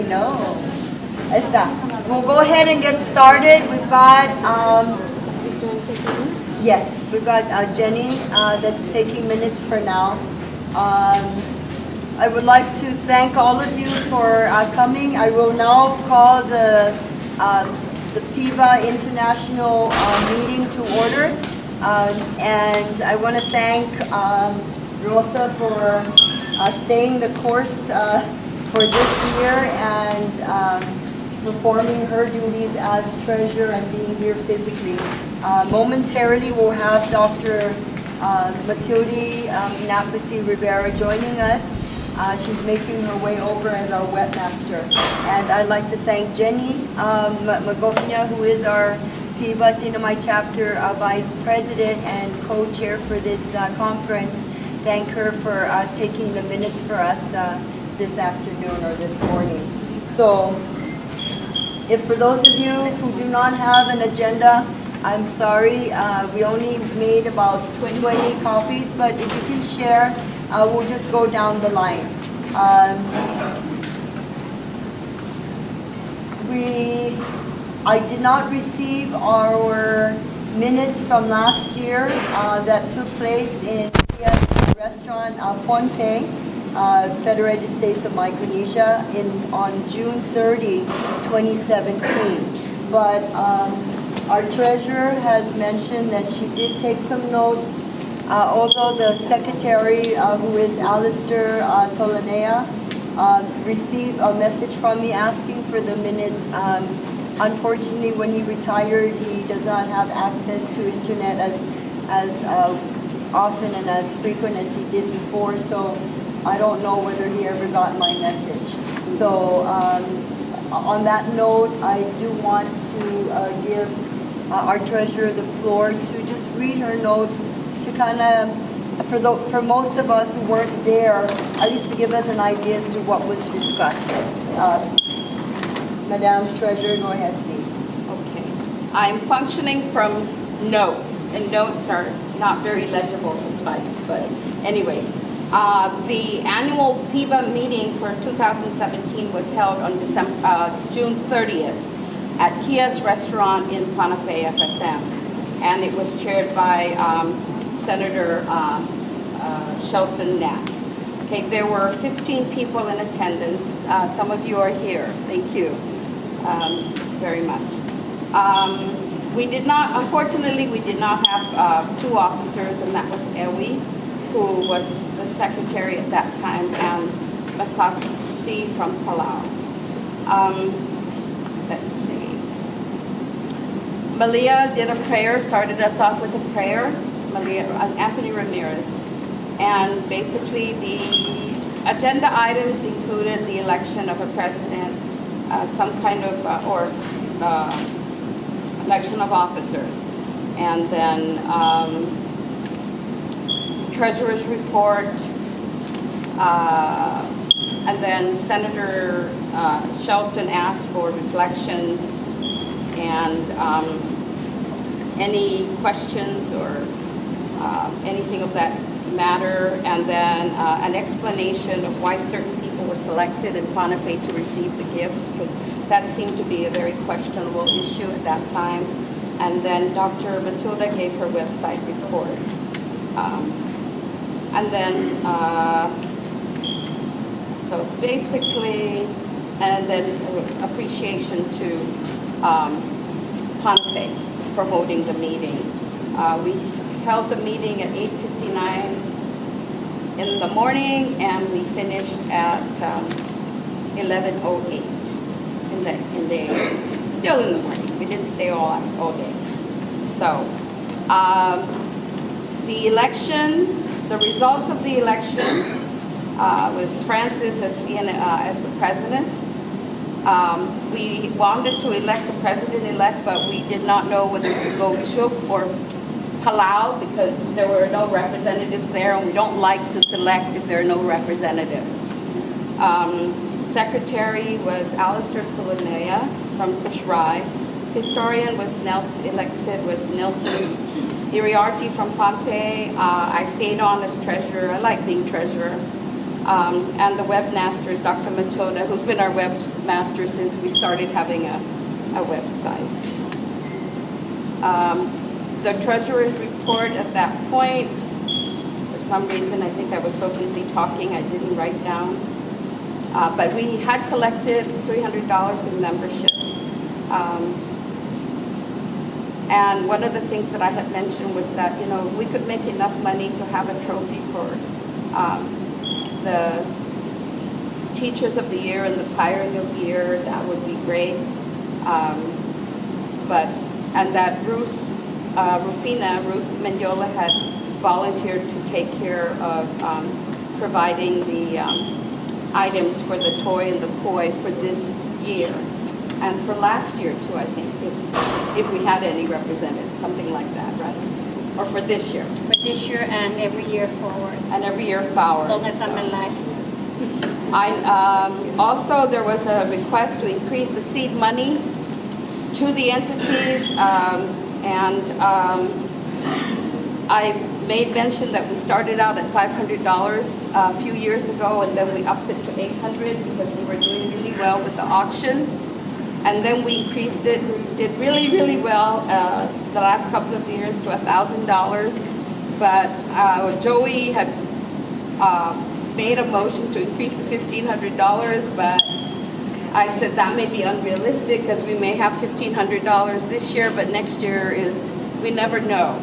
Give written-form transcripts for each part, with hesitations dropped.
No. Está. We'll go ahead and get started. We've got, yes, we've got Jenny that's taking minutes for now. I would like to thank all of you for coming. I will now call the PIBBA International meeting to order. And I want to thank Rosa for staying the course for this year and performing her duties as treasurer and being here physically. Momentarily, we'll have Dr. Matilde Napati Rivera joining us. She's making her way over as our webmaster. And I'd like to thank Jenny Magofnia, who is our PIBBA Sinamay Chapter Vice President and co-chair for this conference. Thank her for taking the minutes for us this afternoon or this morning. So, if for those of you who do not have an agenda, I'm sorry, we only made about 20 copies, but if you can share, we'll just go down the line. I did not receive our minutes from last year that took place in the restaurant Pohnpei, Federated States of Micronesia on June 30, 2017. But our treasurer has mentioned that she did take some notes, although the secretary, who is Alistair Tolanea, received a message from me asking for the minutes. Unfortunately, when he retired, he does not have access to internet as often and as frequent as he did before, so I don't know whether he ever got my message. So on that note, I do want to give our treasurer the floor to just read her notes to kind of, for most of us who weren't there, at least to give us an idea as to what was discussed. Madam Treasurer, go ahead, please. Okay. I'm functioning from notes, and notes are not very legible sometimes, but anyways. The annual PIBBA meeting for 2017 was held on June 30th at Kia's Restaurant in Pohnpei, FSM, and it was chaired by Senator Shelton Knapp. Okay, there were 15 people in attendance. Some of you are here. Thank you very much. Unfortunately, we did not have two officers, and that was Ewi, who was the secretary at that time, and Masaki from Palau. Let's see. Malia did a prayer, started us off with a prayer. Anthony Ramirez. And basically the agenda items included the election of a president, some kind of, election of officers. And then treasurer's report, and then Senator Shelton asked for reflections and any questions or anything of that matter, and then an explanation of why certain people were selected in Pohnpei to receive the gifts, because that seemed to be a very questionable issue at that time. And then Dr. Matilda gave her website report. And then, so basically, and then appreciation to Pohnpei for holding the meeting. We held the meeting at 8:59 in the morning, and we finished at 11:08 still in the morning. We didn't stay all day. So the election, the results of the election was Francis as the president. We wanted to elect the president-elect, but we did not know whether to go Bishop or Palau because there were no representatives there, and we don't like to select if there are no representatives. Secretary was Alistair Tulanea from Kushrai. Historian was elected was Nelson Iriarty from Pohnpei. I stayed on as treasurer. I like being treasurer. And the webmaster is Dr. Machota, who's been our webmaster since we started having a website. The treasurer's report at that point, for some reason, I think I was so busy talking, I didn't write down. But we had collected $300 in membership. And one of the things that I had mentioned was that, you know, we could make enough money to have a trophy for the Teachers of the Year and the Pioneer of the Year. That would be great. And that Ruth Mendiola had volunteered to take care of providing the items for the toy and the poi for this year. And for last year too, I think, if we had any representatives, something like that, right? Or for this year. For this year and every year forward. And every year forward. As long as I'm alive. Also, there was a request to increase the seed money to the entities, I made mention that we started out at $500 a few years ago, and then we upped it to $800 because we were doing really well with the auction. And then we increased it, did really, really well the last couple of years to $1,000. But Joey had made a motion to increase to $1,500, but I said that may be unrealistic because we may have $1,500 this year, but next year we never know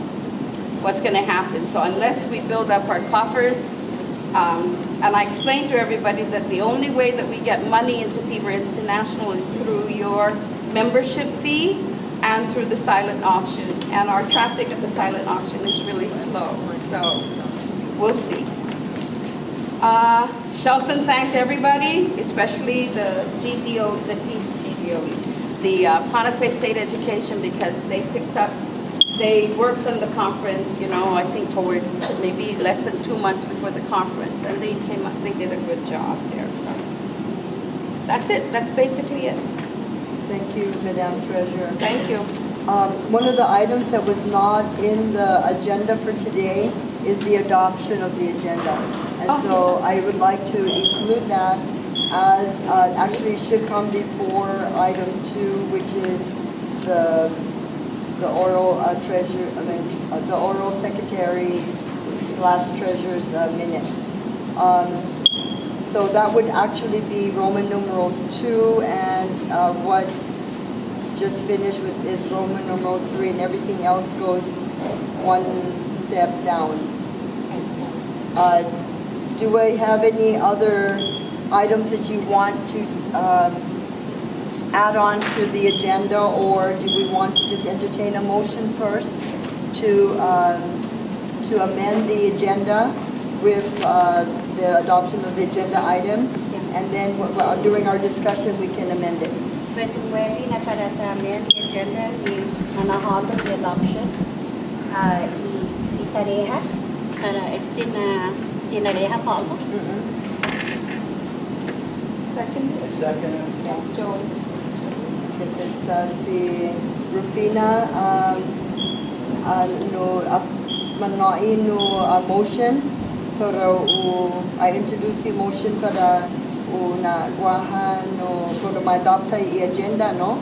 what's going to happen. So unless we build up our coffers, and I explained to everybody that the only way that we get money into PIBBA International is through your membership fee and through the silent auction. And our traffic at the silent auction is really slow, so we'll see. Shelton thanked everybody, especially the Pohnpei State Education, because they worked on the conference, you know, I think towards maybe less than 2 months before the conference, and they did a good job there. So that's it. That's basically it. Thank you, Madam Treasurer. Thank you. One of the items that was not in the agenda for today is the adoption of the agenda. And so I would like to include that as actually should come before item 2, which is the oral the oral secretary / treasurer's minutes. So that would actually be Roman numeral 2, and what just finished is Roman numeral 3, and everything else goes one step down. Do I have any other items that you want to add on to the agenda, or do we want to just entertain a motion first to amend the agenda with the adoption of the agenda item, and then during our discussion we can amend it? Presumably, para amend the agenda, manahalo the adoption. Itareha, para tinareha pa ako. Second? Second. Yeah, Joey. This si Rufina manai no motion para I introduce the motion para na guahan no para ma-adopt i agenda no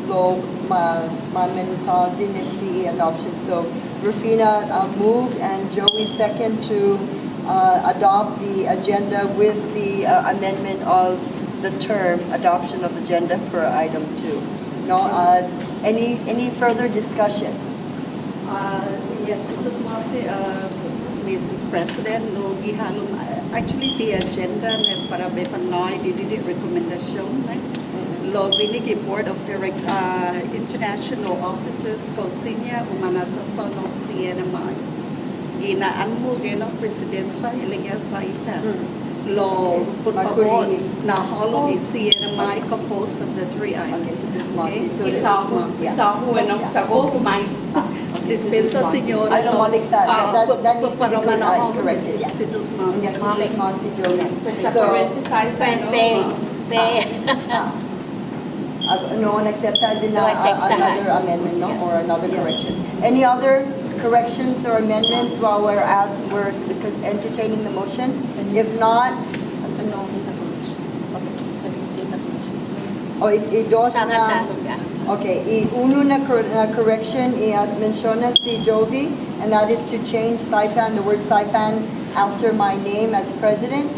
lo ma-mentazin is the adoption. So Rufina moved and Joey second to adopt the agenda with the amendment of the term adoption of agenda for item 2. No, any further discussion? Yes, just want to say, Mrs. President, no, actually the agenda para befanoi did recommendation lo binigi board of international officers consinya umanasa sono CNMI. Inaanmo geno presidenta ilinga saita. Lo por favor na holo is CNMI composed of the 3 items. Dispensa señora. I don't want to accept that needs to be corrected. Yes, it was Masi. Yes, it is Masi Joey. So, no one accepts as in another amendment, no, or another correction. Any other corrections or amendments while we're entertaining the motion? If not, o i-dos Sa na, Tagalog. okay, i-uno na correction, i-menciona si Jovi, and that is to change Saipan, the word Saipan, after my name as president,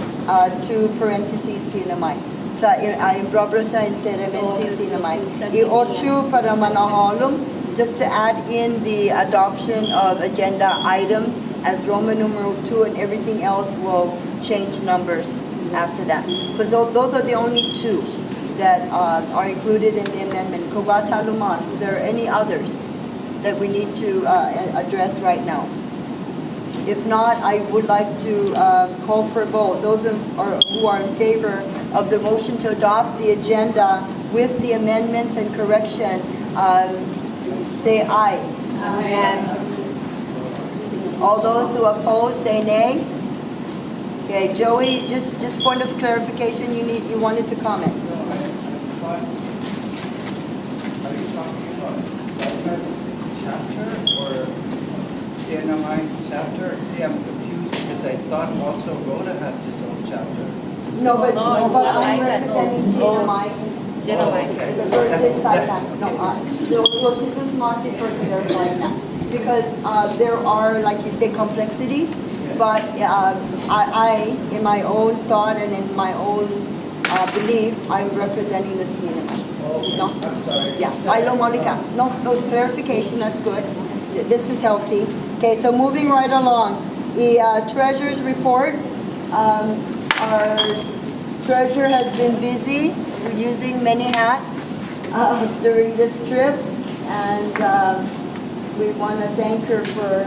to parentheses sinamay. Sa imbrobro sa interementi sinamay. I-ocho para manaholum, just to add in the adoption of agenda item as Roman numeral 2, and everything else will change numbers after that. Because those are the only two that are included in the amendment. Kogata Lumas, is there any others that we need to address right now? If not, I would like to call for a vote. Those who are in favor of the motion to adopt the agenda with the amendments and correction, say aye. Amen. All those who oppose, say nay. Okay, Joey, just point of clarification, you wanted to comment. Are you talking about Saipan chapter or CNMI chapter? See, I'm confused because I thought also Rhoda has his own chapter. No, but No, I'm it's representing CNMI. Sinamay. Versus Saipan. No, los hitos más for clarifying that. Because there are, like you say, complexities, but I, in my own thought and in my own belief, I'm representing the CNMI. No? I'm sorry. Yeah, Ilo Monica. No, clarification, that's good. This is healthy. Okay, so moving right along. The treasurer's report. Our treasurer has been busy using many hats during this trip, and we want to thank her for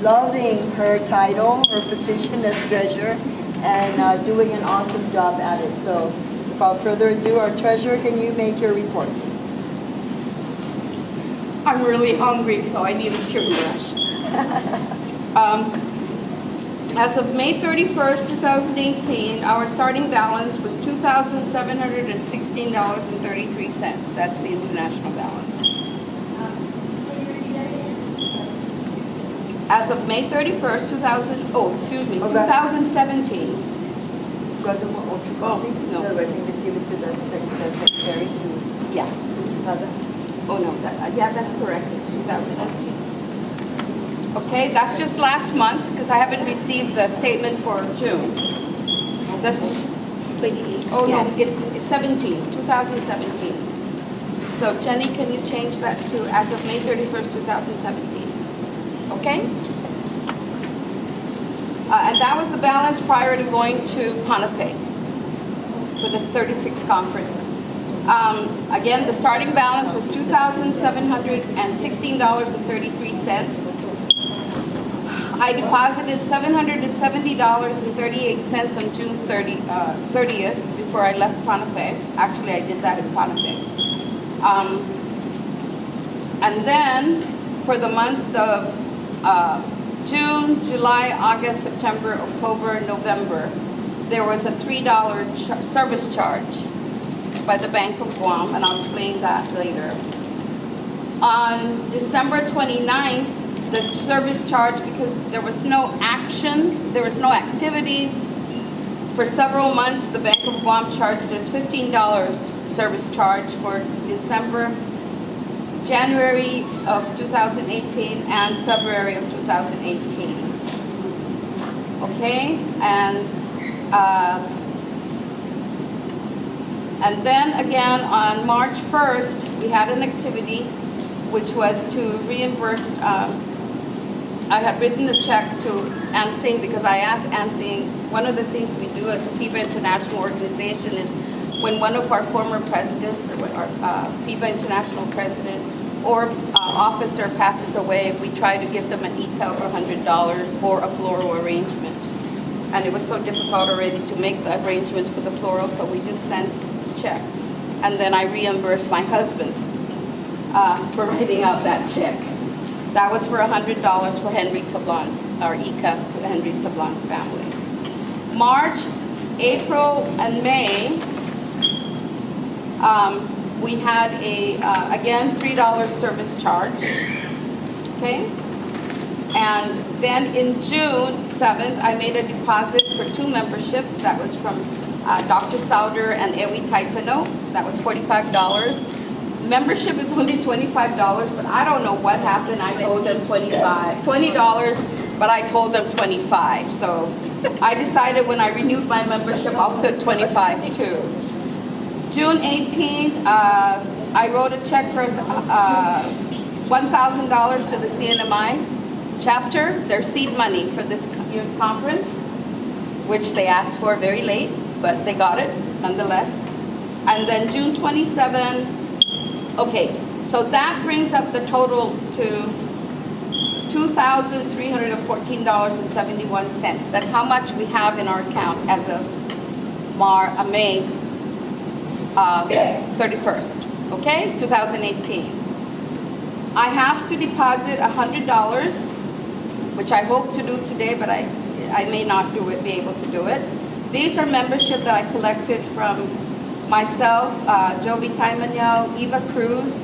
loving her title, her position as treasurer, and doing an awesome job at it. So without further ado, our treasurer, can you make your report? I'm really hungry, so I need a sugar rush. As of May 31st, 2018, our starting balance was $2,716.33. That's the international balance. As of May 31st, 2017. Got some more ultra copy? no. So I can just give it to the secretary to Yeah. Plaza? Oh, no, yeah, that's correct, it's 2018. Okay, that's just last month, because I haven't received the statement for June. That's, 28. oh, no, it's 2017. So Jenny, can you change that to as of May 31st, 2017? Okay? And that was the balance prior to going to Ponape for the 36th conference. Again, the starting balance was $2,716.33. I deposited $770.38 on June 30th before I left Ponape. Actually, I did that in Ponape. And then for the months of June, July, August, September, October, November, there was a $3 service charge by the Bank of Guam, and I'll explain that later. On December 29th, the service charge, because there was no action, there was no activity, for several months, the Bank of Guam charged us $15 service charge for January of 2018 and February of 2018. Okay, and then again on March 1st, we had an activity which was to reimburse. I had written a check to Ansing because I asked Ansing, one of the things we do as a PIBBA International organization is when one of our former presidents or our PIBBA International president or officer passes away, we try to give them an ECA of $100 or a floral arrangement. And it was so difficult already to make the arrangements for the floral, so we just sent a check. And then I reimbursed my husband for writing out that check. That was for $100 for Henry Sablon's, our ECA to the Henry Sablon's family. March, April, and May, we had a, again, $3 service charge, okay? And then in June 7th, I made a deposit for 2 memberships. That was from Dr. Sauder and Ewi Taitano. That was $45. Membership is only $25, but I don't know what happened. I told them $20, but I told them 25. So I decided when I renewed my membership, I'll put 25 too. June 18th, I wrote a check for $1,000 to the CNMI chapter, their seed money for this year's conference, which they asked for very late, but they got it nonetheless. And then June 27, okay, so that brings up the total to $2,314.71. That's how much we have in our account as of May 31st, okay, 2018. I have to deposit $100, which I hope to do today, but I may not be able to do it. These are membership that I collected from myself, Jovi Taimanyao, Eva Cruz,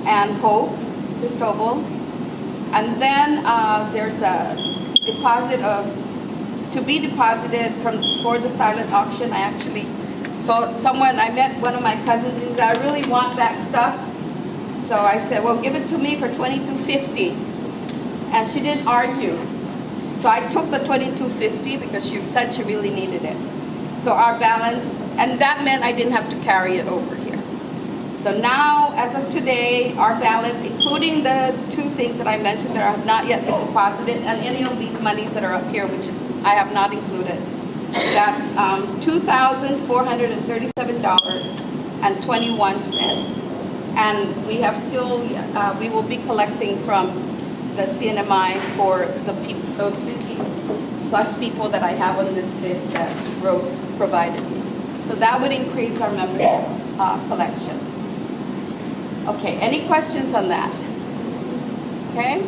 and Hope Cristobal. And then there's a deposit to be deposited for the silent auction. I actually saw someone, I met one of my cousins, and said, I really want that stuff. So I said, well, give it to me for $22.50. And she didn't argue. So I took the $22.50 because she said she really needed it. So our balance, and that meant I didn't have to carry it over here. So now, as of today, our balance, including the 2 things that I mentioned that have not yet been deposited, and any of these monies that are up here, which is I have not included, that's $2,437.21. And we have still, we will be collecting from the CNMI for those 50 plus people that I have on this list that Rose provided me. So that would increase our membership collection. Okay, any questions on that? Okay?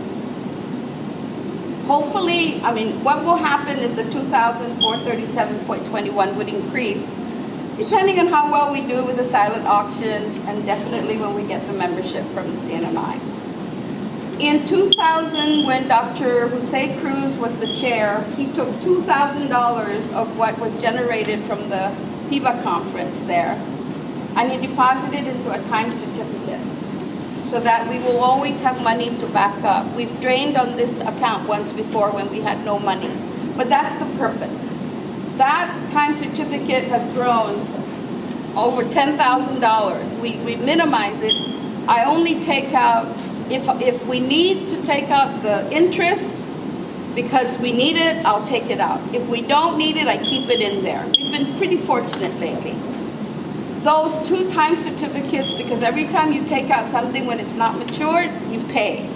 Hopefully, I mean, what will happen is the 2,437.21 would increase depending on how well we do with the silent auction, and definitely when we get the membership from the CNMI. In 2000, when Dr. Jose Cruz was the chair, he took $2,000 of what was generated from the PIBBA conference there, and he deposited into a time certificate so that we will always have money to back up. We've drained on this account once before when we had no money, but that's the purpose. That time certificate has grown over $10,000. We minimize it. I only take out, if we need to take out the interest because we need it, I'll take it out. If we don't need it, I keep it in there. We've been pretty fortunate lately. Those 2 time certificates, because every time you take out something when it's not matured, you pay.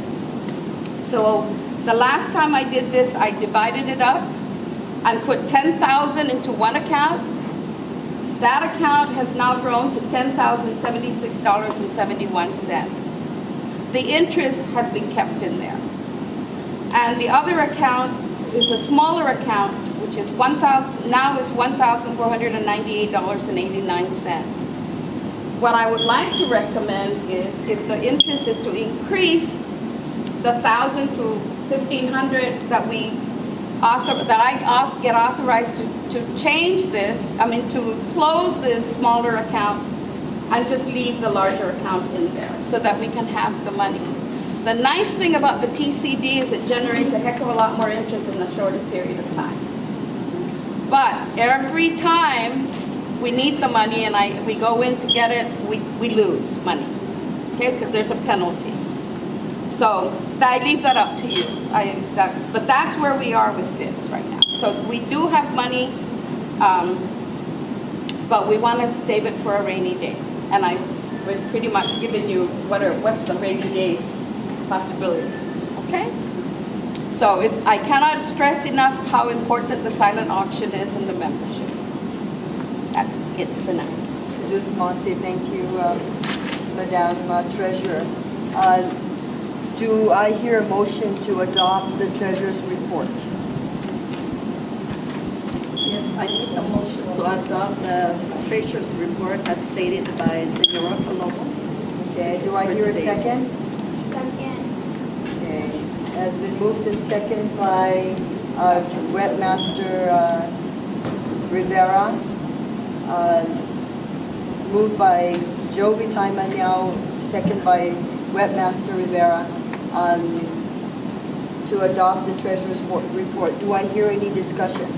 So the last time I did this, I divided it up and put $10,000 into one account. That account has now grown to $10,076.71. The interest has been kept in there. And the other account is a smaller account, which is $1,498.89. What I would like to recommend is if the interest is to increase the $1,000 to $1,500 that I get authorized to change this, to close this smaller account and just leave the larger account in there so that we can have the money. The nice thing about the TCD is it generates a heck of a lot more interest in a shorter period of time. But every time we need the money and we go in to get it, we lose money, okay? Because there's a penalty. So I leave that up to you. But that's where we are with this right now. So we do have money, but we want to save it for a rainy day. And I've pretty much given you what's the rainy day possibility. Okay? So I cannot stress enough how important the silent auction is and the membership is. That's it for now. Just want to say thank you, Madam Treasurer. Do I hear a motion to adopt the Treasurer's report? Yes, I make a motion to adopt the Treasurer's report as stated by Senora Palomo. Okay, do I hear a second? Second. Okay. Has been moved and second by Webmaster Rivera. Moved by Jovi Taimanyao, second by Webmaster Rivera, to adopt the treasurer's report. Do I hear any discussion?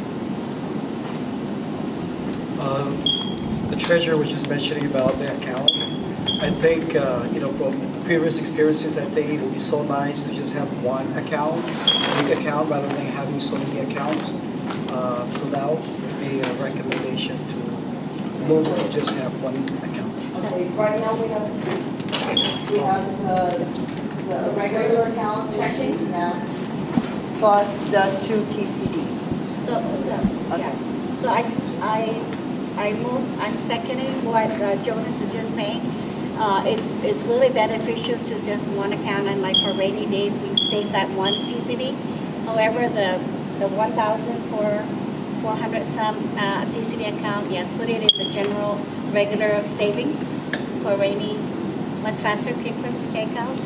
The treasurer was just mentioning about the account. I think, from previous experiences, I think it would be so nice to just have one account, big account, rather than having so many accounts. So that would be a recommendation to move to just have one account. Okay, right now we have the regular account checking plus the 2 TCDs. I'm seconding what Jonas is just saying. It's really beneficial to just one account, and like for rainy days, we save that one TCD. However, the 1,400 some TCD account, yes, put it in the general regular savings for rainy, much faster, quicker to take out,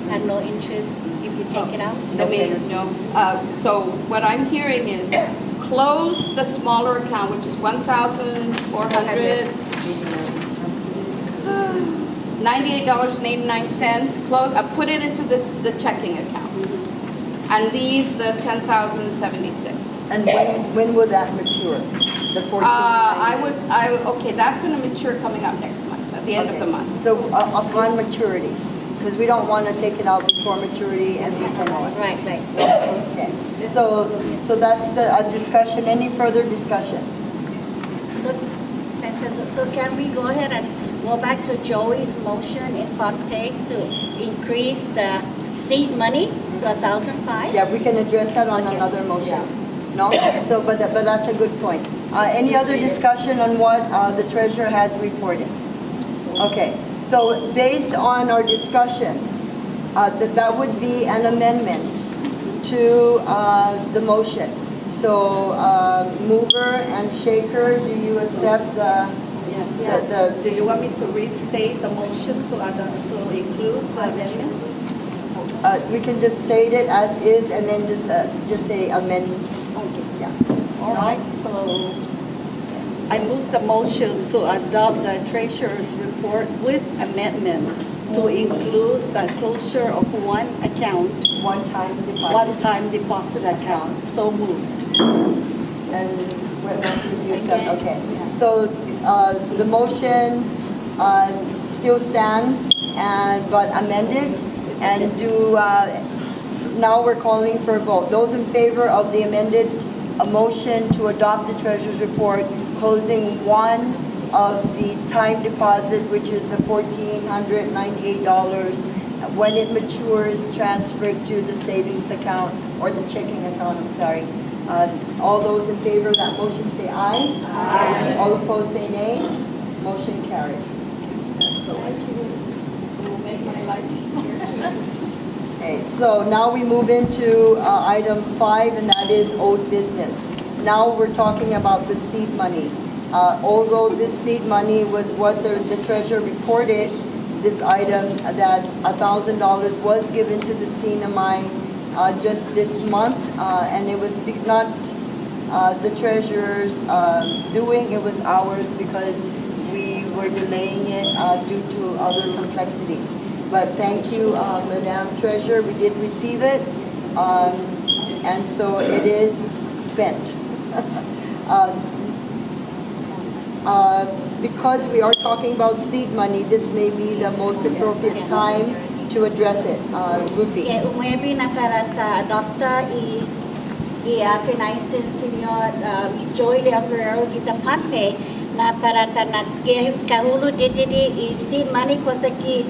and no interest if you take it out. So what I'm hearing is close the smaller account, which is 1,400. $98.89. Close. Put it into the checking account, and leave the 10,076. And when will that mature? The 14. Okay, that's going to mature coming up next month, at the end of the month. So upon maturity, because we don't want to take it out before maturity and be penalized. Right. Okay. So that's the discussion. Any further discussion? So can we go ahead and go back to Joey's motion in Pompeii to increase the seed money to 1,005? Yeah, we can address that on another motion. No? So, but that's a good point. Any other discussion on what the treasurer has reported? Okay. So based on our discussion, that would be an amendment to the motion. So mover and shaker, do you accept the? Yes. Do you want me to restate the motion to include the amendment? We can just state it as is and then just say amend. Okay. Yeah. All right, so I move the motion to adopt the treasurer's report with amendment to include the closure of one account, One-time deposit. one-time deposit account. So moved. And what else did you accept? Okay. So the motion still stands but amended, and now we're calling for a vote. Those in favor of the amended motion to adopt the treasurer's report, closing one of the time deposit, which is the $1,498. When it matures, transferred to the savings account or the checking account, I'm sorry. All those in favor of that motion say aye. Aye. All opposed say nay. Motion carries. So it will make my life easier too. Okay, so now we move into item 5, and that is owed business. Now we're talking about the seed money. Although this seed money was what the treasurer reported, this item that $1,000 was given to the CNMI just this month, and it was not the treasurer's doing, it was ours because we were delaying it due to other complexities. But thank you, Madam Treasurer, we did receive it, and so it is spent. Because we are talking about seed money, this may be the most appropriate time to address it. Rufi. Maybe na para adopta finances Senyor Joy de Abreu kita pape na para na kahulu didi seed money ko sa ki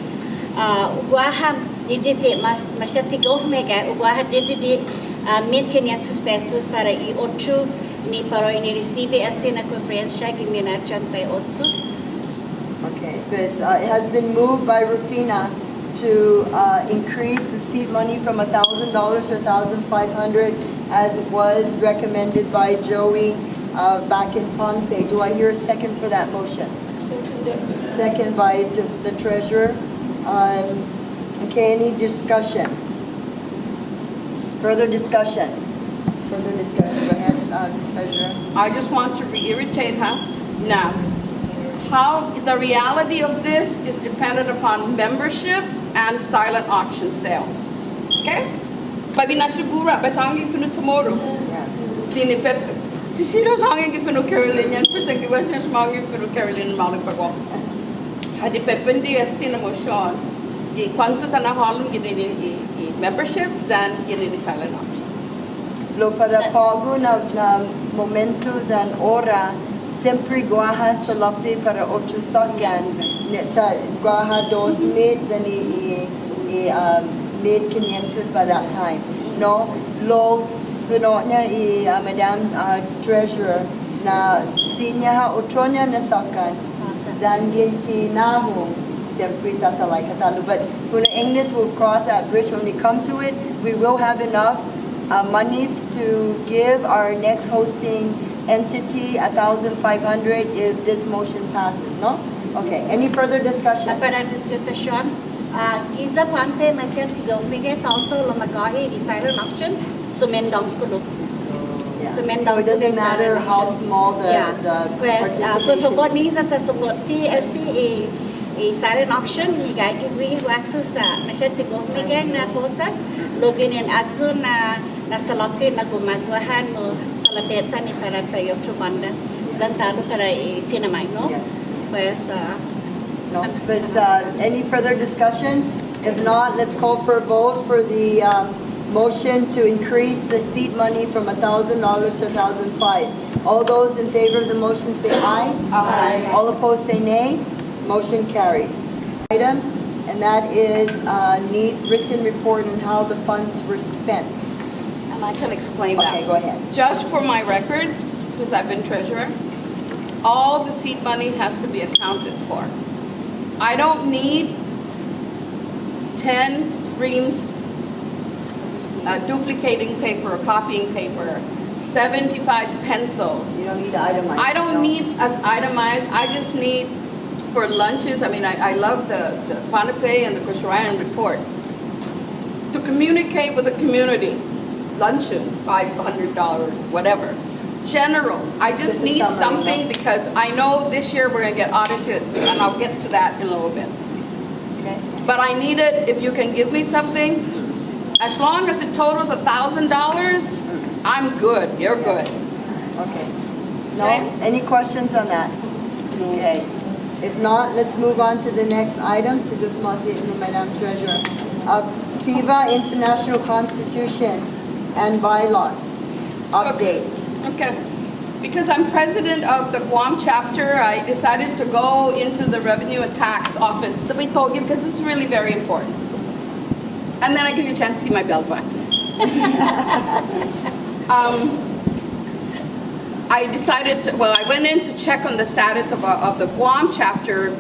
uguaham didi masyati government uguaham didi $1,500 para i-8 ni para ini-receive na conferencia giminachan by 8. Okay, because it has been moved by Rufina to increase the seed money from $1,000 to $1,500 as was recommended by Joey back in Pompeii. Do I hear a second for that motion? Second by the treasurer. Okay, any discussion? Further discussion? Further discussion, go ahead, Treasurer. I just want to reiterate, now, how the reality of this is dependent upon membership and silent auction sales. Okay? Babi na sigura, basangi fino tomorrow. Yeah. Tini pepe. Tisiro sangi fino Carolina, persengi wesen smangi fino Carolina malikpago. Hadi pependi estina motion. I quanto tanahalum gini i membership dan gini di silent auction. Lo para pago na momentos and ora, sempre guaha sa lapi para ocho sagan, sa guaha 2,000 and made 500 by that time. No, lo pinotnya Madam Treasurer na sinya ha otronya na sakan, zangin nahu. Sempre tatalay katalo. But when English will cross that bridge, when we come to it, we will have enough money to give our next hosting entity 1,500 if this motion passes, no? Okay, any further discussion? Para discussion, kita pante masih tiga umiknya tahun tu lo magahi di silent auction, sumendang kudu. Yeah. So it doesn't matter how small the Pues, participation so is. ni zata sumot TSC silent auction ni gagi wi waktu sa masih tiga umiknya na kosas login in atsu na salaki na gumagahan mo salapeta ni para payo chumanda zantado para sinamay no. Yeah. Pues, No, but any further discussion? If not, let's call for a vote for the motion to increase the seed money from $1,000 to $1,500. All those in favor of the motion say aye. Aye. All opposed say nay. Motion carries. Item, and that is need written report on how the funds were spent. And I can explain that. Okay, go ahead. Just for my records, since I've been treasurer, all the seed money has to be accounted for. I don't need 10 reams duplicating paper or copying paper, 75 pencils. You don't need to itemize. I don't no. need as itemized. I just need for lunches. I mean, I love the Panape and the Kushawayan report. To communicate with the community, luncheon, $500, whatever. General, I just Just a need summary, something no? because I know this year we're gonna get audited, and I'll get to that in a little bit. Okay. But I need it, if you can give me something, as long as it totals $1,000, I'm good, you're good. Okay. No? Okay. Any questions on that? Okay. If not, let's move on to the next item. So just Madam Treasurer. PIBBA International Constitution and Bylaws. Update. Okay. Because I'm president of the Guam chapter, I decided to go into the Revenue and Tax Office to be told you because this is really very important. And then I give you a chance to see my belt button. I decided to, well, I went in to check on the status of the Guam chapter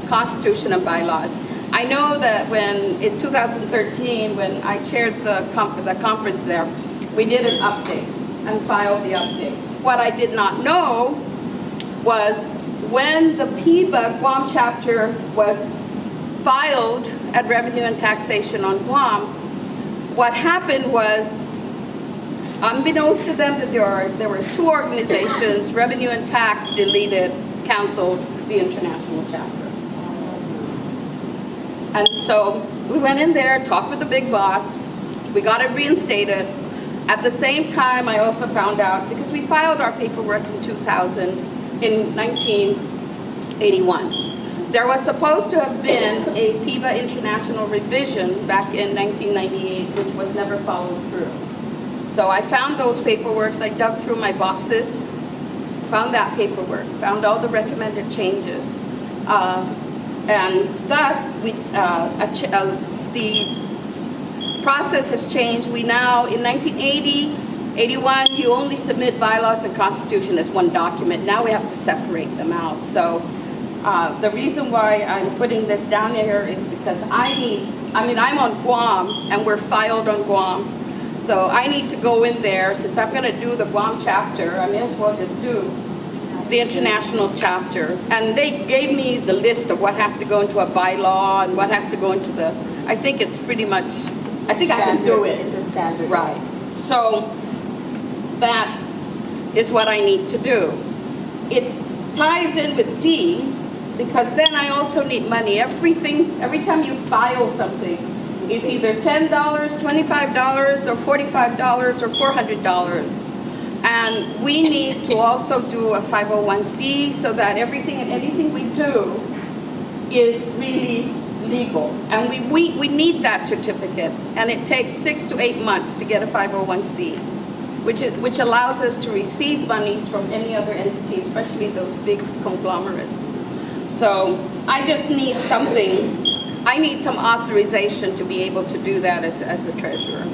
constitution and bylaws. I know that when, in 2013, when I chaired the conference there, we did an update and filed the update. What I did not know was when the PIBBA Guam chapter was filed at Revenue and Taxation on Guam, what happened was, unbeknownst to them, that there were two organizations, Revenue and Tax deleted, canceled the international chapter. And so we went in there, talked with the big boss, we got it reinstated. At the same time, I also found out, because we filed our paperwork in 1981. There was supposed to have been a PIBBA international revision back in 1998, which was never followed through. So I found those paperworks, I dug through my boxes, found that paperwork, found all the recommended changes. And thus, the process has changed. We now, in 1980, 81, you only submit bylaws and constitution as one document. Now we have to separate them out. So the reason why I'm putting this down here is because I'm on Guam and we're filed on Guam. So I need to go in there, since I'm gonna do the Guam chapter, I may as well just do the international chapter. And they gave me the list of what has to go into a bylaw and what has to go into the, I think it's pretty much, I think I can do it. It's a standard. Right. So that is what I need to do. It ties in with D because then I also need money. Every time you file something, it's either $10, $25, or $45, or $400. And we need to also do a 501c so that everything and anything we do is really legal. And we need that certificate. And it takes 6 to 8 months to get a 501c, which allows us to receive monies from any other entity, especially those big conglomerates. So I just need something. I need some authorization to be able to do that as the treasurer.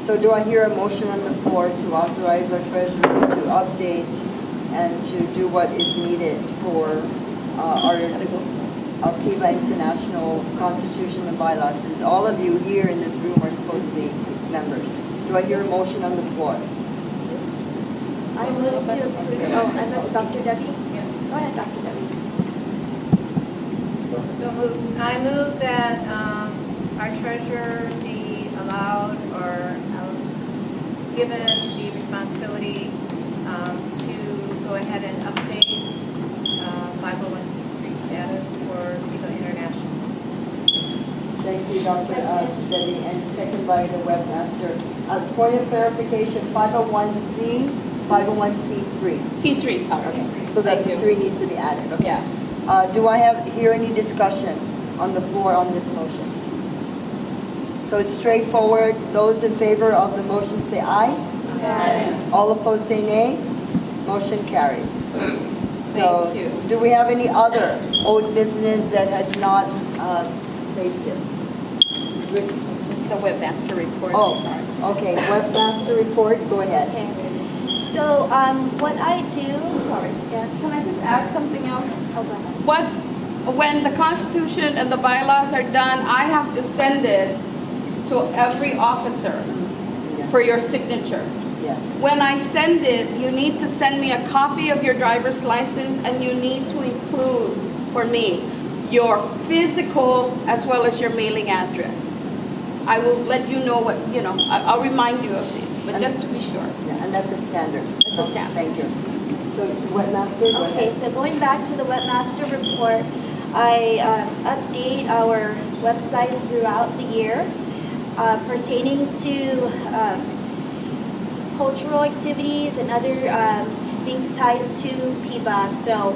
So do I hear a motion on the floor to authorize our treasurer to update and to do what is needed for our PIBBA International Constitution and bylaws, since all of you here in this room are supposed to be members? Do I hear a motion on the floor? I move to approve. Oh, unless Dr. Debbie? Yeah. Go ahead, Dr. Debbie. I move that our treasurer be allowed or given the responsibility to go ahead and update 501c3 status for PIBBA International. Thank you, Dr. Debbie, and second by the webmaster. Point of clarification, 501c, 501c3. C3, sorry. Okay, so that the 3 needs to be added, okay. Yeah. Do I hear any discussion on the floor on this motion? So it's straightforward. Those in favor of the motion say aye. Aye. All opposed say nay. Motion carries. So Thank you. do we have any other old business that has not placed it? The webmaster report. Oh, Sorry. okay. Webmaster report, go ahead. Okay. So what I do, sorry, yes. Can I just add something else? Oh, go ahead. When the Constitution and the bylaws are done, I have to send it to every officer for your signature. Yes. When I send it, you need to send me a copy of your driver's license, and you need to include for me your physical as well as your mailing address. I will let you know what, I'll remind you of these, but just to be sure. Yeah, and that's a standard. It's a standard. Thank you. So webmaster, go Okay, ahead. so going back to the webmaster report, I update our website throughout the year pertaining to cultural activities and other things tied to PIBBA. So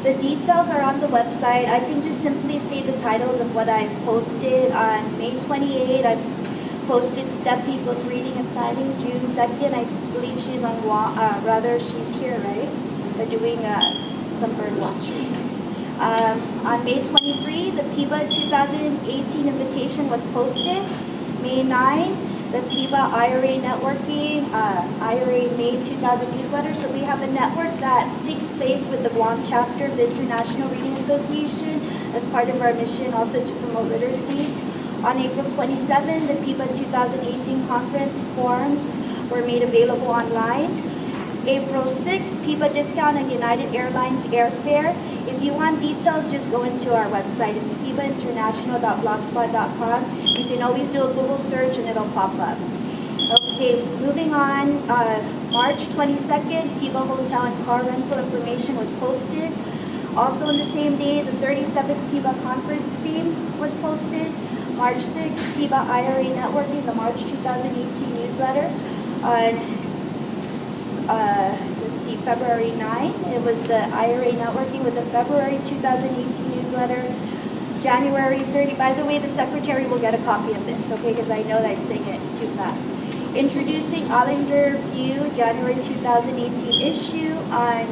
the details are on the website. I can just simply say the titles of what I posted on May 28th. I posted Steffi book reading and signing June 2nd. I believe she's on Guam, she's here, right? They're doing some bird watching. On May 23, the PIBBA 2018 invitation was posted. May 9, the PIBBA IRA networking, IRA May 2000 newsletter. So we have a network that takes place with the Guam chapter of the International Reading Association as part of our mission also to promote literacy. On April 27, the PIBBA 2018 conference forums were made available online. April 6, PIBBA discount on United Airlines airfare. If you want details, just go into our website. It's pibbainternational.blogspot.com. You can always do a Google search and it'll pop up. Okay, moving on. March 22nd, PIBBA hotel and car rental information was posted. Also on the same day, the 37th PIBBA conference theme was posted. March 6th, PIBBA IRA networking, the March 2018 newsletter. Let's see, February 9, it was the IRA networking with the February 2018 newsletter. January 30, by the way, the secretary will get a copy of this, okay, because I know that I'm saying it too fast. Introducing Islander View, January 2018 issue. On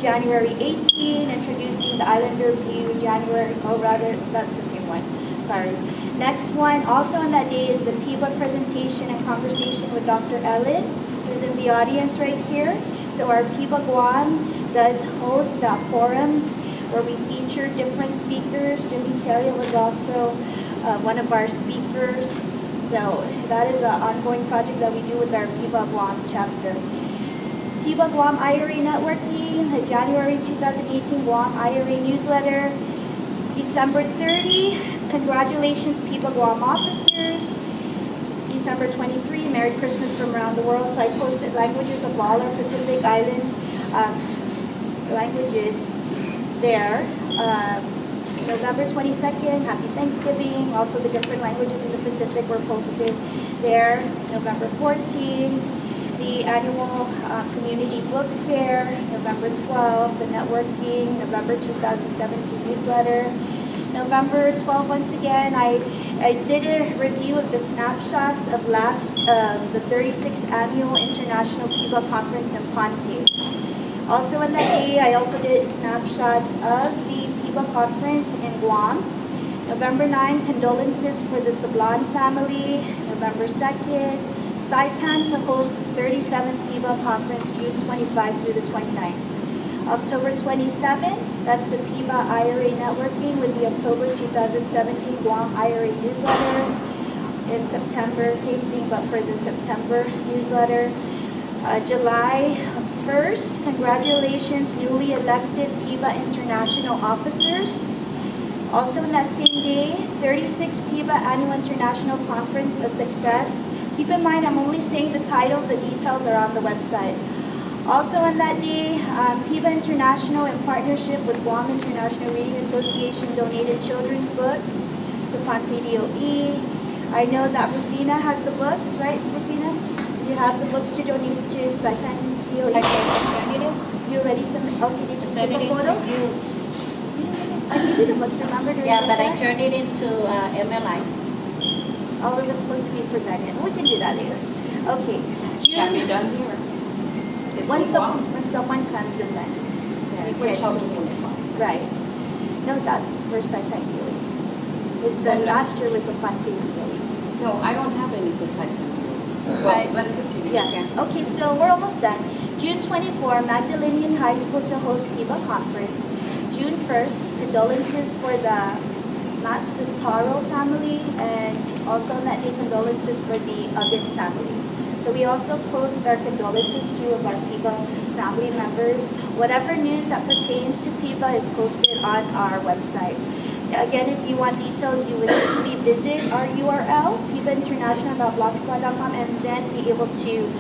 January 18, introducing the Islander View, that's the same one, sorry. Next one, also on that day, is the PIBBA presentation and conversation with Dr. Ellen, who's in the audience right here. So our PIBBA Guam does host forums where we feature different speakers. Jimmy Terry was also one of our speakers. So that is an ongoing project that we do with our PIBBA Guam chapter. PIBBA Guam IRA networking, the January 2018 Guam IRA newsletter. December 30, congratulations PIBBA Guam officers. December 23, Merry Christmas from around the world. So I posted languages of all our Pacific Island languages there. November 22nd, Happy Thanksgiving. Also the different languages in the Pacific were posted there. November 14th, the annual community book fair. November 12th, the networking. November 2017 newsletter. November 12th, once again, I did a review of the snapshots of the 36th annual International PIBBA Conference in Pohnpei. Also on that day, I also did snapshots of the PIBBA Conference in Guam. November 9, condolences for the Sablan family. November 2nd, Saipan to host the 37th PIBBA Conference, June 25 through the 29th. October 27, that's the PIBBA IRA networking with the October 2017 Guam IRA newsletter. In September, same thing, but for the September newsletter. July 1st, congratulations, newly elected PIBBA International officers. Also in that same day, 36 PIBBA Annual International Conference, a success. Keep in mind, I'm only saying the titles, the details are on the website. Also on that day, PIBBA International, in partnership with Guam International Reading Association, donated children's books to Pohnpei DOE. I know that Rufina has the books, right, Rufina? You have the books to donate to Saipan DOE. You already submitted? Okay, did you take a photo? I gave you the books, remember? Yeah, but I turned it into MLI. Oh, it was supposed to be presented. We can do that later. Okay. Can be done here. It's When in Guam. someone comes in then. Which shelter was one? Right. No, that's for Saipan DOE. Last year was the Pohnpei DOE. No, I don't have any for Saipan. Well, Right. let's continue. Yes. Yeah. Okay, so we're almost done. June 24, Magdalenian High School to host PIBBA Conference. June 1st, condolences for the Matsutaro family, and also on that day, condolences for the Ugin family. So we also post our condolences to of our PIBBA family members. Whatever news that pertains to PIBBA is posted on our website. Again, if you want details, you would simply visit our URL, pibbainternational.blogspot.com, and then be able to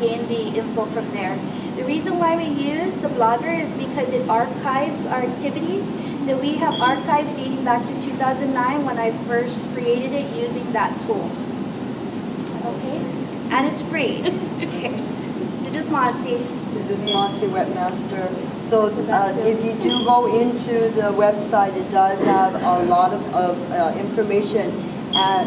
gain the info from there. The reason why we use the blogger is because it archives our activities. So we have archives dating back to 2009 when I first created it using that tool. Okay? And it's free. Okay. So just want to see. This is Mossy Webmaster. So if you do go into the website, it does have a lot of information,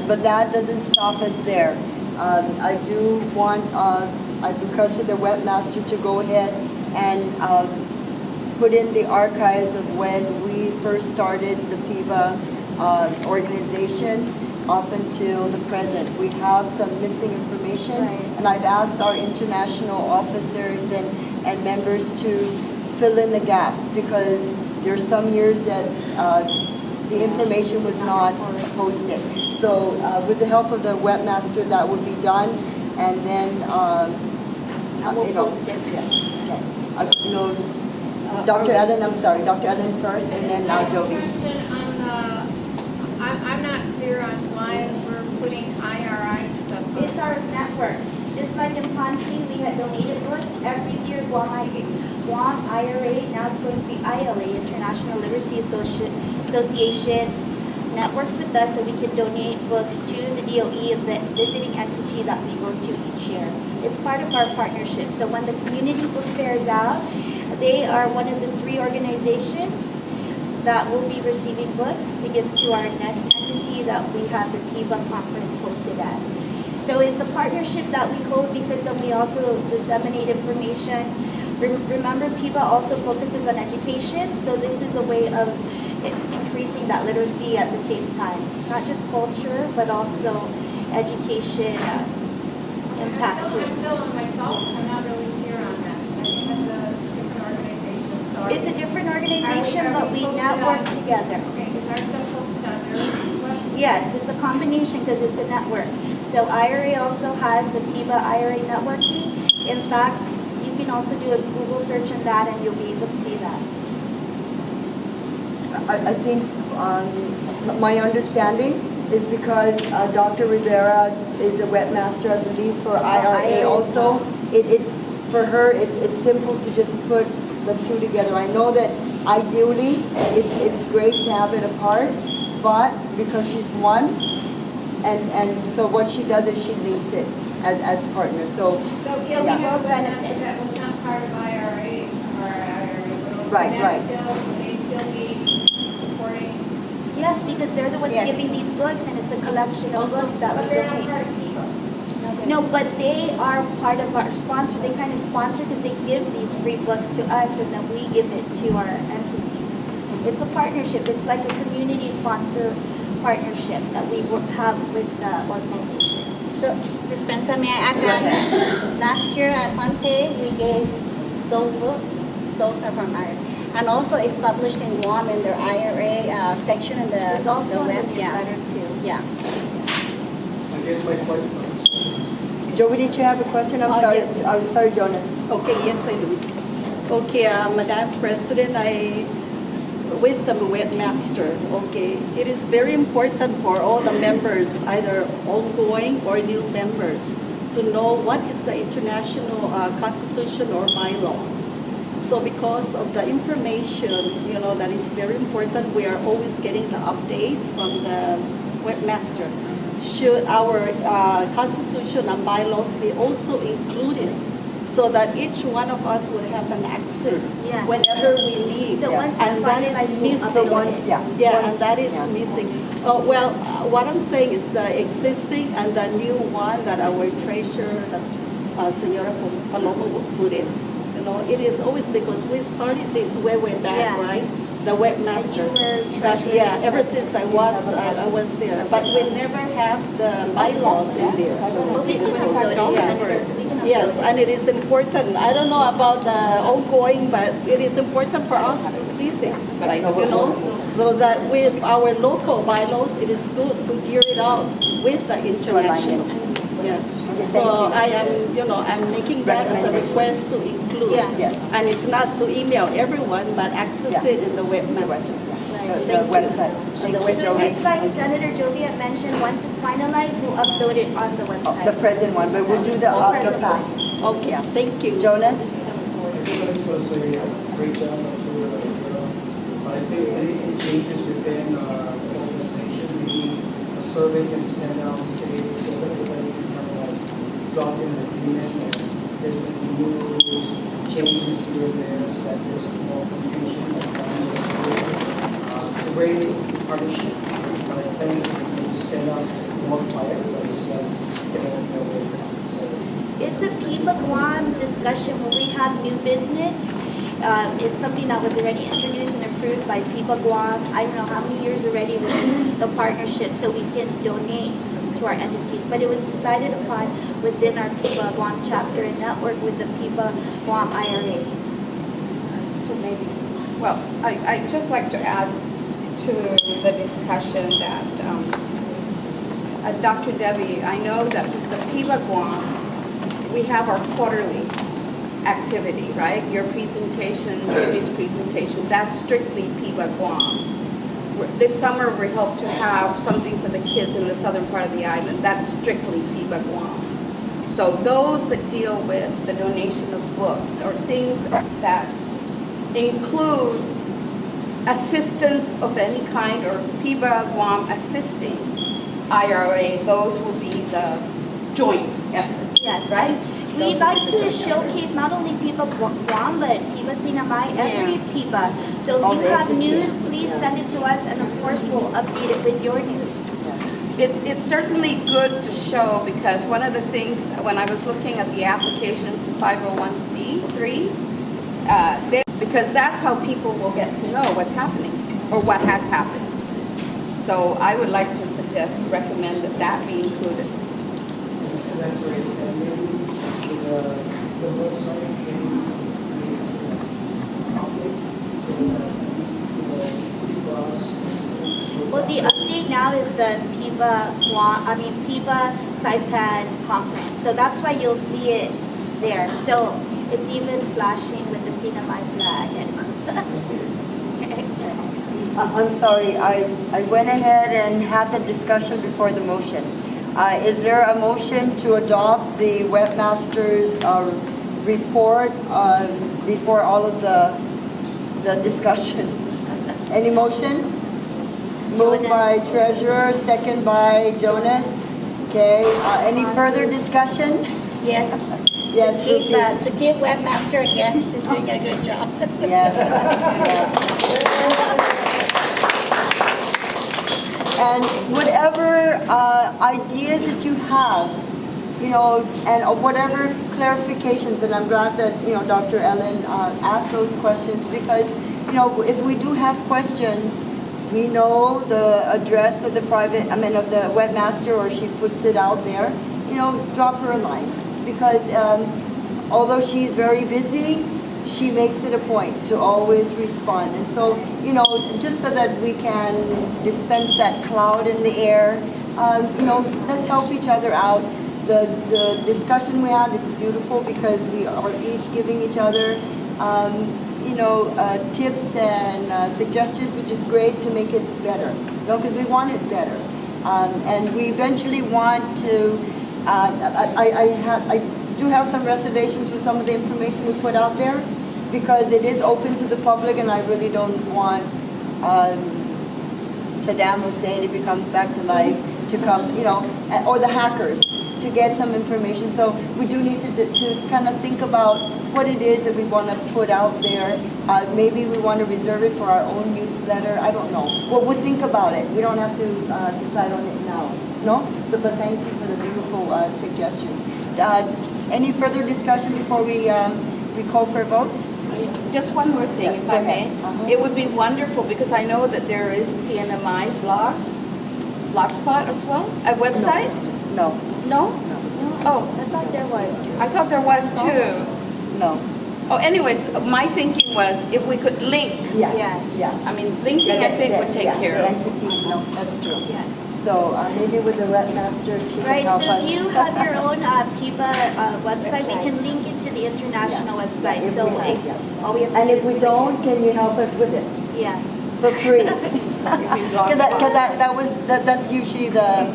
but that doesn't stop us there. I do want, I requested the webmaster to go ahead and put in the archives of when we first started the PIBBA organization up until the present. We have some missing information, Right. and I've asked our international officers and members to fill in the gaps, because there's some years that the information was not posted. So with the help of the webmaster, that would be done, and then And we'll post it. Dr. Ellen, I'm sorry, Dr. Ellen first, and then Jovi. Question on the, I'm not clear on why we're putting IRI stuff on. It's our network. Just like in Pohnpei, we had donated books. Every year, Guam IRA, now it's going to be ILA, International Literacy Association, networks with us so we can donate books to the DOE of the visiting entity that we go to each year. It's part of our partnership. So when the community book fair is out, they are one of the 3 organizations that will be receiving books to give to our next entity that we have the PIBBA conference hosted at. So it's a partnership that we hold because then we also disseminate information. Remember, PIBBA also focuses on education, so this is a way of increasing that literacy at the same time. Not just culture, but also education impact too. I'm still on myself, I'm not really clear on that. I think that's a different organization, so. It's a different organization, but we network together. Okay, is our stuff posted on their web? Yes, it's a combination because it's a network. So IRA also has the PIBBA IRA networking. In fact, you can also do a Google search on that and you'll be able to see that. I think my understanding is because Dr. Rivera is a webmaster, I believe, for IRA also. For her, it's simple to just put the two together. I know that ideally, it's great to have it apart, but because she's one, and so what she does is she links it as partners. So It'll yeah. be both benefit that was not part of IRA or IRA. Right, right. They still be supporting, Yes, because they're the ones Yeah. giving these books, and it's a collection of books that but we they're not donate. part of PIBBA. No, but they are part of our sponsor. They kind of sponsor because they give these free books to us, and then we give it to our entities. It's a partnership. It's like a community sponsor partnership that we have with the organization. So, Ms. Spencer, may I add that last year at Pompeii, we gave those books. Those are from IRA. And also, it's published in Guam in their IRA section in the It's also the in web. the Yeah. newsletter too. Yeah. I guess my point, Joey, did you have a question? I'm Oh, sorry. yes. I'm sorry, Jonas. Okay, yes, I do. Okay, Madam President, with the webmaster, okay, it is very important for all the members, either ongoing or new members, to know what is the international constitution or bylaws. So because of the information, that is very important, we are always getting the updates from the webmaster. Should our constitution and bylaws be also included so that each one of us will have an access Yes. whenever we need? So once it's And that is finalized, we'll missing. upload once, it. yeah. Yeah, Once- and that is yeah. missing. What I'm saying is the existing and the new one that our treasurer, Senora Paloma, will put in. It is always because we started this way back, Yes. right? The webmaster. And you were But treasurer. yeah, ever since I was there, but we never have the bylaws in there. We'll be doing Yeah. Yes, and it is important. I don't know about the ongoing, but it is important for us to see this. But I know So that with our local bylaws, it is good to gear it out with the international. Yes. Okay, So thank you. I'm making that as a request to include. Yes. Yes. And it's not to email everyone, but access Yeah. it in the webmaster. The website. Thank you, So Joey. just like Senator Jovi had mentioned, once it's finalized, we'll upload it on the website. The present one, but we'll do the Present. past. Okay, thank you. Jonas? I guess I just want to say, great job to I think any changes within the organization, maybe a survey can be sent out and say, so that everybody can kind of like drop in an agreement and there's like new changes here and there so that there's more confusion and it's a great partnership, but I think it just send us more by everybody so that everyone's aware. It's a PIBBA Guam discussion when we have new business. It's something that was already introduced and approved by PIBBA Guam. I don't know how many years already with the partnership, so we can donate to our entities. But it was decided upon within our PIBBA Guam chapter and network with the PIBBA Guam IRA. So maybe, well, I'd just like to add to the discussion that Dr. Debbie, I know that the PIBBA Guam, we have our quarterly activity, right? Your presentation, Jimmy's presentation, that's strictly PIBBA Guam. This summer, we hope to have something for the kids in the southern part of the island. That's strictly PIBBA Guam. So those that deal with the donation of books or things that include assistance of any kind or PIBBA Guam assisting IRA, those will be the joint effort. Yes, right? We'd like to showcase not only PIBBA Guam, but PIBBA Sinamay, every PIBBA. So All if you the have entities. news, please send it to us, and of course, we'll update it with your news. It's certainly good to show because one of the things, when I was looking at the application for 501c3, because that's how people will get to know what's happening or what has happened. So I would like to recommend that be included. And that's right. And maybe the website can be something public, so that see browsers. Well, the update now is the PIBBA SciPad conference. So that's why you'll see it there. So it's even flashing with the Sinamay flag. I'm sorry, I went ahead and had the discussion before the motion. Is there a motion to adopt the webmaster's report before all of the discussion? Any motion? Moved by treasurer, second by Jonas. Okay, any further discussion? Yes. Yes, Rupi. To keep webmaster again, she's doing a good job. Yes, yes. And whatever ideas that you have, you know, and whatever clarifications, and I'm glad that, you know, Dr. Ellen asked those questions because, you know, if we do have questions, we know the address of the of the webmaster, or she puts it out there, you know, drop her a line. Because although she's very busy, she makes it a point to always respond. And so, you know, just so that we can dispense that cloud in the air, you know, let's help each other out. The discussion we had is beautiful because we are each giving each other, you know, tips and suggestions, which is great to make it better, you know, because we want it better. And we eventually want to, I do have some reservations with some of the information we put out there because it is open to the public, and I really don't want Saddam Hussein, if he comes back to life, to come, you know, or the hackers to get some information. So we do need to kind of think about what it is that we want to put out there. Maybe we want to reserve it for our own newsletter. I don't know. Well, we'll think about it. We don't have to decide on it now. No? So, but thank you for the beautiful suggestions. Any further discussion before we call for a vote? Just one more thing, Yes, if go I may. ahead. It would be wonderful, because I know that there is a CNMI blogspot as well, a website? No. No? Oh, I thought there was. I thought there was too. No. Oh, anyways, my thinking was if we could link, Yeah. Yes. Yeah. I mean, linking I think would take Yeah, care the of. entities, no, that's true. Yes. So maybe with the webmaster, she can Right, help so us. if you have your own PIBBA website, we can link it to the international Yeah. website. If So we have, yeah. all we have to And do if we is- don't, can you help us with it Yes. for free? Blogspot. Because that's usually the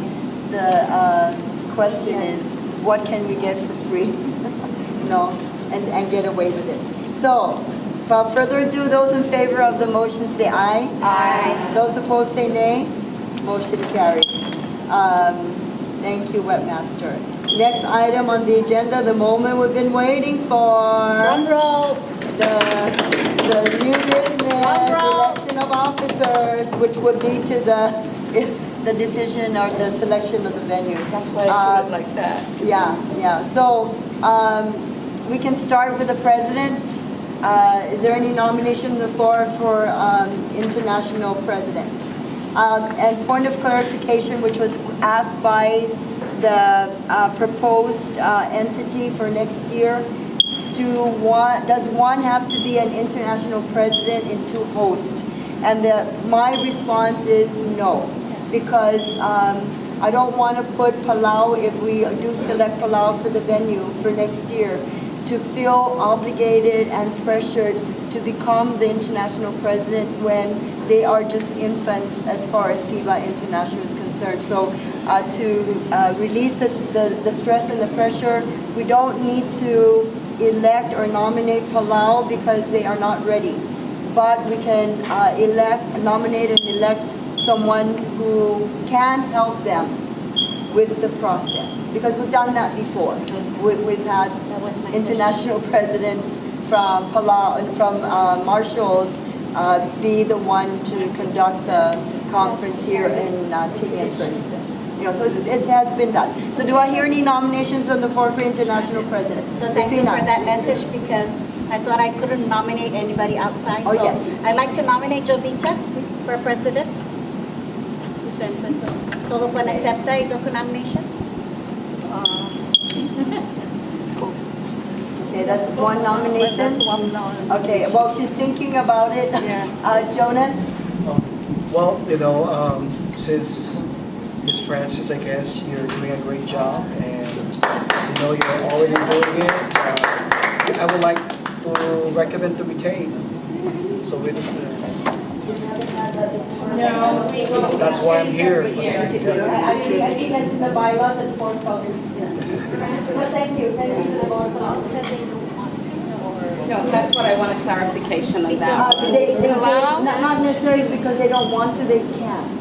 question is, what can we get for free? No, and get away with it. So, without further ado, those in favor of the motion say aye. Aye. Those opposed say nay. Motion carries. Thank you, webmaster. Next item on the agenda, the moment we've been waiting for. Drum roll. The new business, election of officers, which would lead to the decision or the selection of the venue. That's why I put it like that. Yeah. So we can start with the president. Is there any nomination on the floor for international president? And point of clarification, which was asked by the proposed entity for next year, does one have to be an international president and two hosts? And my response is no, because I don't want to put Palau, if we do select Palau for the venue for next year, to feel obligated and pressured to become the international president when they are just infants as far as PIBBA International is concerned. So to release the stress and the pressure, we don't need to elect or nominate Palau because they are not ready. But we can nominate and elect someone who can help them with the process. Because we've done that before. We've had international presidents from Palau and from Marshalls be the one to conduct the conference here in Tinian, for instance. You know, so it has been done. So do I hear any nominations on the floor for international president? So thank you for that message, because I thought I couldn't nominate anybody outside. Oh, So yes. I'd like to nominate Jovita for president. Ms. Benson, so todo pueden aceptar ito nomination? Okay, that's one nomination. That's one nomination. Okay, well, she's thinking about it. Yeah. Jonas? Well, since Miss Francis, I guess you're doing a great job, and you're already doing it. I would like to recommend to retain. So with haven't had that before. No, we will. That's why I'm here. I think that's in the bylaws, it's forthcoming. But thank you for the vote. Said they don't want to, or? No, that's what I want a clarification on that. They say, Palau? not necessarily because they don't want to, they can't.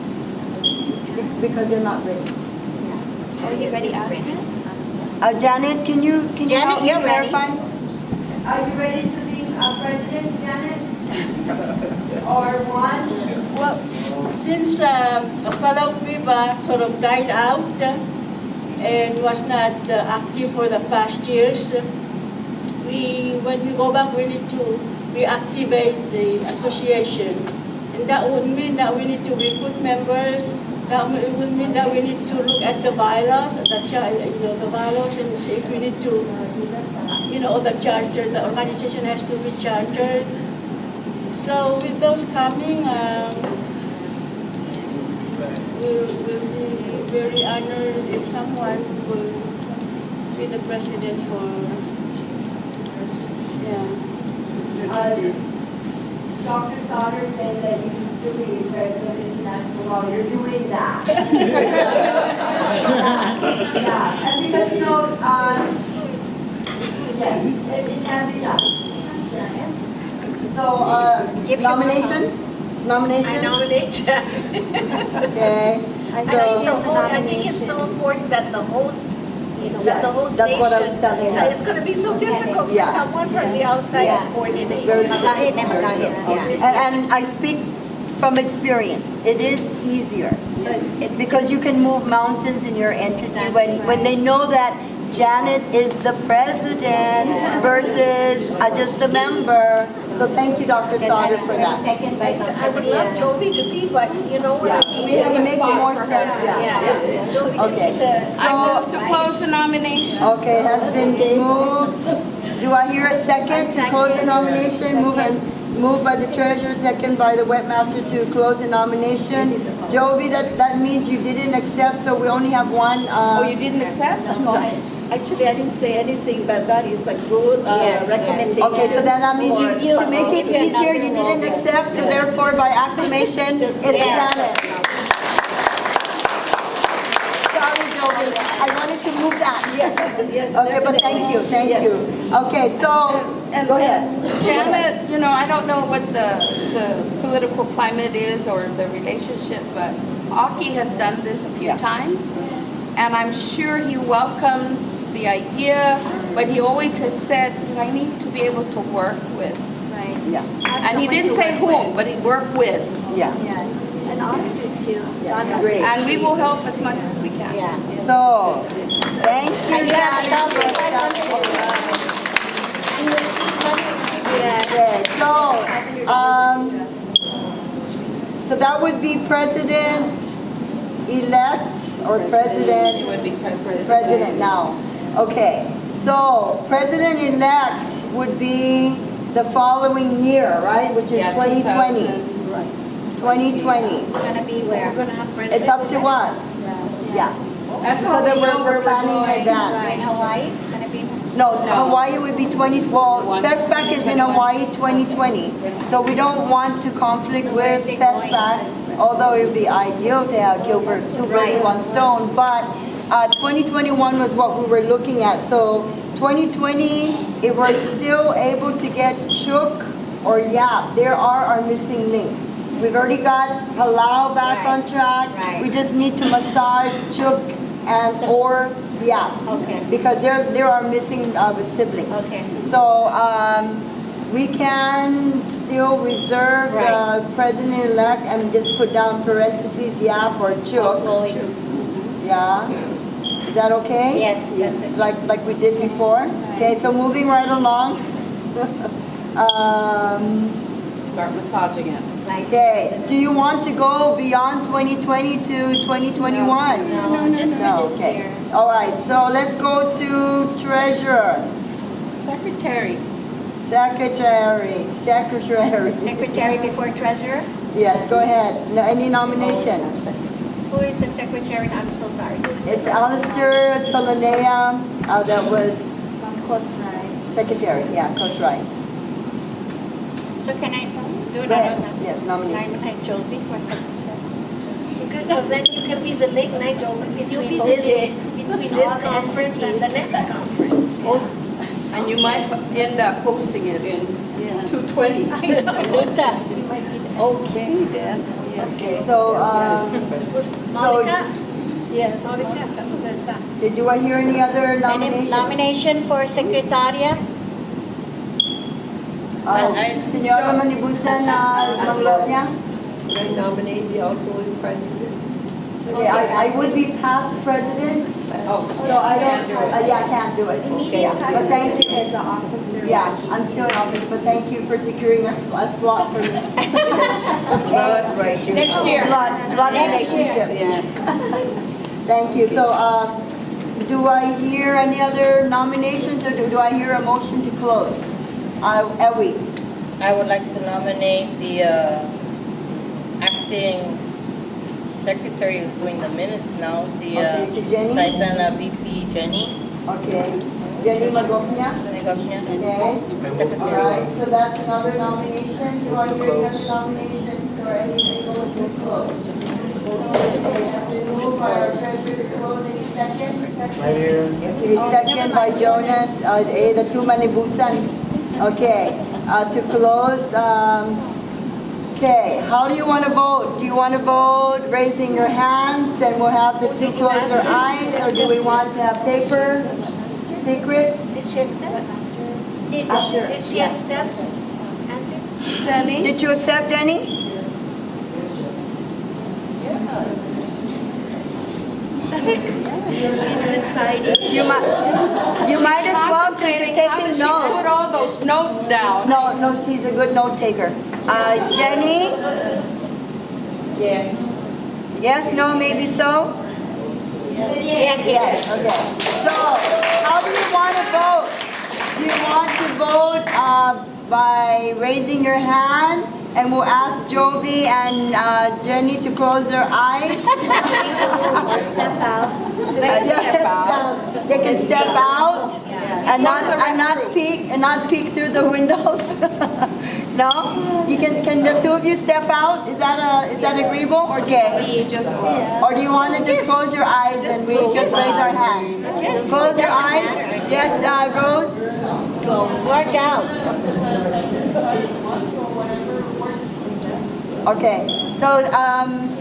Because they're not ready. Are you ready, Aspen? Janet, can you Janet, help me you're ready. clarify? Are you ready to be president, Janet? Or one? Well, since Palau PIBBA sort of died out and was not active for the past years, when we go back, we need to reactivate the association. And that would mean that we need to recruit members. That would mean that we need to look at the bylaws, the bylaws, and see if we need to, the charter, the organization has to be chartered. So with those coming, we'll be very honored if someone will be the president for, Dr. Sauter saying that you can still be president of international law. You're doing that. Yeah, and because, yes, it can be done. So, nomination? Nomination? I nominate. Okay. I think it's so important that the host, that the host That's what I was nation- telling So her. it's going to be so difficult for Yeah. someone from the outside Yeah. to coordinate. Very Magahit na magahit. Yeah. And I speak from experience. It is easier. So it's Because you can move mountains in your entity when they know that Janet is the president versus just a member. So thank you, Dr. Sauter, for that. Second by I would love Jovi to be, but you know what? Yeah. It makes more sense, yeah. Yeah. Jovi Okay. to be the. I move to close the nomination. Okay, has been moved. Do I hear a second to close the nomination? Moved by the treasurer, second by the webmaster to close the nomination. Jovi, that means you didn't accept, so we only have one. Oh, you didn't accept? No, actually, I didn't say anything, but that is a good recommendation. Okay, so then that means for- to make it easier, you didn't accept, so therefore by acclamation, it's Janet. Sorry, Jovi, I wanted to move that. Yes. Okay, but thank you. Okay, so, And go ahead. Janet, I don't know what the political climate is or the relationship, but Aki has done this a few times. And I'm sure he welcomes the idea, but he always has said, I need to be able to work with. Right. Yeah, And he didn't say whom, but he worked with. yeah. Yes. And Austin too. Yeah, great. And we will help as much as we can. Yeah. So, thank you, Janet. Okay, so that would be president-elect or It president, would be president now. Okay, so president-elect would be the following year, right? Which is 2020. 2020. It's gonna be where? We're going to have It's president. up to us. Yeah. That's So how then we know we're we're planning in going. In advance. Hawaii? Gonna be? No, Hawaii would be FESPAC is in Hawaii 2020. So we don't want to conflict with FESPAC, although it would be ideal to have Gilbert, two birds, one stone. But 2021 was what we were looking at. So 2020, if we're still able to get Chook or Yap, there are our missing links. We've already got Palau back on track. Right. We just need to massage Chook or Yap. Okay. Because there are missing siblings. Okay. So we can still reserve the president-elect and just put down parentheses Yap or Chook. Yeah. Is that okay? Yes, that's it. Like we did before? Okay, so moving right along. Start massaging it. Okay, do you want to go beyond 2020 to 2021? No, just for No, this okay. year. All right, so let's go to treasurer, Secretary. secretary. Secretary before treasurer? Yes, go ahead. Any nominations? Who is the secretary? I'm so sorry. Who is the It's Alistair Tolanea, that was From Coast Right. secretary, yeah, Coach Wright. So can I Do Go that ahead. on Yes, nomination. nominate Jovi for secretary. Because then you can be the link night over between be between this conference and the next conference. And you might end up hosting it in 220. Luta. Okay, then, yes. Okay, so, Monica? Yes. Monica, tapos esta. do I hear any other Any nominations? nomination for secretariat? Senora Manibusan Manglovia? I nominate the outgoing president. Okay, I would be past president, Oh, so I don't, yeah, I can't do it. Okay, yeah. But thank you. As an officer. Yeah, I'm still in office, but thank you for securing a slot for me. blood right here. Next year. Blood relationship. Yeah. Thank you. So, do I hear any other nominations, or do I hear a motion to close? Ewi? I would like to nominate the acting secretary who's doing the minutes now, the Okay, si Jenny? Saipana VP Jenny Okay. Jenny Magofnia? Negosnia. Okay. I move to All right, so that's another nomination. Do I hear any other nominations or anything going to close? Okay, have been moved by our treasurer to close. Any second? Right here. Okay, second by Jonas, the two Manibusans. Okay, to close, okay, how do you want to vote? Do you want to vote raising your hands and we'll have the two close their eyes, or do we want to have paper, secret? Did she accept? Did she accept? Answer? Jenny? Did you accept any? You might as well, since you're How taking did she put notes. all those notes down? No, she's a good note taker. Jenny? Yes. Yes, no, maybe so? Yes, okay. So, how do you want to vote? Do you want to vote by raising your hand? And we'll ask Jovi and Jenny to close their eyes. Step out. They can step out and not peek through the windows. No, you can the two of you step out? Is that agreeable? Okay. Or do you want to just close your eyes and we just raise our hand? Close your eyes. Yes, Rose. Work out. Okay. So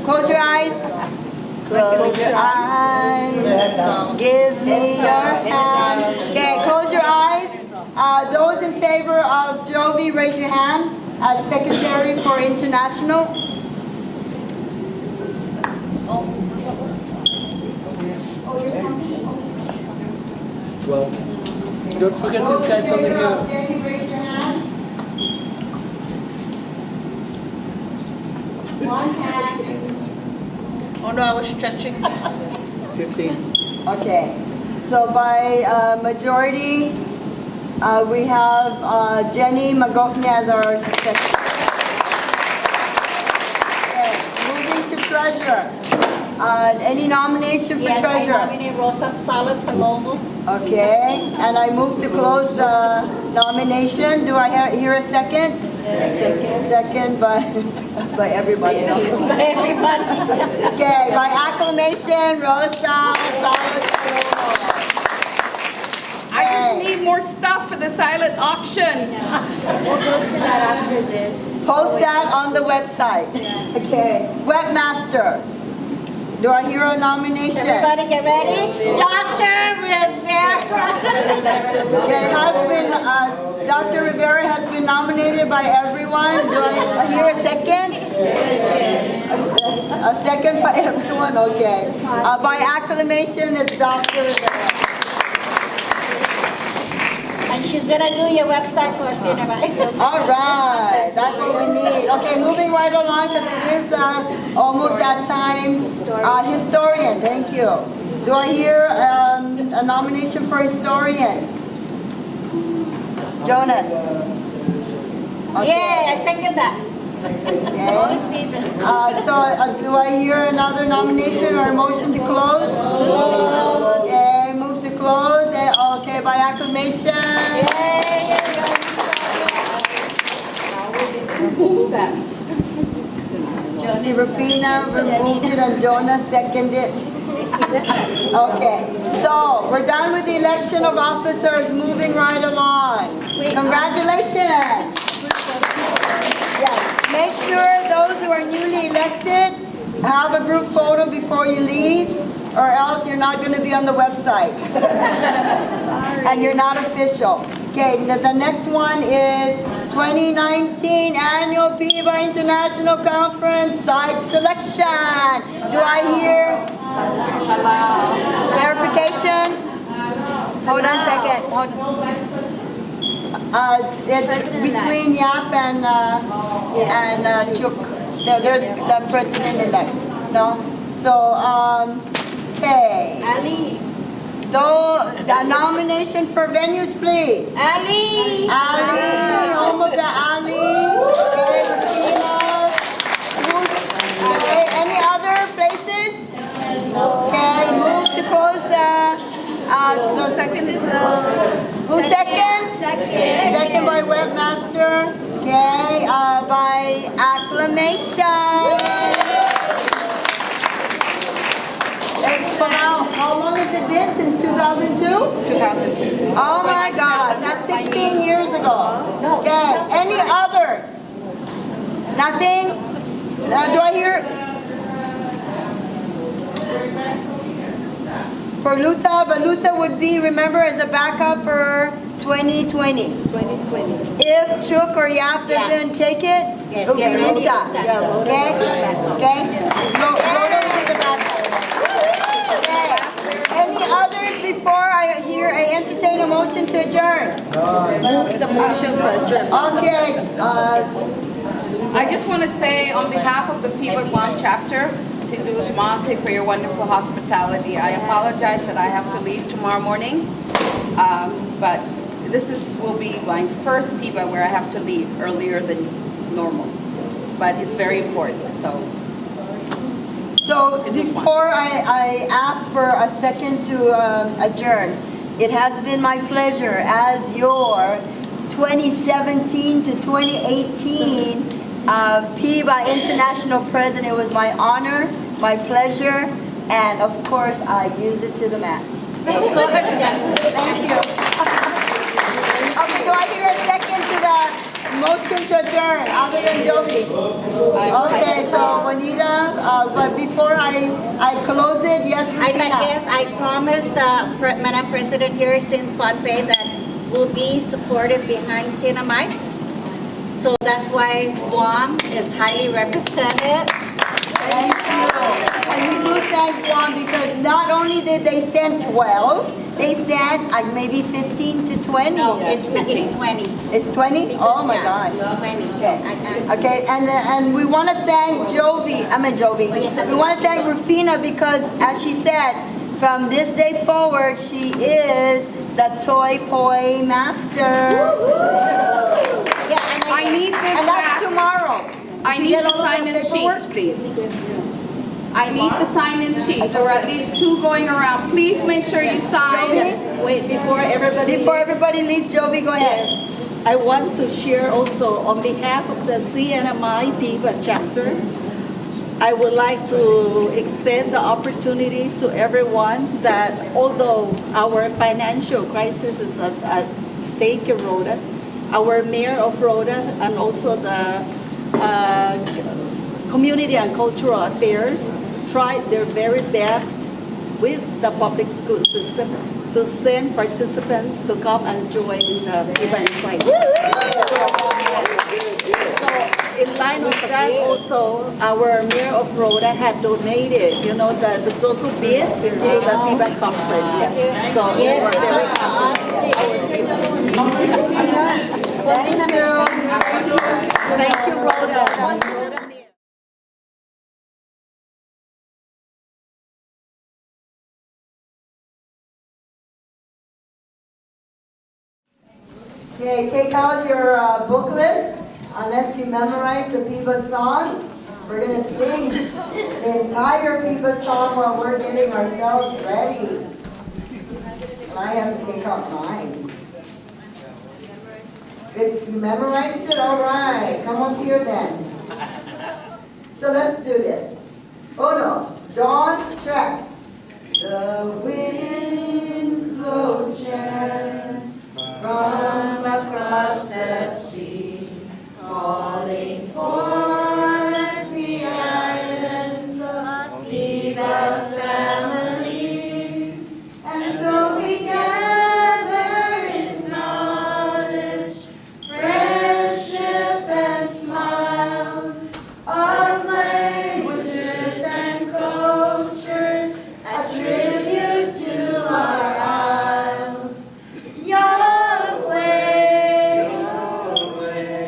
close your eyes. Close your eyes. Give me your hand. Okay, close your eyes. Those in favor of Jovi, raise your hand as Secretary for International. Well, don't forget this guy's something here. Jenny, raise your hand. One hand. Oh no, I was stretching. 15. Okay, so by majority, we have Jenny Magofnia as our secretary. Okay, moving to treasurer. Any nomination for Yes, I treasurer? nominate Rosa Salas Palomo. Okay, and I move to close the nomination. Do I hear a second? Second by everybody. By everybody. Okay, by acclamation, Rosa Salas Palomo. I just need more stuff for the silent auction. We'll go to that after this. Post that on the website. Okay, webmaster. Do I hear a nomination? Everybody get ready? Dr. Rivera. Okay, Dr. Rivera has been nominated by everyone. Do I hear a second? A second by everyone, okay. By acclamation, it's Dr. Rivera. And she's gonna do your website for us, Cinema. All right, that's what we need. Okay, moving right along because it is almost that time. Historian, thank you. Do I hear a nomination for historian? Jonas? Okay. Yeah, I second that. Okay. So do I hear another nomination or a motion to close? Okay, move to close. Okay, by acclamation. Move that. See, Rufina moved it and Jonah seconded it. Okay, so we're done with the election of officers, moving right along. Congratulations. Yes, make sure those who are newly elected have a group photo before you leave, or else you're not going to be on the website. And you're not official. Okay, the next one is 2019 Annual PIBBA International Conference Site Selection. Do I hear clarification? Hold on a second. It's between Yap and Chuk. They're the president-elect. No? So, okay. Ali. The nomination for venues, please. Ali. Ali, home of the Ali. Okay, Filipino. Okay, any other places? Okay, move to close the second. Who second? Second by webmaster. Okay, by acclamation. Thanks, Palau. How long has it been? Since 2002? 2002. Oh my gosh, that's 16 years ago. Okay, any others? Nothing? Do I hear? For Luta, but Luta would be, remember, as a backup for 2020. 2020. If Chuk or Yap doesn't take it, it will be Luta. Okay? Okay? Rhoda will be the backup. Okay. Any others before I entertain a motion to adjourn? Move the motion for adjournment. Okay. I just want to say on behalf of the PIBBA Guam chapter, Sidus Masi, for your wonderful hospitality. I apologize that I have to leave tomorrow morning, but this will be my first PIBBA where I have to leave earlier than normal. But it's very important, so. So before I ask for a second to adjourn, it has been my pleasure as your 2017 to 2018 PIBBA International President. It was my honor, my pleasure, and of course I use it to the max. Thank you. Okay, do I hear a second to the motion to adjourn, other than Jovi? Okay, so Juanita, but before I close it, yes, Rufina. I promised Madam President here since Pohnpei that we'll be supportive behind Sinamai. So that's why Guam is highly represented. Thank you. And we do thank Guam because not only did they send 12, they sent maybe 15 to 20. No, it's 20. It's 20? Because, Oh my yeah, gosh. 20. Okay. Okay, and we want to thank Jovi. We want to thank Rufina because, as she said, from this day forward, she is the toy poi master. I need this And that's back. tomorrow. I need the sign-in sheets, please. I need the sign-in sheets. There are at least 2 going around. Please make sure you sign. Wait, before everybody leaves, Jovi, go ahead. Yes, I want to share also on behalf of the CNMI PIBBA chapter. I would like to extend the opportunity to everyone that although our financial crisis is at stake in Rhoda, our mayor of Rhoda and also the community and cultural affairs tried their very best with the public school system to send participants to come and join the PIBBA Insight. So in line with that also, our mayor of Rhoda had donated, the Zoku beads to the PIBBA conference. So we're very Thank you, Rhoda. Okay, take out your booklets, unless you memorize the PIBBA song. We're going to sing the entire PIBBA song while we're getting ourselves ready. And I have to take out mine. If you memorized it, all right. Come up here then. So let's do this. Uno, dos, tres. The winds blow chants from across the sea, calling forth the islands of PIBBA's family. And so we gather in knowledge, friendship and smiles, of languages and cultures, a tribute to our isles. Yahweh,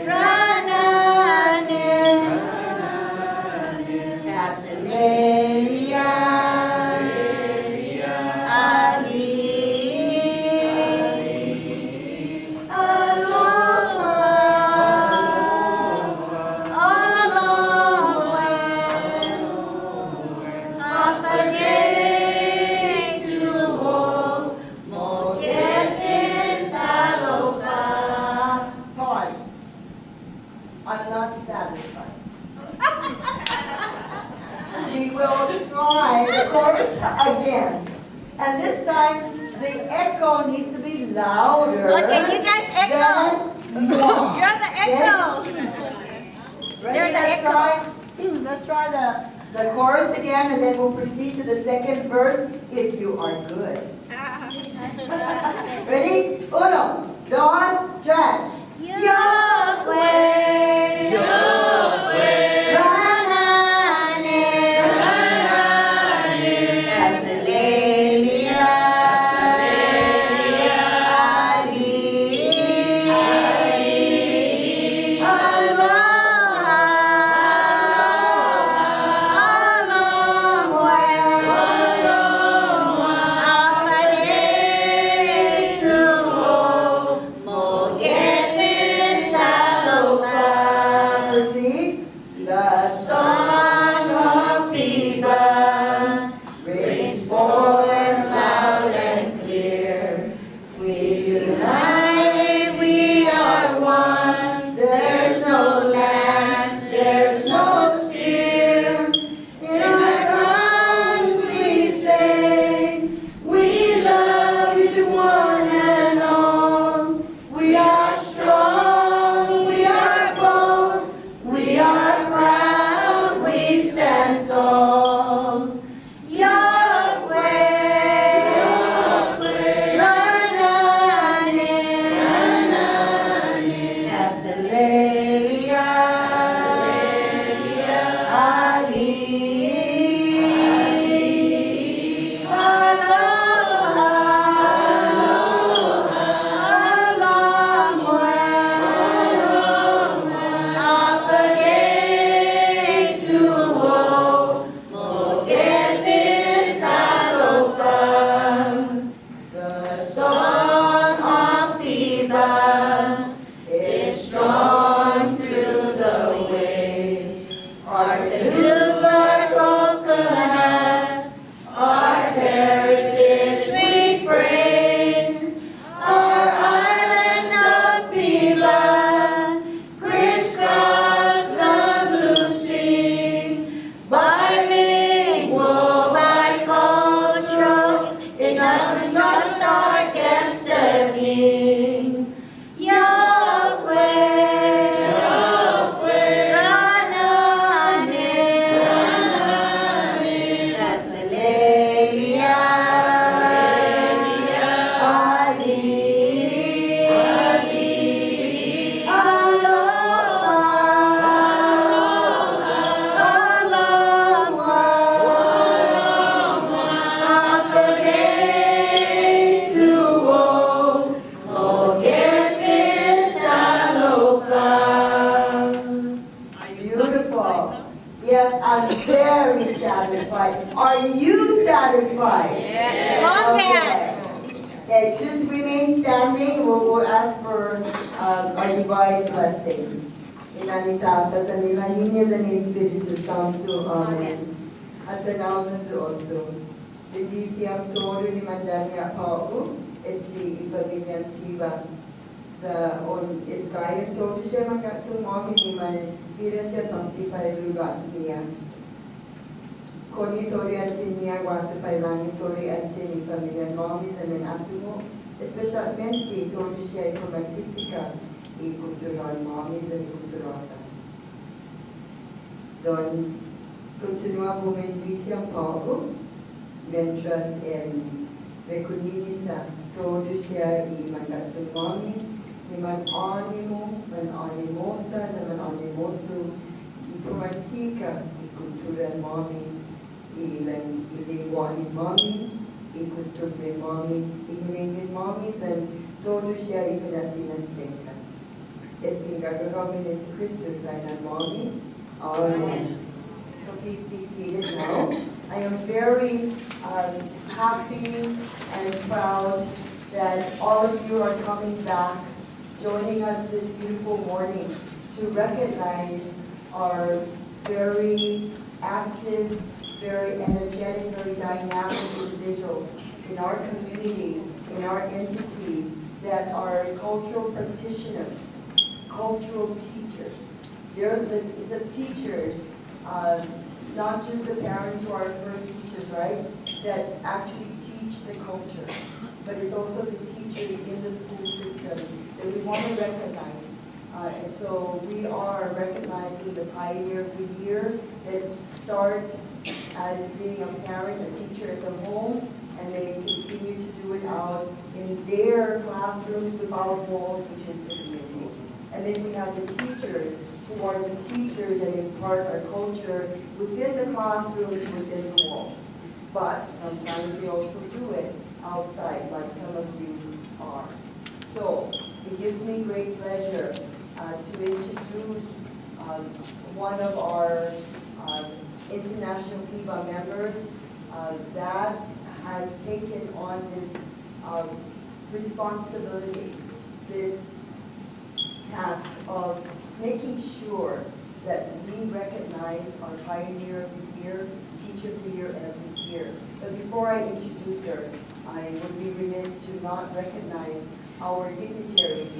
Rananin, Casileria, I'm not satisfied. We will try the chorus again. And this time, the echo needs to be louder. Okay, you guys echo. You're the echo. Ready? Let's try the chorus again, and then we'll proceed to the second verse if you are good. Ready? Uno, dos, tres. Yahweh, satisfied. Are you satisfied? Yes. Okay, just remain standing. We'll ask for our divine blessing. Inanita, sa nilahiniya ng Espiritu Santo. Amen. Asanawsan to also. Bendiciam todo ni mandania Palau, este y familia PIBBA. sa on iskayan todo siya magkatsumami ni man pira siya tampi para lugar niya. Koni tori antin niya wata pailangi tori antin ni pamilya mami sa menatumo, especialmente todo siya ikomakitika i kultural mami sa kulturata. Son, continua bumendice ang Paulo, mientras en recognisa todo siya i magkatsumami, ni man animo, man animosa, na man animoso, ikomatika i kultural mami, ilingwa ni mami, i-costumbre mami, i-hilingin mami, and todo siya ipinatinas pecas. Es in gagawin ni si Cristo sa inan mami. Amen. So please be seated now. I am very happy and proud that all of you are coming back, joining us this beautiful morning to recognize our very active, very energetic, very dynamic individuals in our community, in our entity, that are cultural practitioners, cultural teachers. They're the teachers, not just the parents who are first teachers, right, that actually teach the culture, but it's also the teachers in the school system that we want to recognize. And so we are recognizing the Pioneer of the Year that start as being a parent, a teacher at the home, and they continue to do it out in their classrooms with our walls, which is the community. And then we have the teachers who are the teachers that impart our culture within the classrooms, within the walls. But sometimes we also do it outside, like some of you are. So it gives me great pleasure to introduce one of our international PIBBA members that has taken on this responsibility, this task of making sure that we recognize our Pioneer of the Year, Teacher of the Year every year. But before I introduce her, I would be remiss to not recognize our dignitaries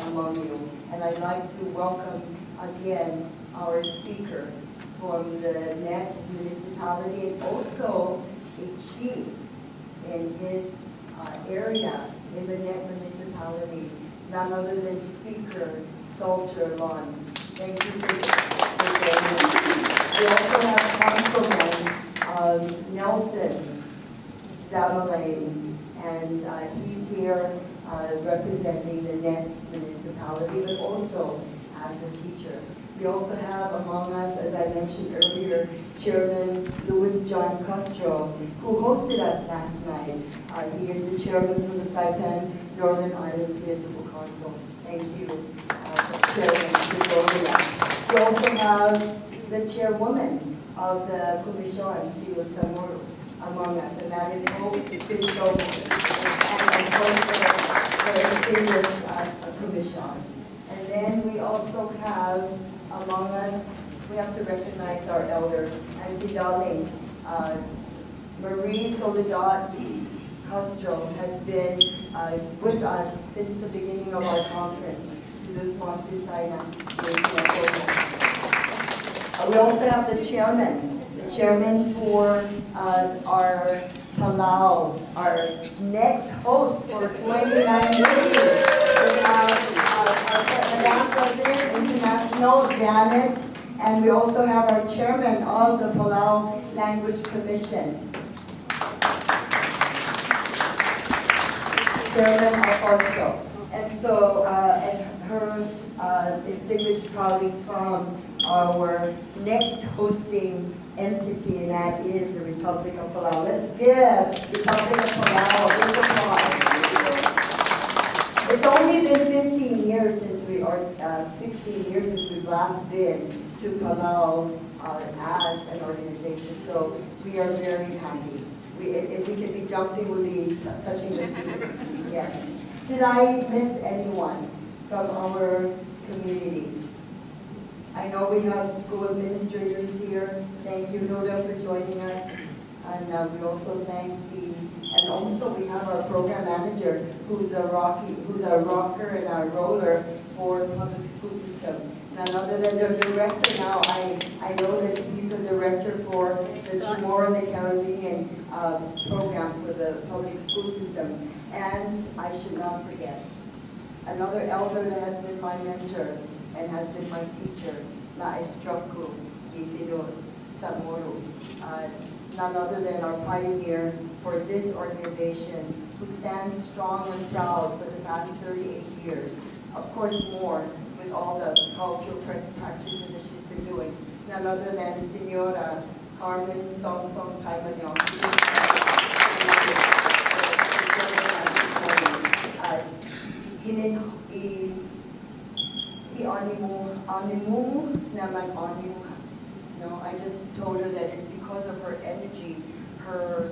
among you. And I'd like to welcome again our speaker from the NET municipality and also a chief in his area in the NET municipality, none other than Speaker Salter Lon. Thank you for joining us. We also have Councilman Nelson Damalane, and he's here representing the NET municipality, but also as a teacher. We also have among us, as I mentioned earlier, Chairman Louis John Castro, who hosted us last night. He is the chairman for the Saipan Northern Islands Municipal Council. Thank you, Chairman, for joining us. We also have the chairwoman of the Commission, Philo Tamuru, among us, and that is Hope Cristobal, and of course the distinguished commission. And then we also have among us, we have to recognize our elder, Auntie Darling. Marie Soledad Castro has been with us since the beginning of our conference. We also have the chairman for our Palau, our next host for 2019. Madam President International, Janet, and we also have our chairman of the Palau Language Commission, Chairman Alfonso. And so, and her distinguished colleagues from our next hosting entity, and that is the Republic of Palau. Let's give Republic of Palau a big applause. It's only been 15 years since we, or 16 years since we've last been to Palau as an organization, so we are very happy. If we could be jumping, we'll be touching the seat. Yes. Did I miss anyone from our community? I know we have school administrators here. Thank you, Noda, for joining us. And we also thank the And also we have our program manager who's a rocker and a roller for public school system. None other than the director now. I know that he's the director for the Chamorro and the Caribbean program for the public school system. And I should not forget another elder that has been my mentor and has been my teacher, Na Estraku Ifido Samoro. None other than our pioneer for this organization, who stands strong and proud for the past 38 years. Of course, more with all the cultural practices that she's been doing. None other than Senora Carmen Song Taimanong. No, I just told her that it's because of her energy, her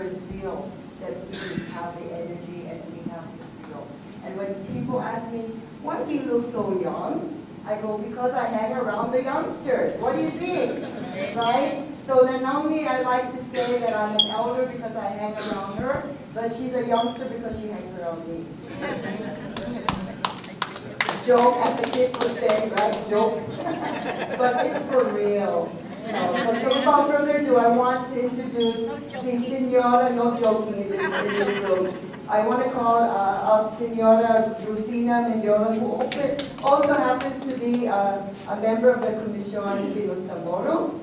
zeal, that we have the energy and we have the zeal. And when people ask me, why do you look so young? I go, because I hang around the youngsters. What do you think? Right? So then only I like to say that I'm an elder because I hang around her, but she's a youngster because she hangs around me. Joke, as the kids would say, right? Joke. But it's for real. But so without further ado, I want to introduce the Senora, no joking in this room. I want to call up Senora Rufina Mendiola, who also happens to be a member of the Commission de Chamorro.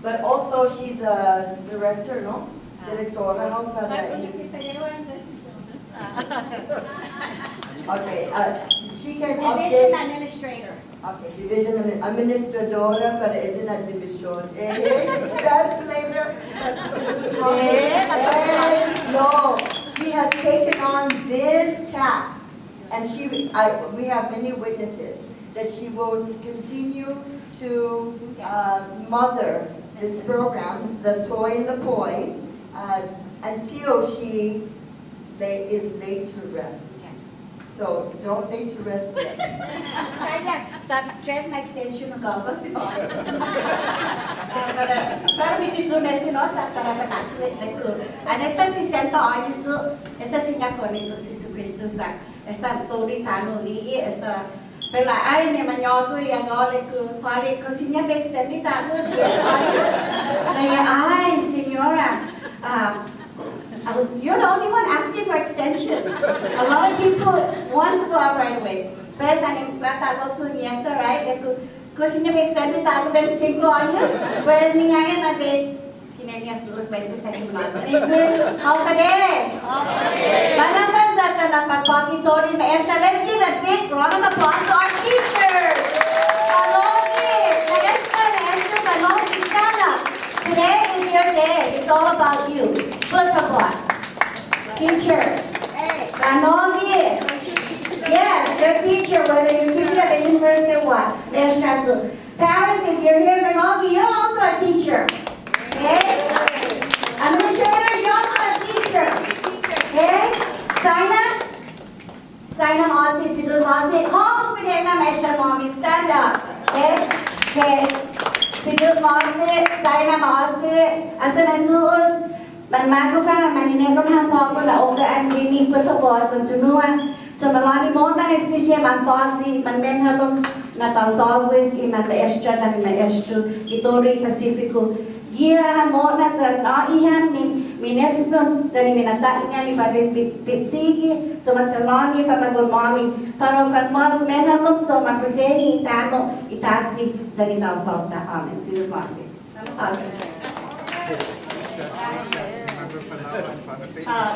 But also she's a director, no? Directora, no? Okay, she can Division update. administrator. Okay, division administradora para es una división. That's later. No, she has taken on this task, and we have many witnesses that she will continue to mother this program, the Toy and the Poi, until she is laid to rest. So don't lay to rest yet. Kaya, sa tres na extension ng gawin si Bob. Pero dito na sino sa tarapanak sa lekto. Ano esta si Santa Augusto, esta si Nakonito si Jesucristo sa esta tori tano li esta pela ay ni manyoto yang ole ko pare ko sinya extend tano yes ay señora you're the only one asking for extension. A lot of people want to go out right away. Pero sa nang batalo to nieta, right? Kasi niya extend it ako 25 años. Pues ni nga yan nabe kinanya sus 20 months. How today? Malaman sa tanapagpakitori maestra. Let's give a big round of applause to our teachers. Paloni, maestra, Paloni, stand up. Today is your day. It's all about you. Good for what? Teacher. Ranogi. Yes, your teacher, whether you're teaching at the university or what. Parents, if you're here, Ranogi, you're also a teacher. Okay? Administrators, you're also a teacher. Okay? Sign up, Aussie, Sisus Aussie. How can you maestra mommy? Stand up. Okay? Okay. Sisus Aussie, sign up, Aussie. Asan microphone maninegro han poco la oga and rini per favor continua so malani mona estisie man forzi man menhalum na tawtawis in man maestra na maestro itori pacifico gira mona sa ihan ni mineston tani minata nga ni babe pitsigi so man salani fa magol mami pero fa mas menhalum so man protein tano itasi tani tawta amen sisus masi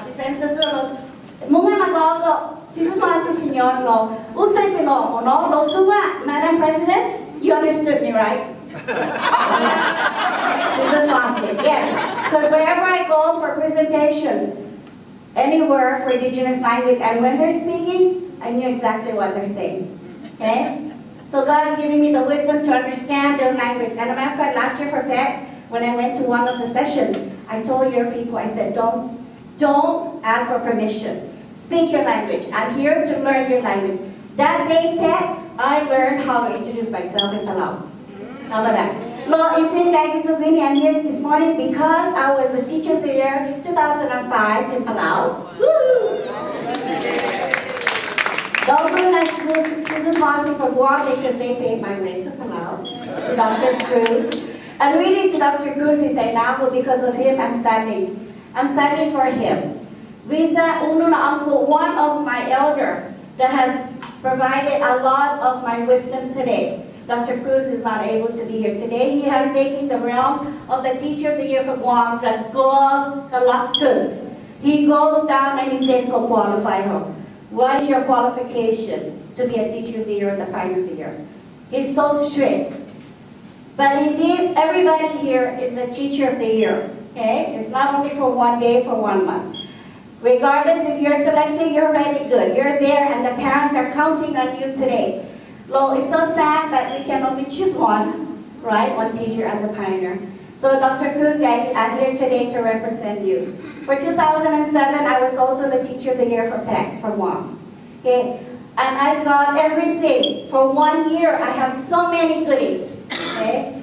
dispensa solo mga magago sisus masi senyor lo usay filo no lo tuwa Madam President, you understood me right? Sisus masi, yes, because wherever I go for presentation anywhere for indigenous language, and when they're speaking I knew exactly what they're saying. Okay, so God's giving me the wisdom to understand their language. And a matter of fact, last year for PEC, when I went to one of the sessions, I told your people, I said, don't ask for permission. Speak your language. I'm here to learn your language. That day, Pet, I learned how to introduce myself in Palau. How about that? Lord, if in Gagisubini, I'm here this morning because I was the Teacher of the Year 2005 in Palau. Woo! Don't bring us Susan Mossy for Guam because they paid my way to Palau. To Dr. Cruz. And really, to Dr. Cruz is a Nahu. Because of him, I'm standing. I'm standing for him. Visa Unu na Uncle, one of my elder that has provided a lot of my wisdom today. Dr. Cruz is not able to be here today. He has taken the realm of the Teacher of the Year for Guam to Gov Galactus. He goes down and he says, go qualify her. What is your qualification to be a Teacher of the Year or the Pioneer of the Year? He's so strict. But indeed, everybody here is the Teacher of the Year. Okay? It's not only for one day, for 1 month. Regardless if you're selected, you're already good. You're there and the parents are counting on you today. Lord, it's so sad that we can only choose one, right? One teacher and the pioneer. So Dr. Cruz, I'm here today to represent you. For 2007, I was also the Teacher of the Year for PEC, for Guam. Okay? And I got everything. For 1 year, I have so many goodies. Okay?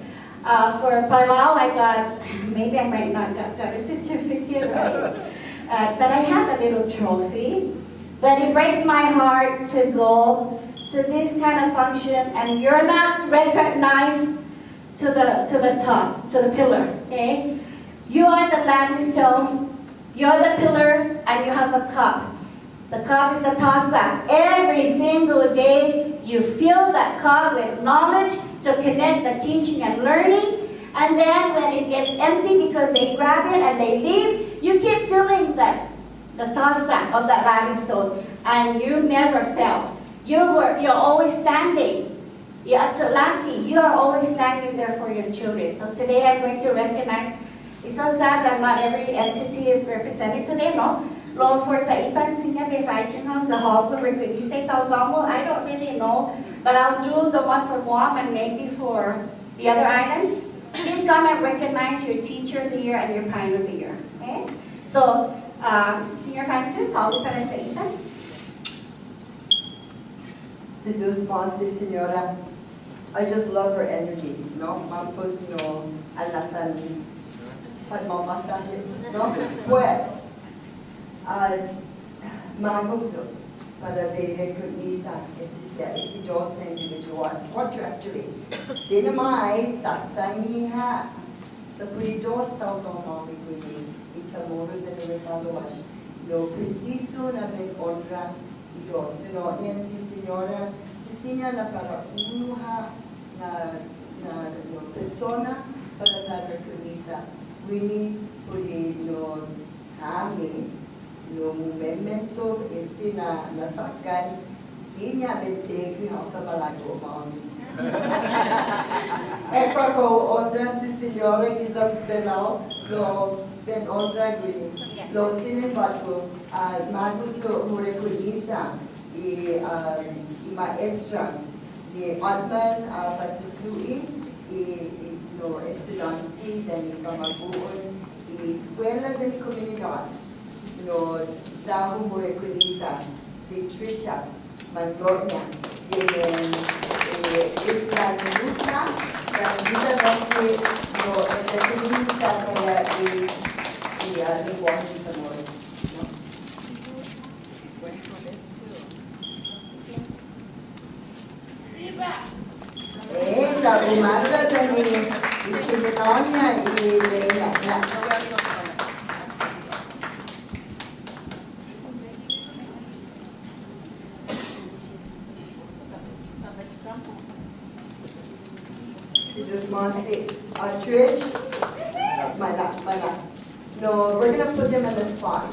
For Palau, I got, maybe I might not got a certificate, right? But I have a little trophy. But it breaks my heart to go to this kind of function and you're not recognized to the top, to the pillar, okay? You are the limestone, you're the pillar, and you have a cup. The cup is the toss-up. Every single day, you fill that cup with knowledge to connect the teaching and learning. And then when it gets empty because they grab it and they leave, you keep filling the toss-up of that limestone, and you never fell. You're always standing. You are always standing there for your children. So today I'm going to recognize, it's so sad that not every entity is represented today, no? Lord, for sa iban sinya befaising on the hall, you say Tautomo, I don't really know, but I'll do the one for Guam and maybe for the other islands. Please come and recognize your Teacher of the Year and your Pioneer of the Year. Okay? So, Senior Francis, halo para sa iban. Si Diyos Mossy, Senora, I just love her energy, no? Mampus no alatan pagmamatahit, no? Pues, magusto para recogniza esse Diyos na individual. What trajectory? Sinamay, sasangiha, sa puridos tao sa mga bikunin, it's a moros and the followers. No preciso na may honra Diyos. Pero niya si Senyora, na para unuha na persona para tayo kunisa. Winnie puli no kami no momento na nasakay sinya betegi hasta balago mami. Ecco ko honra si Senyora Isabel lo ben honra Winnie. Lo sinibato magusto mure kunisa i maestra di Adman Patsutui no estudiantes and pamabuon i escuela de comunidad no Zahu mure kunisa si Trisha Mandornia de Isla Luta dan kita dapat no estudiantes kaya lenguaje Samoa. Esa umanda tani isinitonya na. This Mossy, Trish, Mala. No, we're gonna put them on the spot.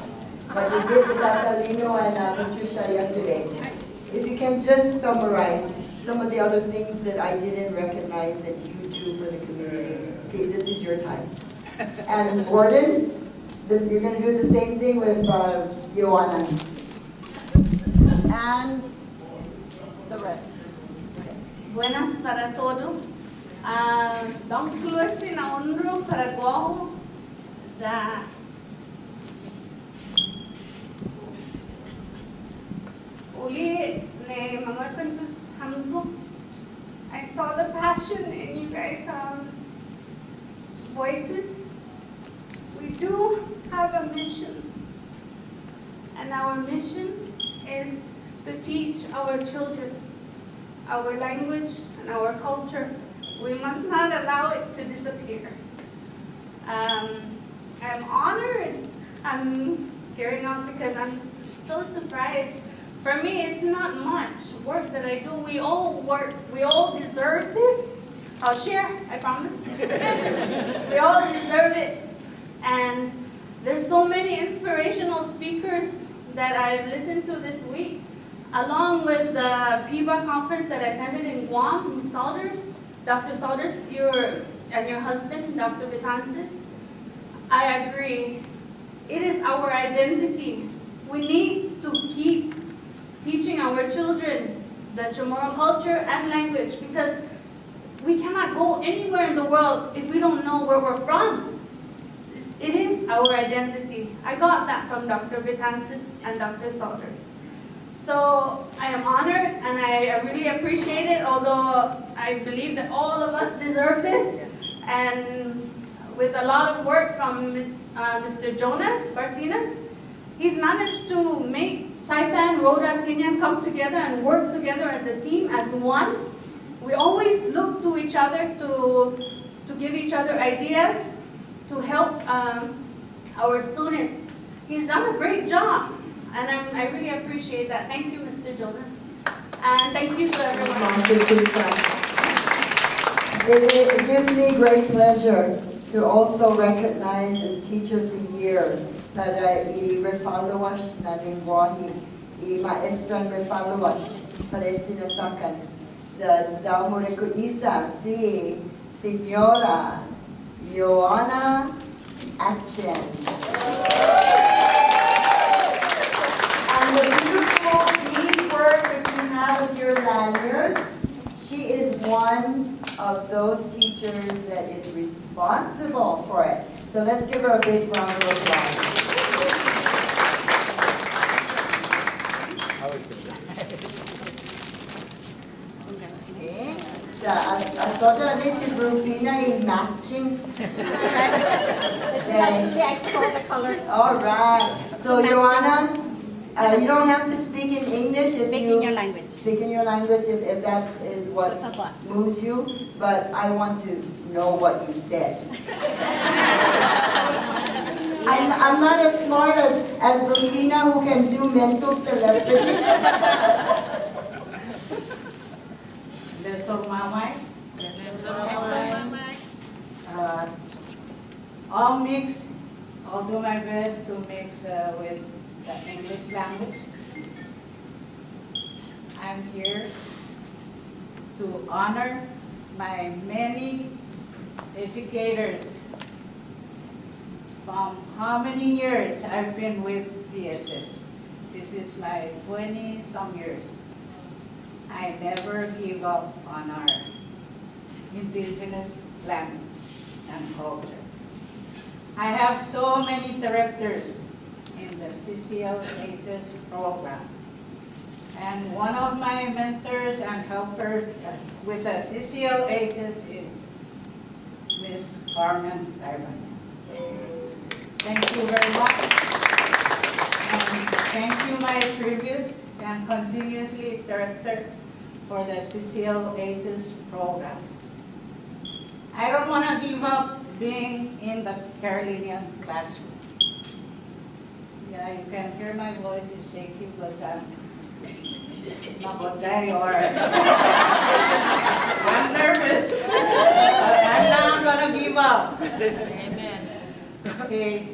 But we did with Catalino and Patricia yesterday. If you can just summarize some of the other things that I didn't recognize that you do for the community. Okay, this is your time. And Gordon, you're going to do the same thing with Joanna. And the rest. Okay. Buenas para todo. Dong kluesti na onro para Guam. Za Uli ne mga kantus hamzo. I saw the passion in you guys. voices. We do have a mission. And our mission is to teach our children our language and our culture. We must not allow it to disappear. I'm honored. I'm tearing up because I'm so surprised. For me, it's not much work that I do. We all work. We all deserve this. I'll share, I promise. We all deserve it. And there's so many inspirational speakers that I've listened to this week, along with the PIBBA conference that I attended in Guam, Ms. Saunders, Dr. Saunders, and your husband, Dr. Betances. I agree. It is our identity. We need to keep teaching our children the Chamorro culture and language, because we cannot go anywhere in the world if we don't know where we're from. It is our identity. I got that from Dr. Betances and Dr. Saunders. So I am honored and I really appreciate it, although I believe that all of us deserve this. And with a lot of work from Mr. Jonas Barcinas, he's managed to make Saipan, Rhoda, Tinian come together and work together as a team, as one. We always look to each other to give each other ideas, to help our students. He's done a great job, and I really appreciate that. Thank you, Mr. Jonas. And thank you to everyone. It gives me great pleasure to also recognize as Teacher of the Year para i-refollowash na lingwahe, i-maestra ng refollowash para sinasakan. Sa recogniza si Señora Joanna Achen. And the beautiful deep work that you have with your lanyard, she is one of those teachers that is responsible for it. So let's give her a big round of applause. Okay. So, si Rufina in matching. The colors. All right. So, Joanna, you don't have to speak in English if Speak you in your language. speak in your language if that is what moves you. But I want to know what you said. I'm not as smart as Rufina, who can do mental telepathy. Lesson mamay. All mix. I'll do my best to mix with the English language. I'm here to honor my many educators from how many years I've been with PSS. This is my 20-some years. I never give up on our indigenous language and culture. I have so many directors in the CCLHS program. And one of my mentors and helpers with the CCLHS is Ms. Carmen Taiwan. Thank you very much. And thank you, my previous and continuously director for the CCLHS program. I don't want to give up being in the Carolinian classroom. Yeah, you can hear my voice is shaky because I'm nakoday or I'm nervous. But I'm not going to give up. Amen. Okay.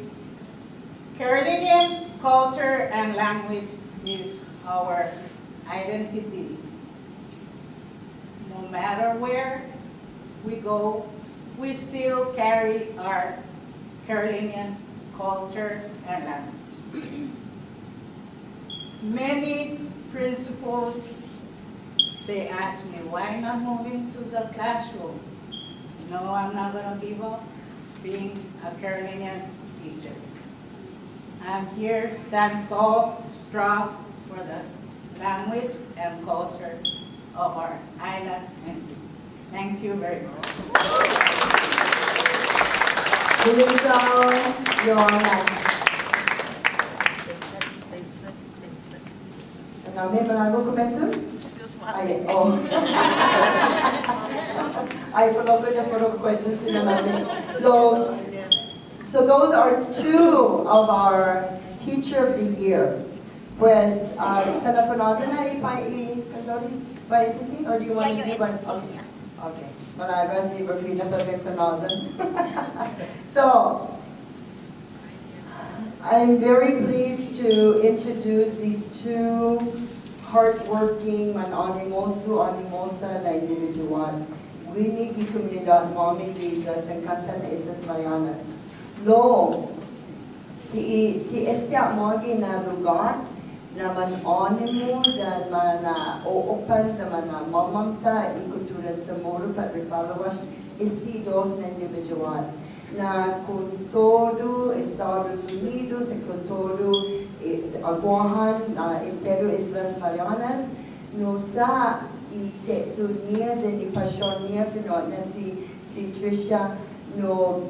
Carolinian culture and language is our identity. No matter where we go, we still carry our Carolinian culture and language. Many principals, they ask me, why not moving to the classroom? No, I'm not going to give up being a Carolinian teacher. I'm here, stand tall, strong for the language and culture of our island. And thank you very much. Melissa, your hand. Namin malago komentos? Ay, oh. Ay, pala ko na puro questions sila namin. So those are two of our Teacher of the Year. Pues, telefonadan na by entity, or do you want to do one? Okay. Okay. Malaga si Rafina telefonadan. So, I'm very pleased to introduce these two hardworking, animosa na individual. Winnie y comunidad Mami Grisa sa Kanta na Islas Marianas. Lo, ti mga na lugar na man-animo sa mga oopan sa mga mamamta, ikuturan sa moro pat repalawas, dos na individual. Na kung todo Estados Unidos, kung todo Guam, Imperio Islas Marianas, no sa iteto niya, sa ipasyon niya, na si Tricia, no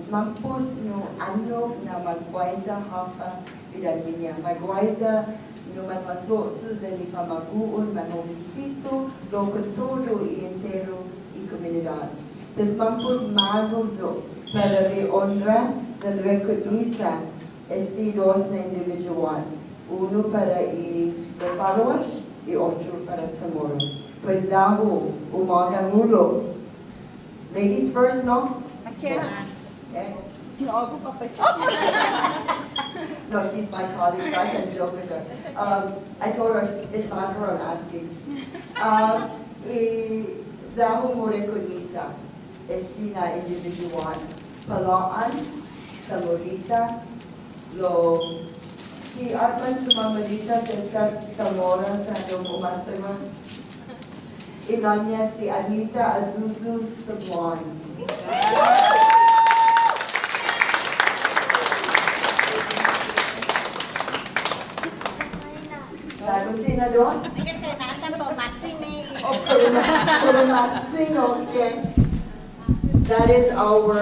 mampus, no ano na magwaiza hafa bidan niya. Magwaiza, no manmatso, sa ipamaguon, manomisito, lo kung todo entero y comunidad. Des mampus magozo, para re-honra del recognizar dos na individual. Uno para i-followers y otro para tomorrow. Pues daho, umagang ulo. Ladies first, no? Okay. No, she's my colleague, so I can joke with her. I told her it's not her I'm asking. Daho mo recognizar na individual. Palaan, Samorita, lo si Arman Sumamarita Tescat Zamora sa Umasama. Inanya si Anita Azuzu Sabuan. Lago Senados? Kasi nasa po, matching na Matching, okay. That is our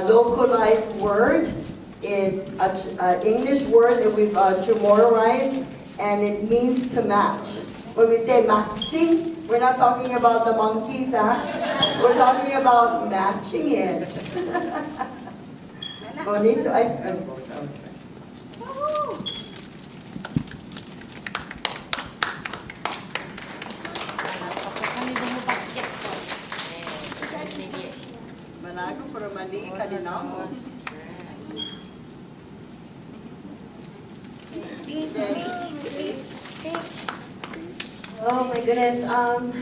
localized word. It's an English word that we've Chamorroized, and it means to match. When we say matching, we're not talking about the monkeys, huh? We're talking about matching it. Bonito. Oh my goodness,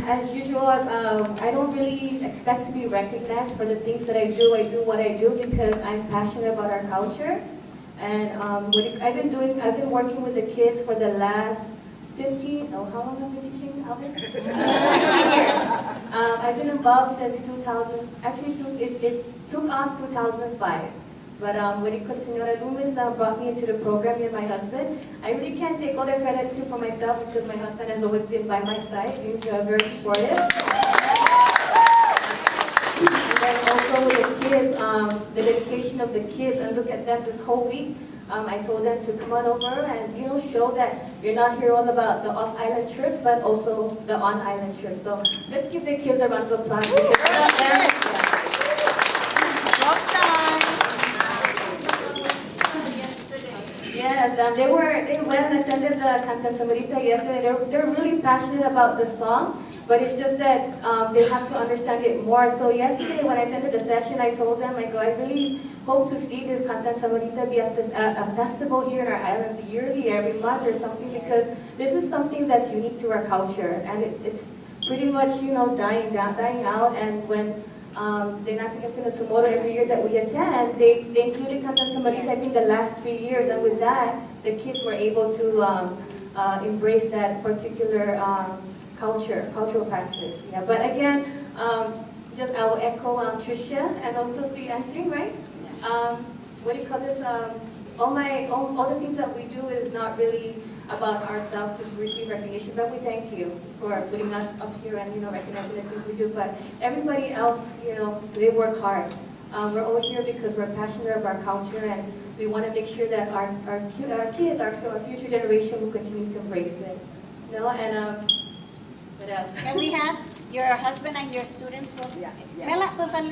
as usual, I don't really expect to be recognized for the things that I do what I do because I'm passionate about our culture. And I've been working with the kids for the last 15, how long have I been teaching, Albert? 15 years. I've been involved since 2000, actually it took off 2005. But Senora Loomis brought me into the program and my husband. I really can't take all the credit too for myself because my husband has always been by my side. He's very supportive. And then also with the kids, the dedication of the kids, and look at them this whole week. I told them to come on over and show that you're not here all about the off-island trip, but also the on-island trip. So let's give the kids a round of applause. Yes, they went and attended the Canta Samarita yesterday. They're really passionate about the song, but it's just that they have to understand it more. So yesterday when I attended the session, I told them, I really hope to see this Canta Samarita be at a festival here in our islands yearly, every month or something, because this is something that's unique to our culture, and it's pretty much dying out. And when the Natikapina Tomorrow every year that we attend, they included Canta Samarita, I think, the last 3 years, and with that, the kids were able to embrace that particular cultural practice. Yeah, but again, just I will echo Tricia and also see Anthony, right? What do you call this? All the things that we do is not really about ourselves to receive recognition, but we thank you for putting us up here and recognizing the things we do. But everybody else, they work hard. We're all here because we're passionate about our culture, and we want to make sure that our kids, our future generation, will continue to embrace it. You know, and what else? And we have your husband and your students will. Mela, por favor,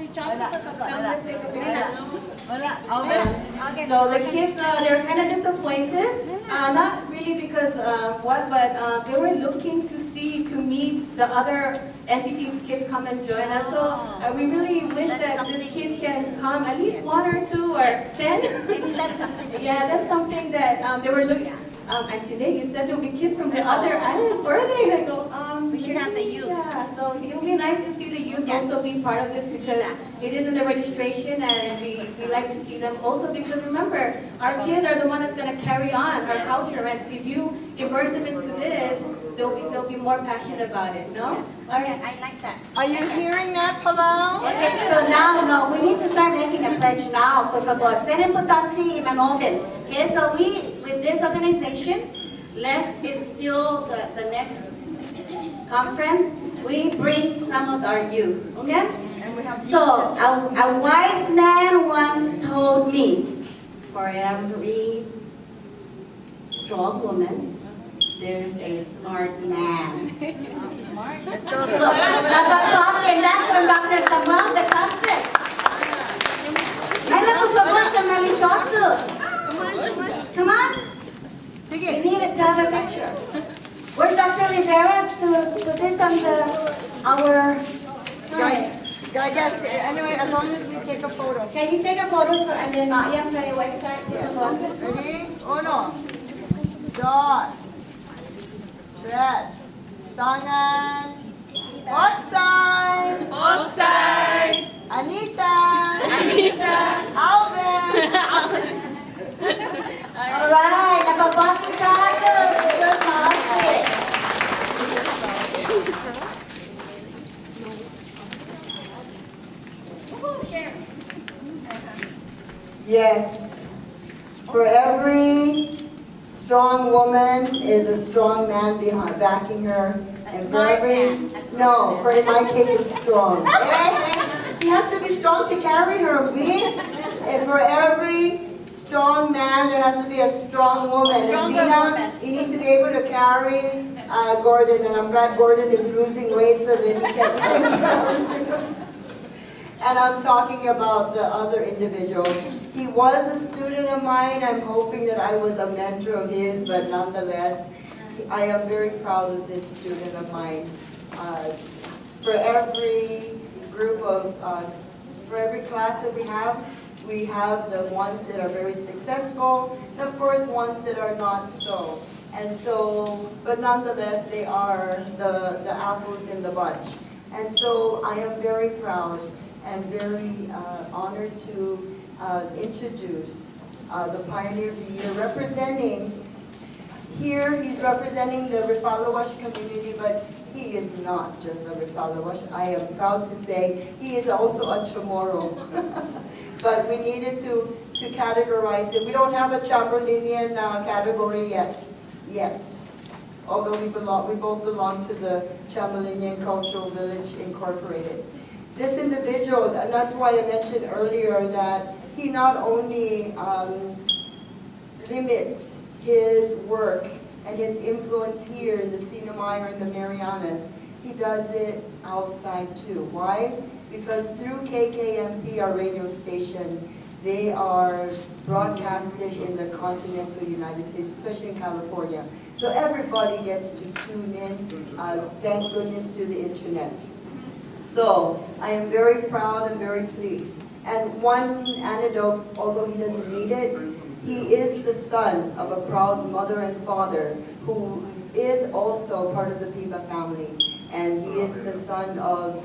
So the kids, they're kind of disappointed. Not really because what, but they were looking to meet the other entities kids come and join us. So we really wish that these kids can come, at least 1 or 2 or 10. Maybe that's something. Yeah, that's something that they were looking. And today you said there'll be kids from the other islands. Where are they? They go, we should have the youth. Yeah, so it would be nice to see the youth also be part of this, because it is in the registration, and we like to see them also, because remember, our kids are the one that's going to carry on our culture, and if you immerse them into this, they'll be more passionate about it, no? Okay, I like that. Are you hearing that, Palau? Okay, so now, we need to start making a pledge now, por favor. Ser importante y manoven. Okay, so with this organization, let's instill the next conference. We bring some of our youth, okay? So, a wise man once told me, for every strong woman, there's a smart man. Let's go. So, that's from Dr. Samoa, the concept. Ay, por favor, sa malichoso. Come on. We need to have a picture. Where's Dr. Rivera to put this on our sign? I guess, anyway, as long as we take a photo. Can you take a photo and then not yet on your website? Yes. Ready? 1, 2, 3. Tangan. Outside. Outside. Anita. Alvin. All right, nakabasa tayo. Good topic. Yes. For every strong woman is a strong man behind, backing her. And for every, no, for in my case, it's strong. He has to be strong to carry her, and for every strong man, there has to be a strong woman. And Dina, you need to be able to carry Gordon, and I'm glad Gordon is losing weight so that he can. And I'm talking about the other individual. He was a student of mine. I'm hoping that I was a mentor of his, but nonetheless, I am very proud of this student of mine. For every group of, for every class that we have the ones that are very successful, and of course ones that are not so. And so, but nonetheless, they are the apples in the bunch. And so I am very proud and very honored to introduce the Pioneer of the Year representing. Here, he's representing the Rifalawash community, but he is not just a Rifalawash. I am proud to say he is also a Chamorro. But we needed to categorize it. We don't have a Chamberlinian category yet. Although we both belong to the Chamberlinian Cultural Village Incorporated. This individual, and that's why I mentioned earlier that he not only limits his work and his influence here in the Sinai or in the Marianas, he does it outside too. Why? Because through KKMP, our radio station, they are broadcasted in the continental United States, especially in California. So everybody gets to tune in, thank goodness to the internet. So I am very proud and very pleased. And one anecdote, although he doesn't need it, he is the son of a proud mother and father who is also part of the PIBBA family. And he is the son of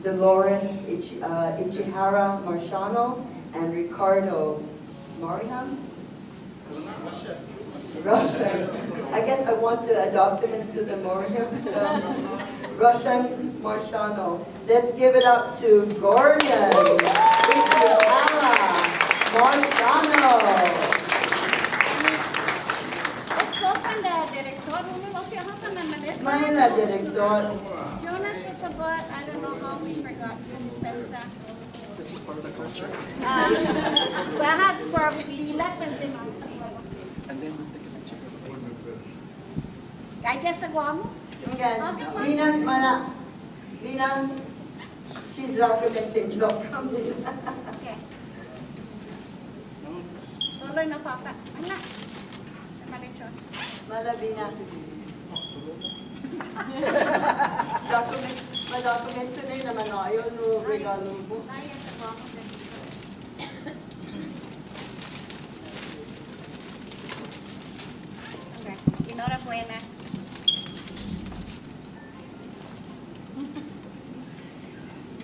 Dolores Ichihara Marciano and Ricardo Marihan? Russian. I guess I want to adopt him into the Russian Marciano. Let's give it up to Gordon Ichihara Marciano. Manila Director. Jonas is about, I don't know how we forgot to dispense that. This is part of the culture. Lahat from Lilat and I guess sa Guam. Okay. Lina, she's documenting. No, come here. Okay. Tuloy na papa. Ano? Malitro. Malabina. Document na naman ayaw no regalo mo. Ayan sa Guam. Okay. Enhorabuena.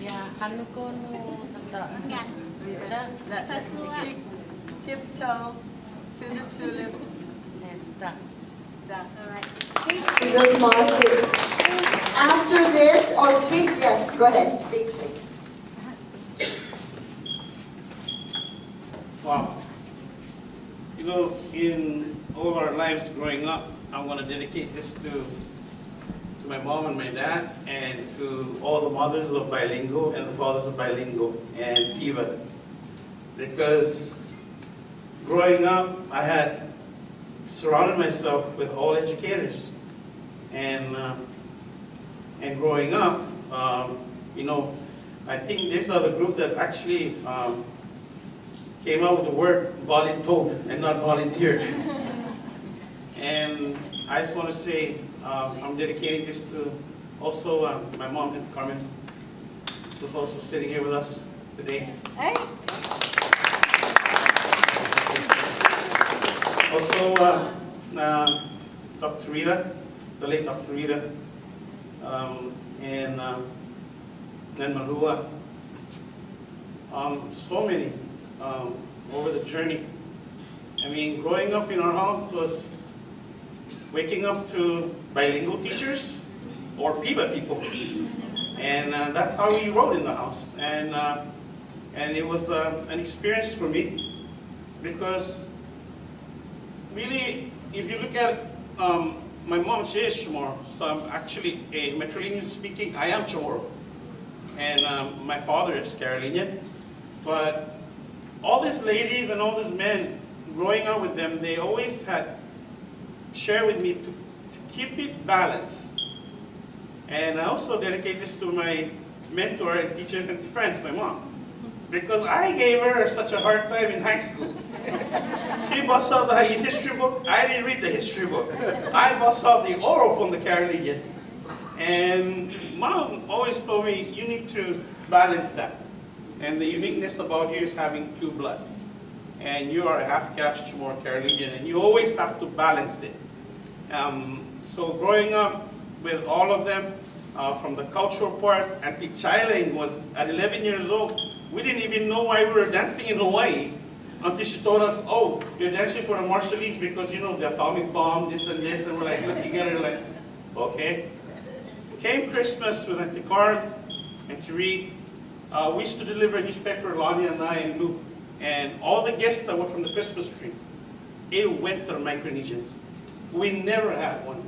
Ya, ano ko no sa Yan. Tiptoe to the tulips. Esta. Stop. All right. To the small stick. After this, or speech, yes, go ahead, speech, please. Wow. You know, in all our lives growing up, I want to dedicate this to my mom and my dad, and to all the mothers of bilingual and the fathers of bilingual and PIBBA. Because growing up, I had surrounded myself with all educators. And growing up, you know, I think these are the group that actually came up with the word volunteered and not volunteered. And I just want to say, I'm dedicating this to also my mom, Carmen, who's also sitting here with us today. Hey. Also, Dr. Rita, the late Dr. Rita, and then Malua. So many over the journey. I mean, growing up in our house was waking up to bilingual teachers or PIBBA people. And that's how we wrote in the house. And it was an experience for me, because really, if you look at my mom, she is Chamorro. So I'm actually a matrilineal speaking, I am Chamorro. And my father is Carolinian. But all these ladies and all these men, growing up with them, they always had shared with me to keep it balanced. And I also dedicate this to my mentor and teacher and friends, my mom. Because I gave her such a hard time in high school. She bust out the history book. I didn't read the history book. I bust out the oral from the Carolinian. And Mom always told me, you need to balance that. And the uniqueness about you is having two bloods. And you are a half-caste Chamorro Carolinian, and you always have to balance it. So growing up with all of them, from the cultural part, Auntie Chailing was at 11 years old. We didn't even know why we were dancing in Hawaii until she told us, oh, you're dancing for the Marshallese because, you know, the atomic bomb, this and this, and we're like looking at her like, okay. Came Christmas with Auntie Carl and Therese. We used to deliver a newspaper, Lonnie and I and Luke, and all the guests that were from the Christmas tree, it went to the Micronesians. We never had one.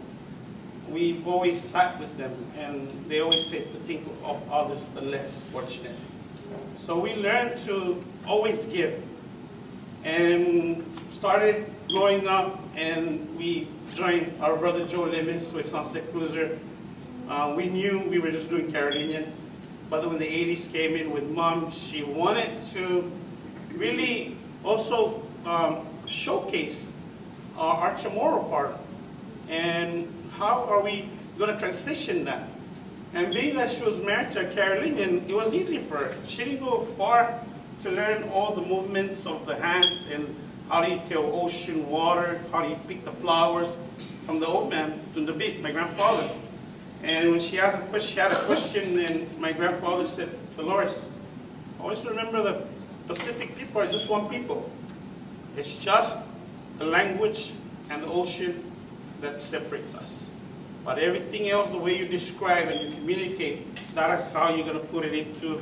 We always sat with them, and they always said to think of others, the less fortunate. So we learned to always give, and started growing up, and we joined our brother Joe Lemis with Sunset Cruiser. We knew we were just doing Carolinian, but when the 80s came in with Mom, she wanted to really also showcase our Chamorro part, and how are we going to transition that? And being that she was married to a Carolinian, it was easy for her. She didn't go far to learn all the movements of the hands and how do you kill ocean water, how do you pick the flowers from the old man to the big, my grandfather. And when she asked a question, she had a question, and my grandfather said, Dolores, always remember the Pacific people are just one people. It's just the language and the ocean that separates us. But everything else, the way you describe and you communicate, that is how you're going to put it into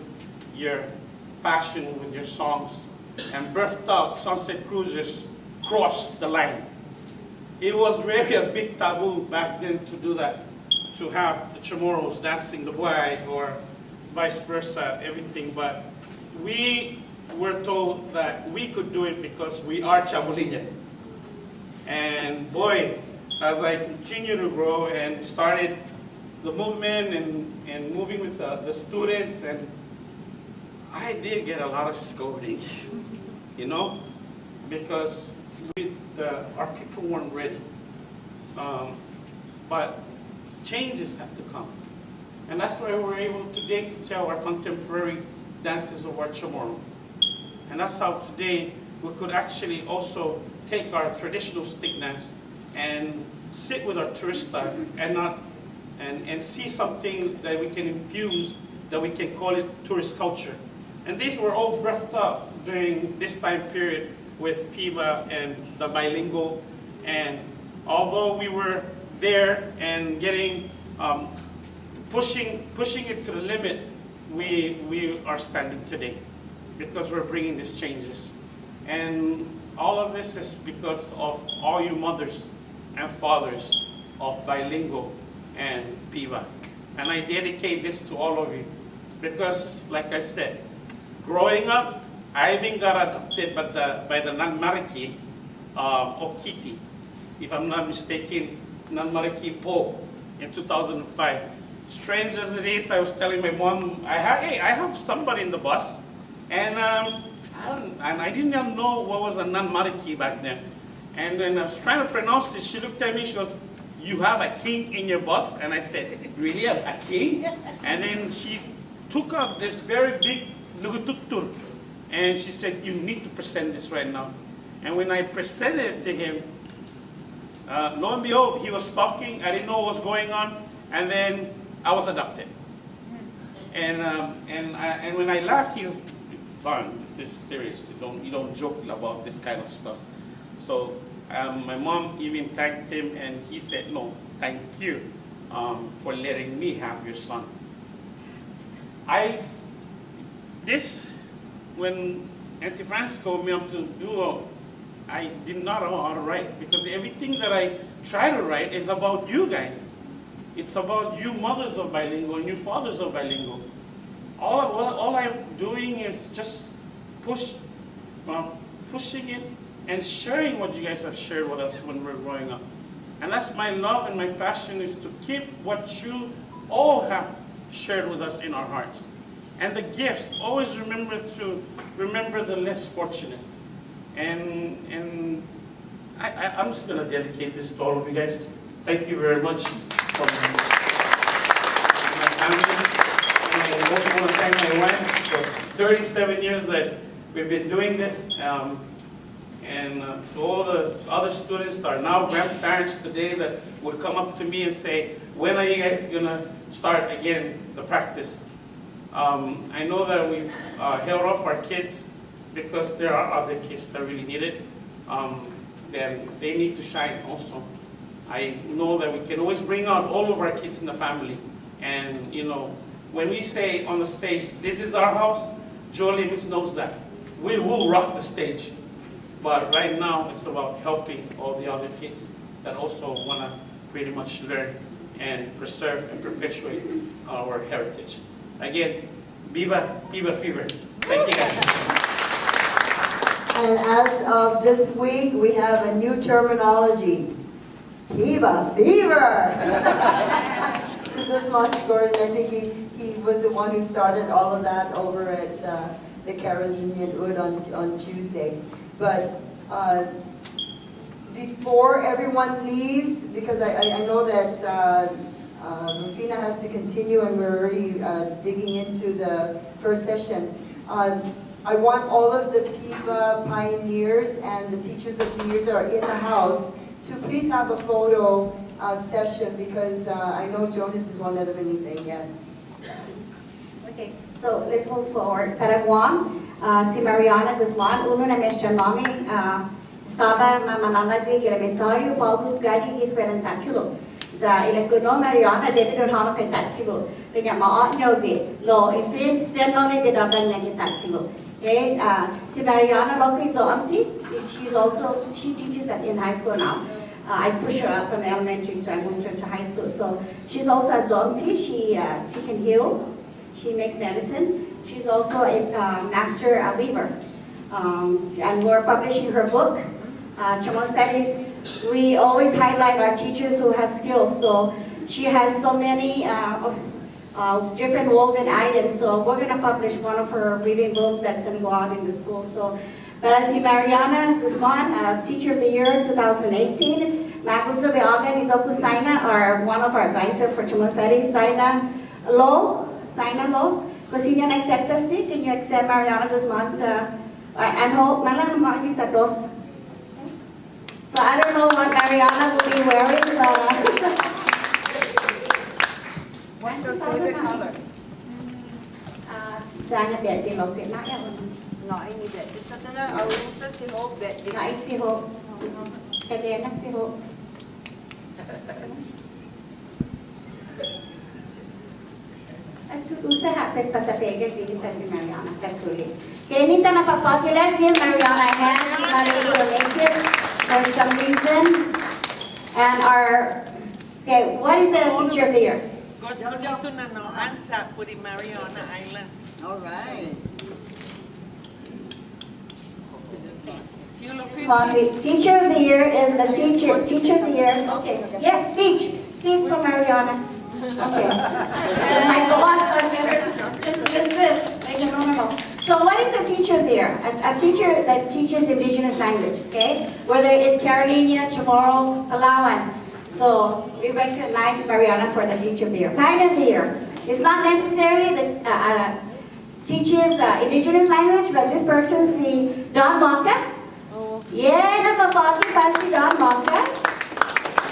your passion with your songs. And birthed out Sunset Cruisers crossed the line. It was really a big taboo back then to do that, to have the Chamorros dancing the buhay or vice versa, everything. But we we're told that we could do it because we are Chabulinya. And boy, as I continue to grow and started the movement and moving with the students, and I did get a lot of scolding, you know, because our people weren't ready. But changes have to come. And that's why we're able today to tell our contemporary dances of our Chamorro. And that's how today we could actually also take our traditional stick dance and sit with our turista and see something that we can infuse, that we can call it tourist culture. And these were all breathed up during this time period with PIBBA and the bilingual. And although we were there and getting, pushing it to the limit, we are standing today because we're bringing these changes. And all of this is because of all you mothers and fathers of bilingual and PIBBA. And I dedicate this to all of you because, like I said, growing up, I even got adopted by the Nanmariki Okiti, if I'm not mistaken, Nanmariki Po in 2005. Strange as it is, I was telling my mom, I have somebody in the bus, and I didn't even know what was a Nanmariki back then. And then I was trying to pronounce this. She looked at me, she goes, "You have a king in your bus?" And I said, "Really, a king?" And then she took up this very big lugututur, and she said, "You need to present this right now." And when I presented it to him, lo and behold, he was talking. I didn't know what was going on, and then I was adopted. And when I laughed, he was, "Son, this is serious. You don't joke about this kind of stuff." So my mom even thanked him, and he said, "No, thank you for letting me have your son." When Auntie Frances called me up to do I did not know how to write, because everything that I try to write is about you guys. It's about you mothers of bilingual and you fathers of bilingual. All I'm doing is just pushing it and sharing what you guys have shared with us when we're growing up. And that's my love and my passion, is to keep what you all have shared with us in our hearts. And the gifts, always remember the less fortunate. And I'm just going to dedicate this to all of you guys. Thank you very much from my family. And I also want to thank my wife for 37 years that we've been doing this. And to all the other students that are now grandparents today that would come up to me and say, "When are you guys going to start again the practice?" I know that we've held off our kids because there are other kids that really need it. Then they need to shine also. I know that we can always bring out all of our kids in the family. And, you know, when we say on the stage, "This is our house," Jolie Miss knows that. We will rock the stage. But right now, it's about helping all the other kids that also want to pretty much learn and preserve and perpetuate our heritage. Again, PIBBA fever. Thank you guys. And as of this week, we have a new terminology, PIBBA fever. This is Master Gordon. I think he was the one who started all of that over at the Carolinian Ud on Tuesday. But before everyone leaves, because I know that Rufina has to continue and we're already digging into the first session. I want all of the PIBBA pioneers and the teachers of the years that are in the house to please have a photo session, because I know Jonas is one of them and he's saying yes. Okay, so let's move forward. Para Guam, si Mariana Guzman, uno na maestra namin, estaba mamanalagay elementaryo, paupo gaging eskwela takulo. Za ilakuno Mariana, David Orhano kay takulo. Kanya maot niyo lo infin seno ni gedablan niya takulo. Okay, si Mariana Loki Zoamti, she teaches in high school now. I push her up from elementary, so I moved her to high school. So she's also at Zoamti. She can heal. She makes medicine. She's also a master weaver. And we're publishing her book, Chamon Studies. We always highlight our teachers who have skills. So she has so many different woven items. So we're going to publish one of her weaving books that's going to go out in the school. So, para si Mariana Guzman, Teacher of the Year 2018. Magudzo Beagan Izoku Saina, one of our advisors for Chamon Studies. Saina Lo. Kasi niya na-accept us, can you accept Mariana Guzman's and hope malang mga sa dos. So I don't know what Mariana will be wearing, but What's your favorite color? Sana bet din okay na yan. No, I need it. Isa to na, usa si Hope, bet din. Na si Hope. Kadena si Hope. Usa hapes patapegat dili pa si Mariana. Katsuli. Kaya nita napapopulas niya Mariana has related for some reason. And okay, what is the Teacher of the Year? Gusto dito na noon sa Puri Mariana Islands. All right. Teacher of the Year is the teacher of the Year. Okay. Yes, speech from Mariana. Okay. I go on. Just listen. So what is a Teacher of the Year? A teacher that teaches indigenous language, okay? Whether it's Carolina, Chamorro, Palauan. So we recognize Mariana for the Teacher of the Year. Pioneer of the Year. It's not necessarily that teaches indigenous language, but this person si Don Monca. Yeah, napapati pa si Don Monca.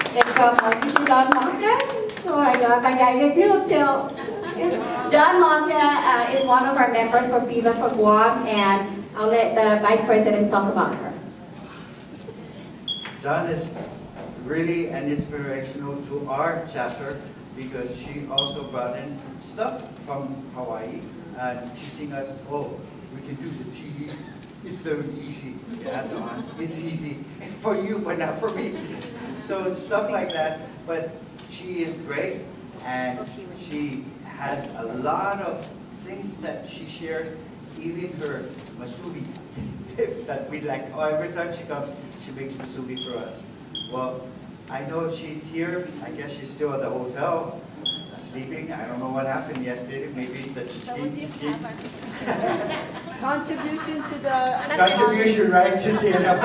Si Don Monca. So I got my guy to tell. Don Monca is one of our members for PIBBA for Guam, and I'll let the Vice President talk about her. Don is really an inspirational to our chapter because she also brought in stuff from Hawaii and teaching us, we can do the tea. It's very easy. Yeah, Don, it's easy for you, but not for me. So it's stuff like that. But she is great, and she has a lot of things that she shares, even her masubi that we like. Every time she comes, she makes masubi for us. Well, I know she's here. I guess she's still at the hotel, sleeping. I don't know what happened yesterday. Maybe it's the Contribution to the... Contribution, right, to Sienna.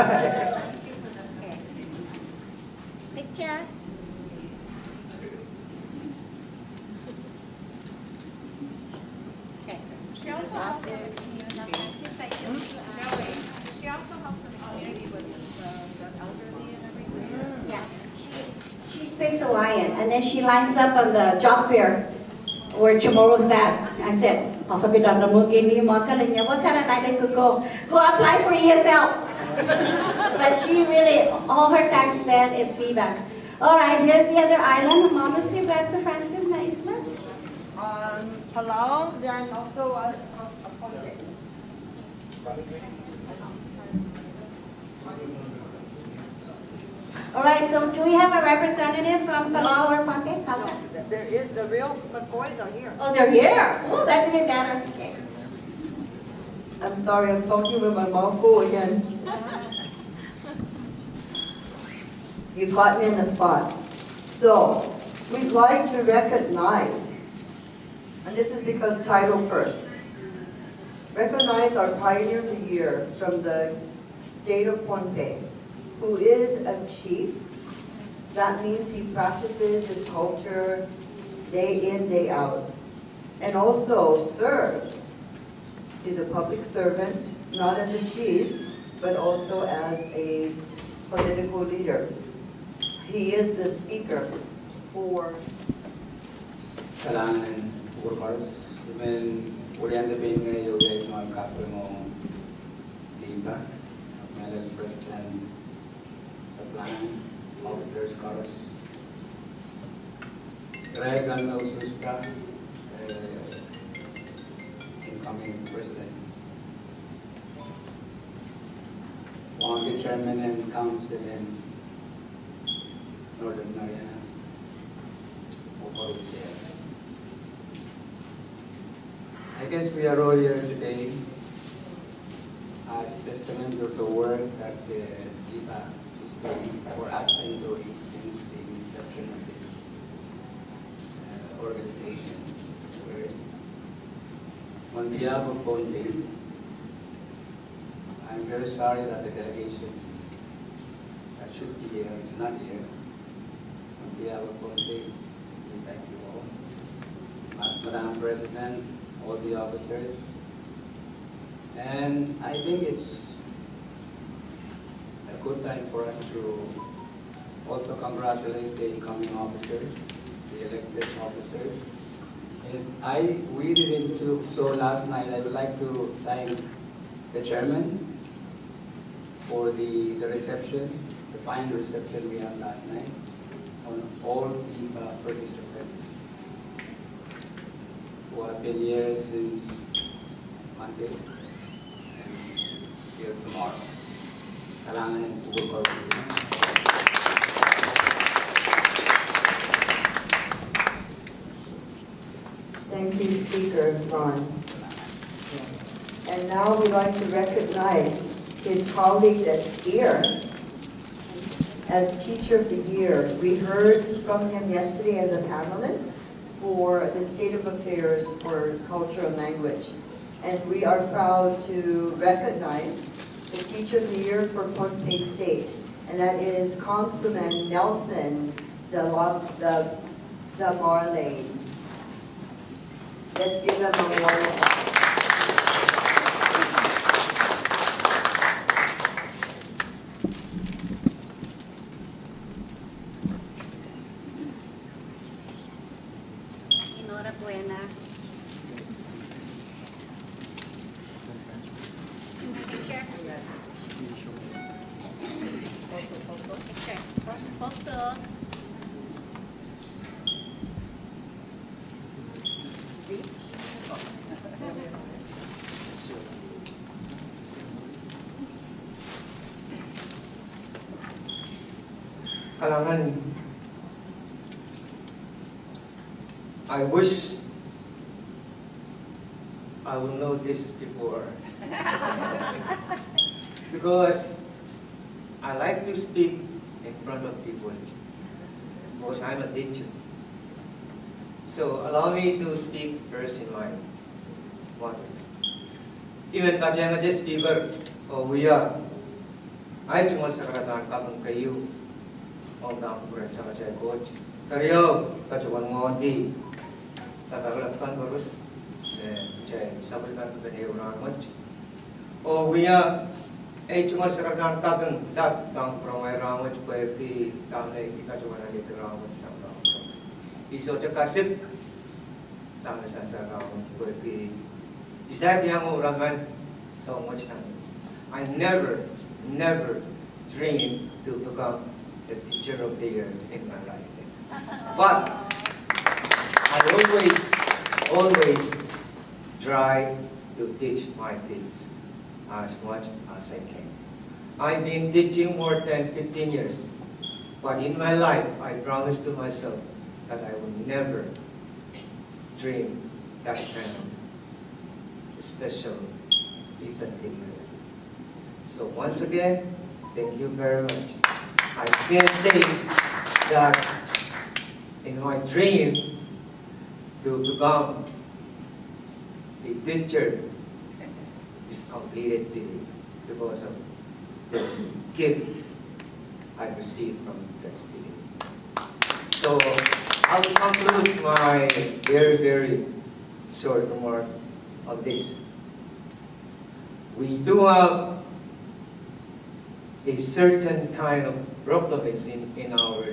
Pictures. She also helps in the community with the elderly and everything. Yeah. She speaks Hawaiian, and then she lines up on the job fair where Chamorro's at. I said, what kind of night I could go apply for ESL. But she really, all her time spent is PIBBA. All right, here's the other island. Mama, see back to Francis na isla. Palau, then also a Ponte. All right, so do we have a representative from Palau or Ponte? How's that? There is, the real McCoys are here. Oh, they're here. Oh, that's even better. Okay. I'm sorry, I'm talking with my mouth full again. You caught me in the spot. So, we'd like to recognize, and this is because title first, recognize our Pioneer of the Year from the state of Ponte, who is a chief. That means he practices his culture day in, day out, and also serves. He's a public servant, not as a chief, but also as a political leader. He is the speaker for... Kailangan workers, even Oriente being a yoga is not capital PIBBA, Melon President, supply, officers, chorus. Greg and also staff, incoming president. One the chairman and council in Northern Marianas. I guess we are all here today as testament of the work that the PIBBA is doing or has been doing since the inception of this organization. On behalf of Ponte, I'm very sorry that the delegation that should be here is not here. On behalf of Ponte, we thank you all. Madam President, all the officers, and I think it's a good time for us to also congratulate the incoming officers, the elected officers. And we didn't do so last night. I would like to thank the chairman for the reception, the fine reception we had last night on all the participants who have been here since Monday and till tomorrow. Kailangan ng pugol ko. Thank you, Speaker Ron. Yes. And now we'd like to recognize his colleague that's here as Teacher of the Year. We heard from him yesterday as a panelist for the state of affairs for culture and language. And we are proud to recognize the Teacher of the Year for Ponte State, and that is Councilman Nelson de Marley. Let's give him a warm Enhorabuena. Picture. Picture. Photo. Kailangan, I wish I will know this before. Because I like to speak in front of people because I'm a teacher. So allow me to speak first in my mother. Even kajang aja speaker, we are. I cuma sekarang kapung kayu. Ông Đảng Quyền sama saya coach. Karyo kacuan ngodi. Tataglat kan terus saya sabarkan ke dia orang macam. Oh dia cuma sekarang kapung dat tang peramai ramai seperti tamai kita cuma lagi ramai sama. Isu cakasip tamai saya ramai seperti. Isa yang orang kan so macam. I never dreamed to become the Teacher of the Year in my life. But I always try to teach my kids as much as I can. I've been teaching more than 15 years, but in my life, I promised to myself that I will never dream that kind of special event. So once again, thank you very much. I can say that in my dream to become a teacher is completed today because of the gift I received from today. So I will conclude my very short remark of this. We do have a certain kind of proclamation in our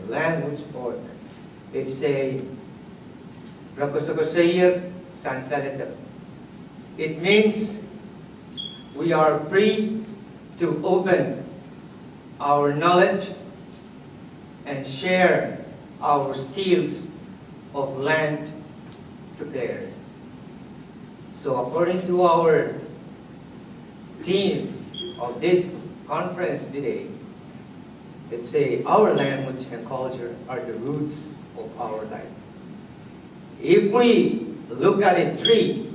language, or it's a Rakosakosaya Sansalita. It means we are free to open our knowledge and share our skills of land together. So according to our theme of this conference today, let's say our language and culture are the roots of our life. If we look at a tree,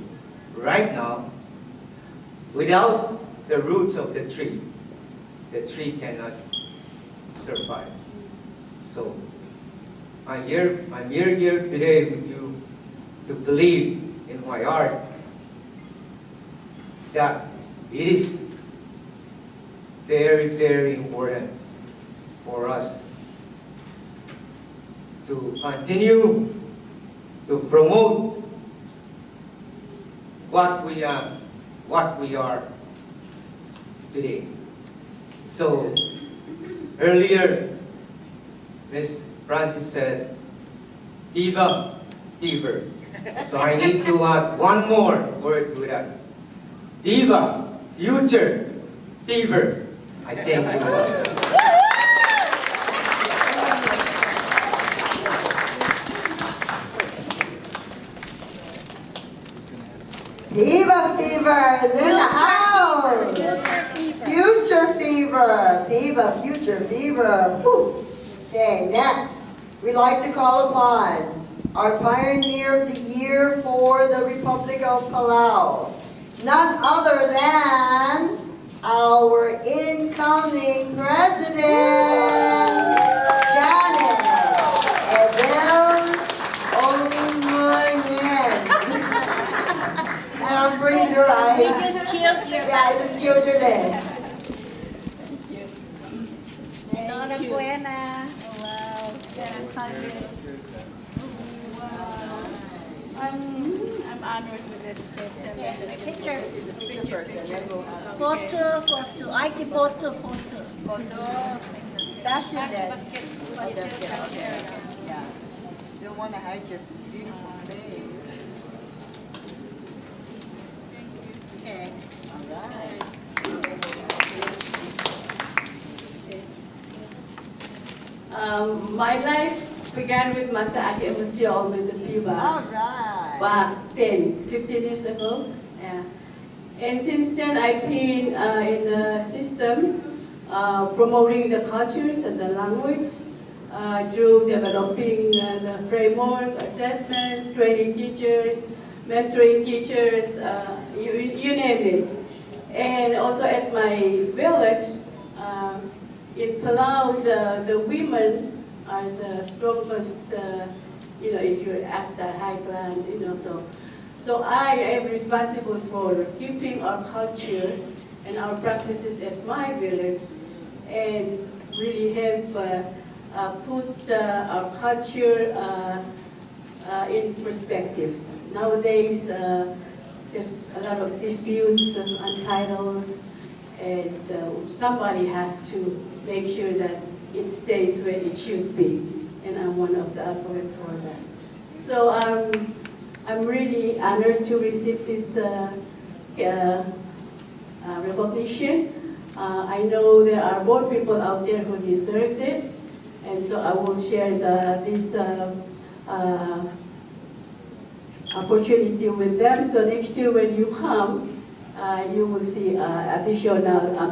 right now, without the roots of the tree cannot survive. So I'm here today with you to believe in my heart that it is very, very important for us to continue to promote what we are today. So earlier, Ms. Francis said, PIBBA, fever. So I need to add one more word to that. PIBBA, future, fever. I thank you all. PIBBA fever is in the house. Future fever. PIBBA, future fever. Whew. Okay, next, we'd like to call upon our Pioneer of the Year for the Republic of Palau. None other than our incoming president, Janet Abel Omanen. And I'm pretty sure I just killed your I just killed your name. Enhorabuena. I'm honored with this special Picture. Photo. Photo. Ay, que photo. Sasha desk. Yeah. Don't want to hide your beautiful face. Okay. All right. My life began with Masa Ate Emosyon with the PIBBA. All right. Back 15 years ago. Yeah. And since then, I've been in the system promoting the cultures and the language through developing the framework, assessments, training teachers, mentoring teachers, you name it. And also at my village, in Palau, the women are the strongest, if you're at the highland, So I am responsible for keeping our culture and our practices at my village and really help put our culture in perspective. Nowadays, there's a lot of disputes on titles, and somebody has to make sure that it stays where it should be, and I'm one of the advocates for that. So I'm really honored to receive this recognition. I know there are more people out there who deserve it, and so I will share this opportunity with them. So next year when you come, you will see additional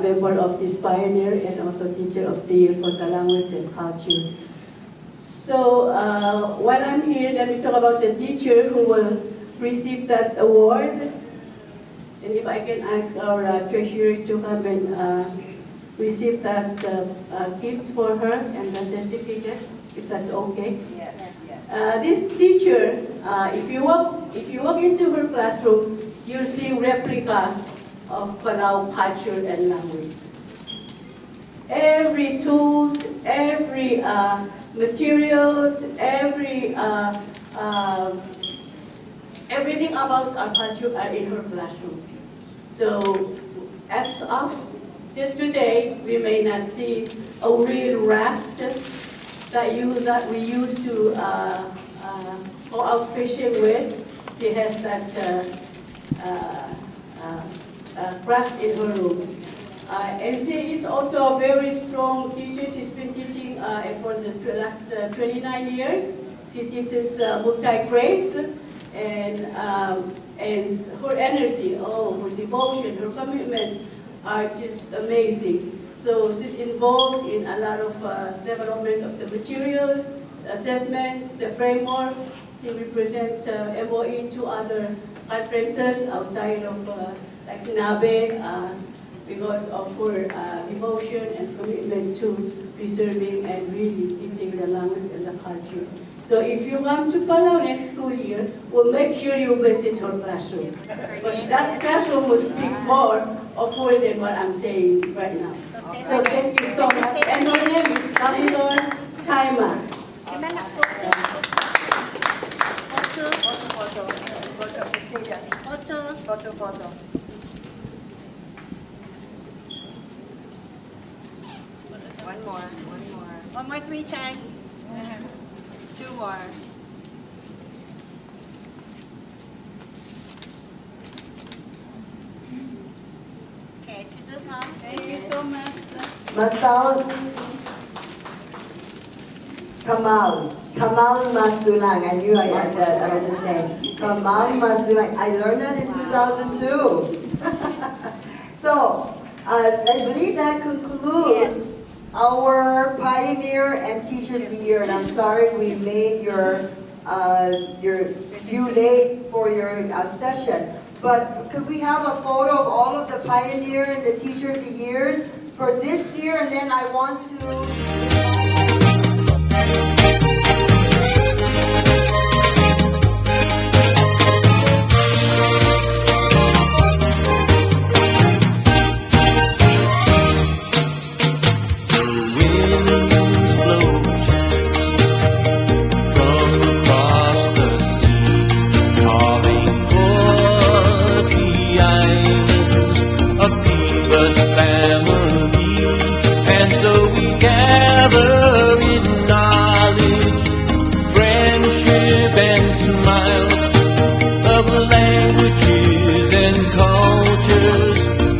member of this pioneer and also teacher of the year for the language and culture. So while I'm here, let me talk about the teacher who will receive that award. And if I can ask our treasurer to come and receive that gift for her and the certificate, if that's okay. Yes. This teacher, if you walk into her classroom, you'll see replica of Palau culture and language. Every tools, every materials, everything about our culture are in her classroom. So as of today, we may not see a real raft that we used to go out fishing with. She has that craft in her room. And she is also a very strong teacher. She's been teaching for the last 29 years. She teaches multi-grades, and her energy, her devotion, her commitment are just amazing. So she's involved in a lot of development of the materials, assessments, the framework. She represents MOE to other conferences outside of like NABE because of her devotion and commitment to preserving and really teaching the language and the culture. So if you come to Palau next school year, we'll make sure you visit her classroom. Because that classroom will speak more of her than what I'm saying right now. So thank you so much. And her name is Kamilor Taima. Photo. One more. One more 3 times. 2 more. Okay, thank you so much. Masal Kamal Masulang. I knew I had that. I was just saying. Kamal Masulang. I learned that in 2002. So, I believe that concludes our Pioneer and Teacher of the Year. And I'm sorry we made you late for your session. But could we have a photo of all of the Pioneer and the Teacher of the Years for this year? And then I want to...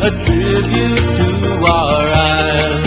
a tribute to our island.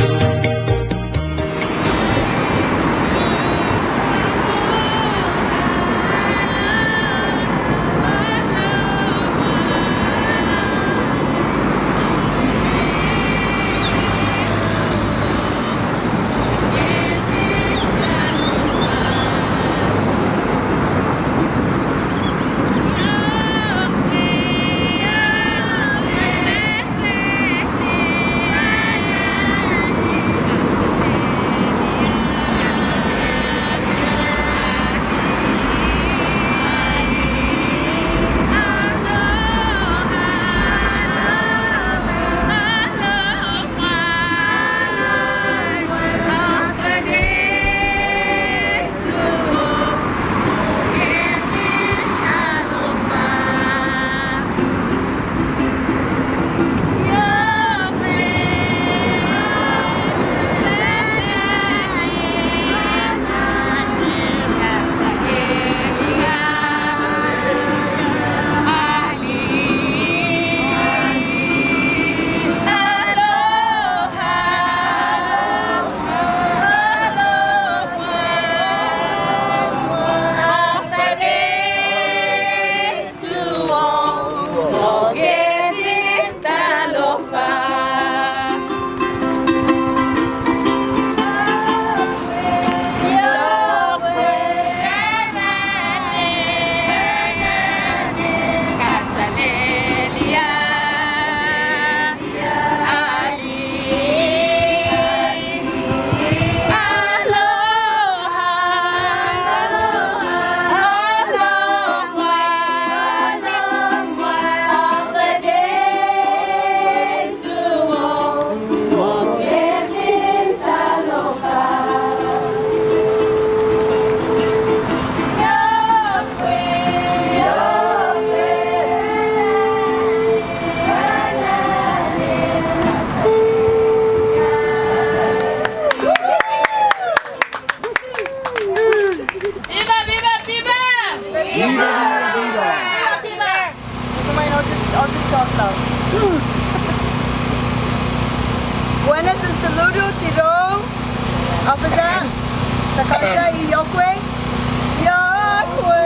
Buenas and saludo, Tiro, Apaza, Takata, Yokwe, Yokwe,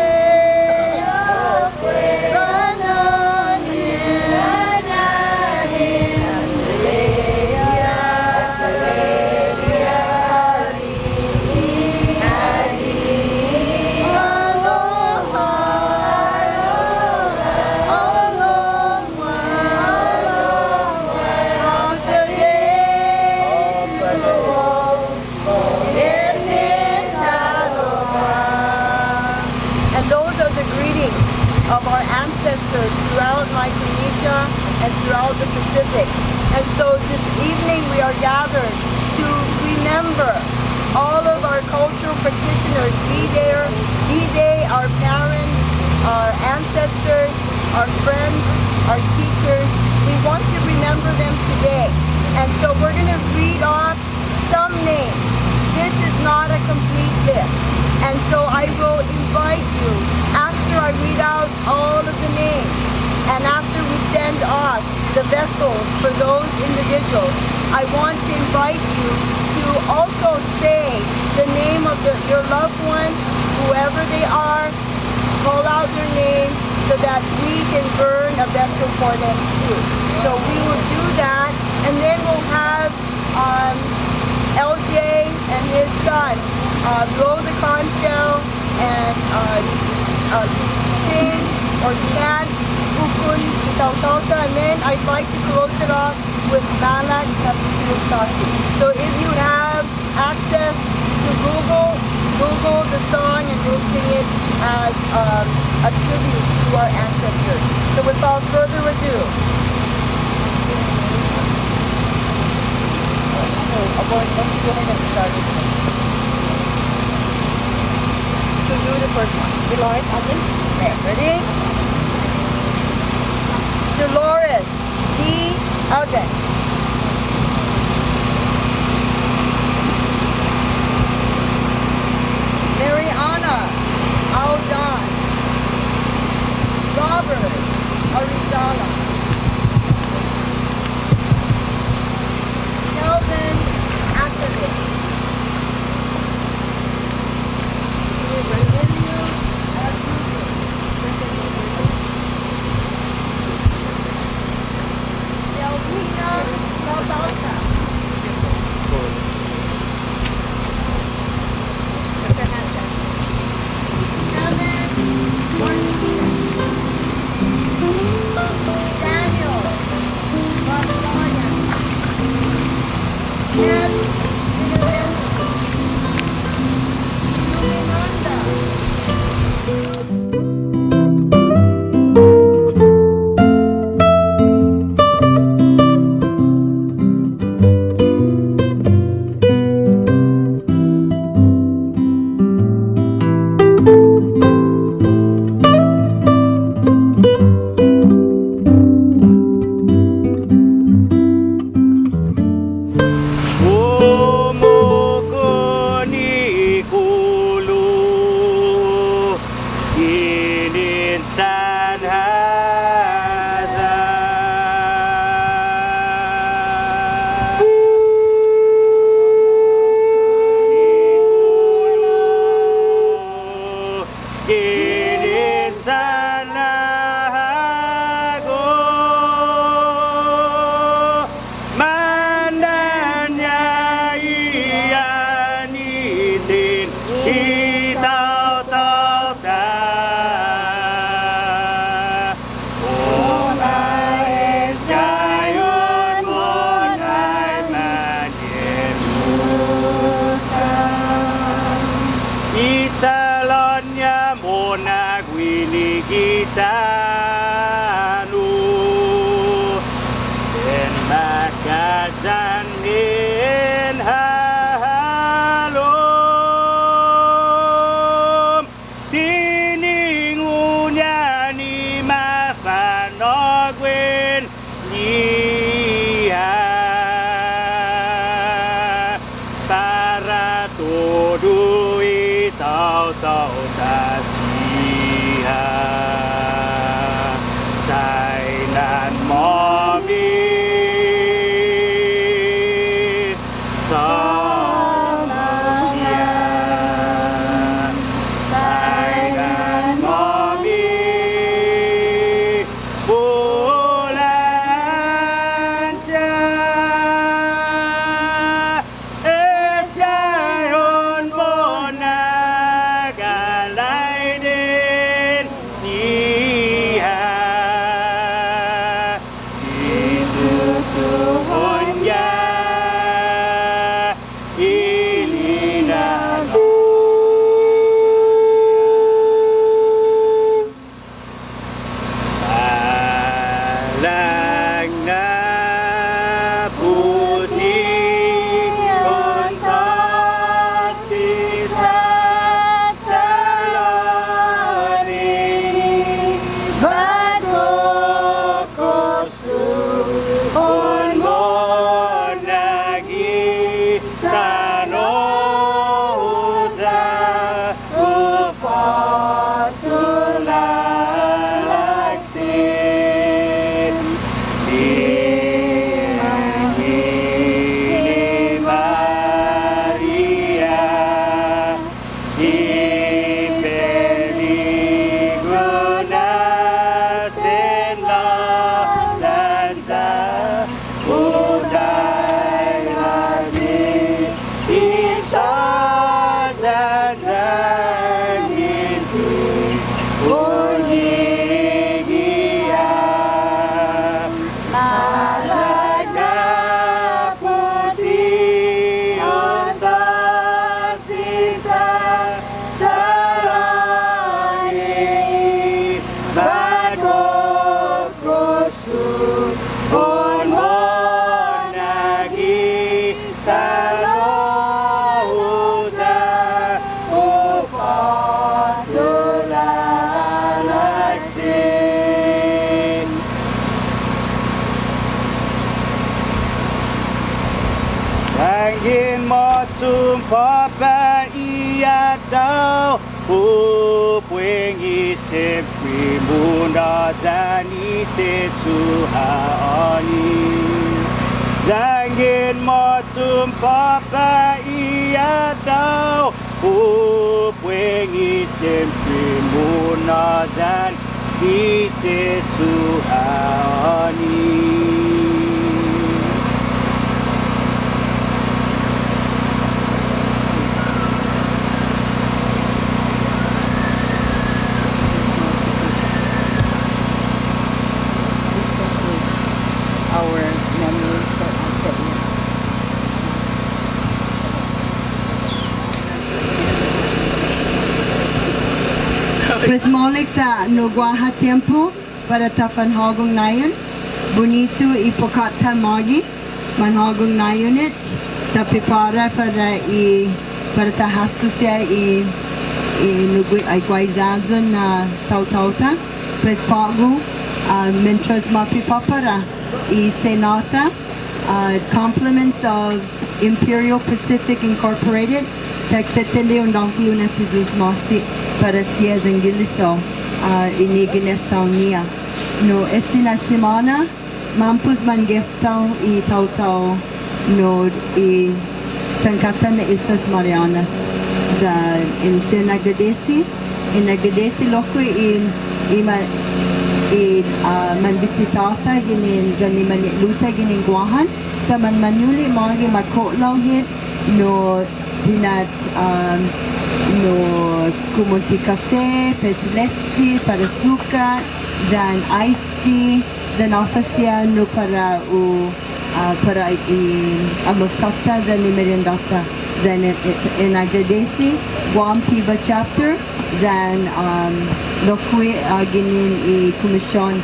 called the Pacific. And so this evening we are gathered to remember all of our cultural practitioners, be they our parents, our ancestors, our friends, our teachers. We want to remember them today. And so we're going to read off some names. This is not a complete list. And so I will invite you, after I read out all of the names, and after we send off the vessels for those individuals, I want to invite you to also say the name of your loved one, whoever they are, call out their name so that we can burn a vessel for them too. So we will do that, and then we'll have LJ and his son blow the conch shell and sing or chant Kukun Itautauta, and then I'd like to close it off with Malak Kapitultasi. So if you have access to Google the song and we'll sing it as a tribute to our ancestors. So without further ado, why don't you go ahead and start it? So do the first one. Dolores, Agnes. Okay, ready? Dolores D. Agnes. Mariana Aldon. Robert Arizala. Kelvin Ackerman. Remilio Azuzo. Delvina Labalta. Daniel Babilaya. Ed Innovensky. Luminanda. Angin motsumpa pa iya daw Upwengi sempre muna jani tetsuhaoni Angin motsumpa pa iya daw Upwengi sempre muna jani tetsuhaoni Pues molik sa Nuguaha Temple para tafanhagong nayon. Bonito ipokata magi manhagong nayonit tapi para tahasusya nugui ay guaizadzon na tautauta. Pues pago mentras mapipapara senata compliments of Imperial Pacific Incorporated. Tagsitende undang luna si Zeus Masi para siya zangiliso inigineftaw niya. No, esina semana mampus man geftaw itaw no sangkatan na Islas Marianas za in Nagradesi loko man bisitata ginin gani maniluta ginin guahan sa man manuli magi makolaw hit no dinat no kumunti kafe, pesletti para suka, dan iced tea, dan ofasya no para amosata dan meriendata. Dan inagradesi Guam PIBBA chapter dan lokwe ginin komisyon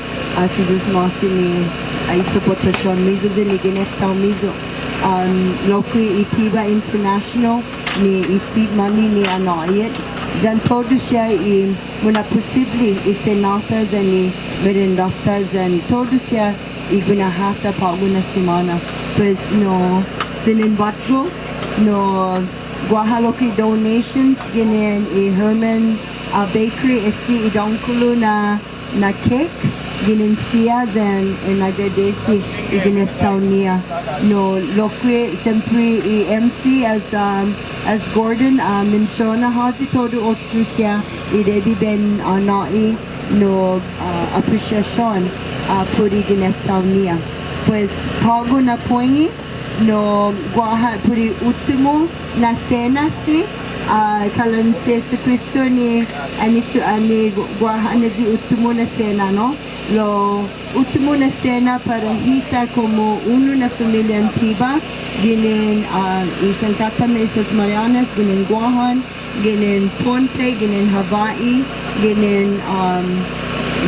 si Zeus Masi ni ay suportasyon mizo din igineftaw mizo lokwe PIBBA International ni isip mani ni anayet dan todo siya muna posible isenata dan ni merendata dan todo siya igunahata paguna semana pues no sininbatgo no Guahaloki donations ginin Herman Bakery esti idongkulo na cake ginin siya then inagradesi igineftaw niya no lokwe sempre MC as Gordon mensiona haji todo otro siya idebi ben nai no appreciation puri gineftaw niya pues pago na poingi no guaha puri ultimo na cenas ti kalan si Cristo ni anito ani guaha na di ultimo na cena no lo ultimo na cena para hita como uno na familia en PIBBA ginin isang kata na Islas Marianas ginin guahan ginin Ponte ginin Hawaii ginin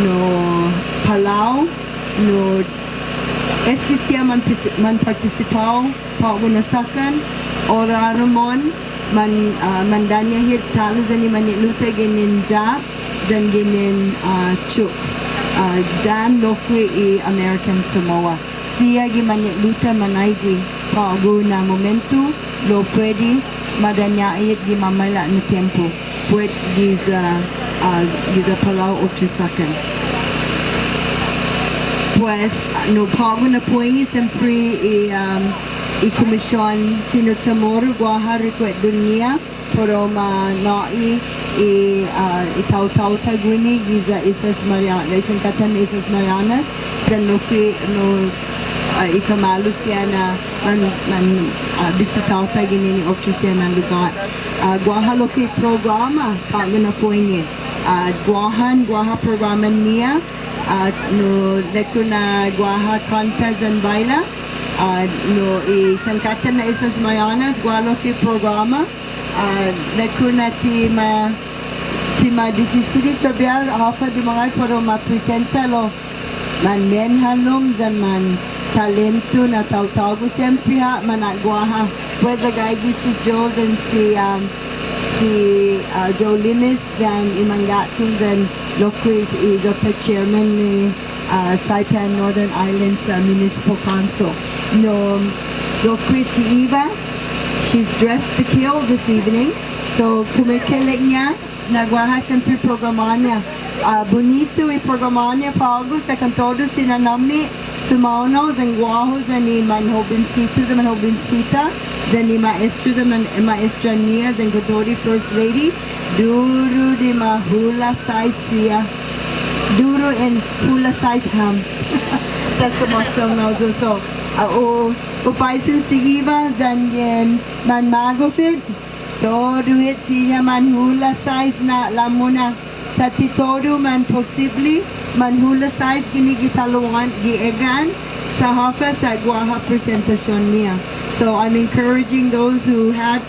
no Palau no esi siya man participaw paugunasakan orarumon mandanya hit talo zani maniluta ginin zap dan ginin chuk dan lokwe American Samoa siya gi maniluta manaygi pa alguna momento lo puede madanyait di mamala no tiempo puede giza Palau Ochusakan. Pues no pago na puengi sempre i komisyon kinutamoro guaha rekwet dunia pero nai itaw-taw tagwini giza Islas Marianas, isang katan Islas Marianas dan no ikamalo siya na bisitaw tagini ni Ocho siya ng lugar. Guaha loki programa pago na puengi. Guaha programa niya no leku na guaha kantas and baila no isangkatan na Islas Marianas gualo ki programa leku na ti ma disisiri trabial hafa di mga pero ma-presenta lo man menhalom dan man talento na taw-taw siyempre ha managwaha pwede gaigi si Joe dan si Joe Linis dan imanggatung dan Loquis is the chairman ni Saipan Northern Islands Municipal Council. No, Loquis si Eva, she's dressed to kill this evening. So kumikilig niya, nagwaha sempre programa niya. Bonito i programa niya pago sa kantodo sinanami sumauno zang guaho zang ni manhobinsita zang ni maestra niya zang kantori first lady duro di mahula size siya duro and hula size ham sa sumasong na so upaisin si Eva zang yan man magofit todo it siya man hula size na lamuna sa titodo man possibly manhula size ginigitalungan giegan sa hafa sa guaha presentasyon niya. So I'm encouraging those who had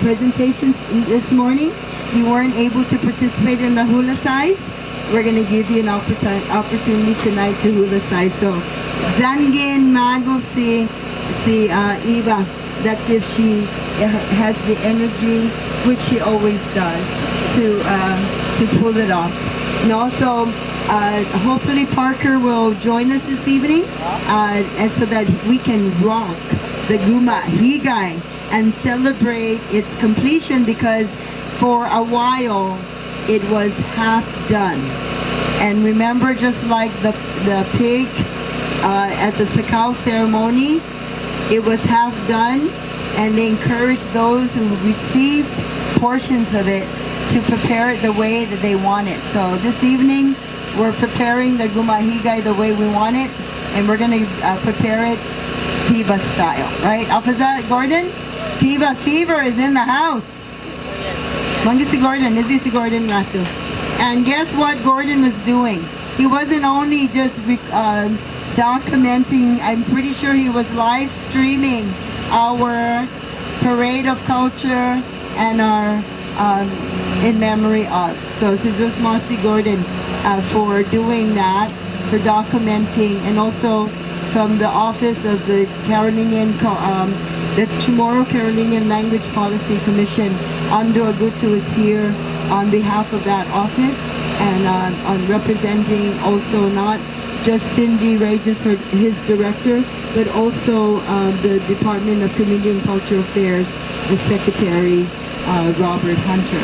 presentations this morning. You weren't able to participate in the hula size. We're going to give you an opportunity tonight to hula size. So Zangin Mago si Eva. That's if she has the energy, which she always does, to pull it off. And also, hopefully Parker will join us this evening, and so that we can rock the Guma Higay and celebrate its completion, because for a while it was half done. And remember, just like the pig at the Sakau ceremony, it was half done, and they encouraged those who received portions of it to prepare it the way that they want it. So this evening, we're preparing the gumahigay the way we want it, and we're going to prepare it PIBBA style, right? Alphaza, Gordon? PIBBA fever is in the house. Mangisi Gordon, Nizisi Gordon Latu. And guess what Gordon was doing? He wasn't only just documenting, I'm pretty sure he was live streaming our parade of culture and our in memory of. So Jesus Masi Gordon for doing that, for documenting, and also from the office of the Carolinian, the Chamorro Carolinian Language Policy Commission, Ando Agutu is here on behalf of that office, and on representing also not just Cindy Regis, his director, but also the Department of Community and Cultural Affairs, the Secretary, Robert Hunter.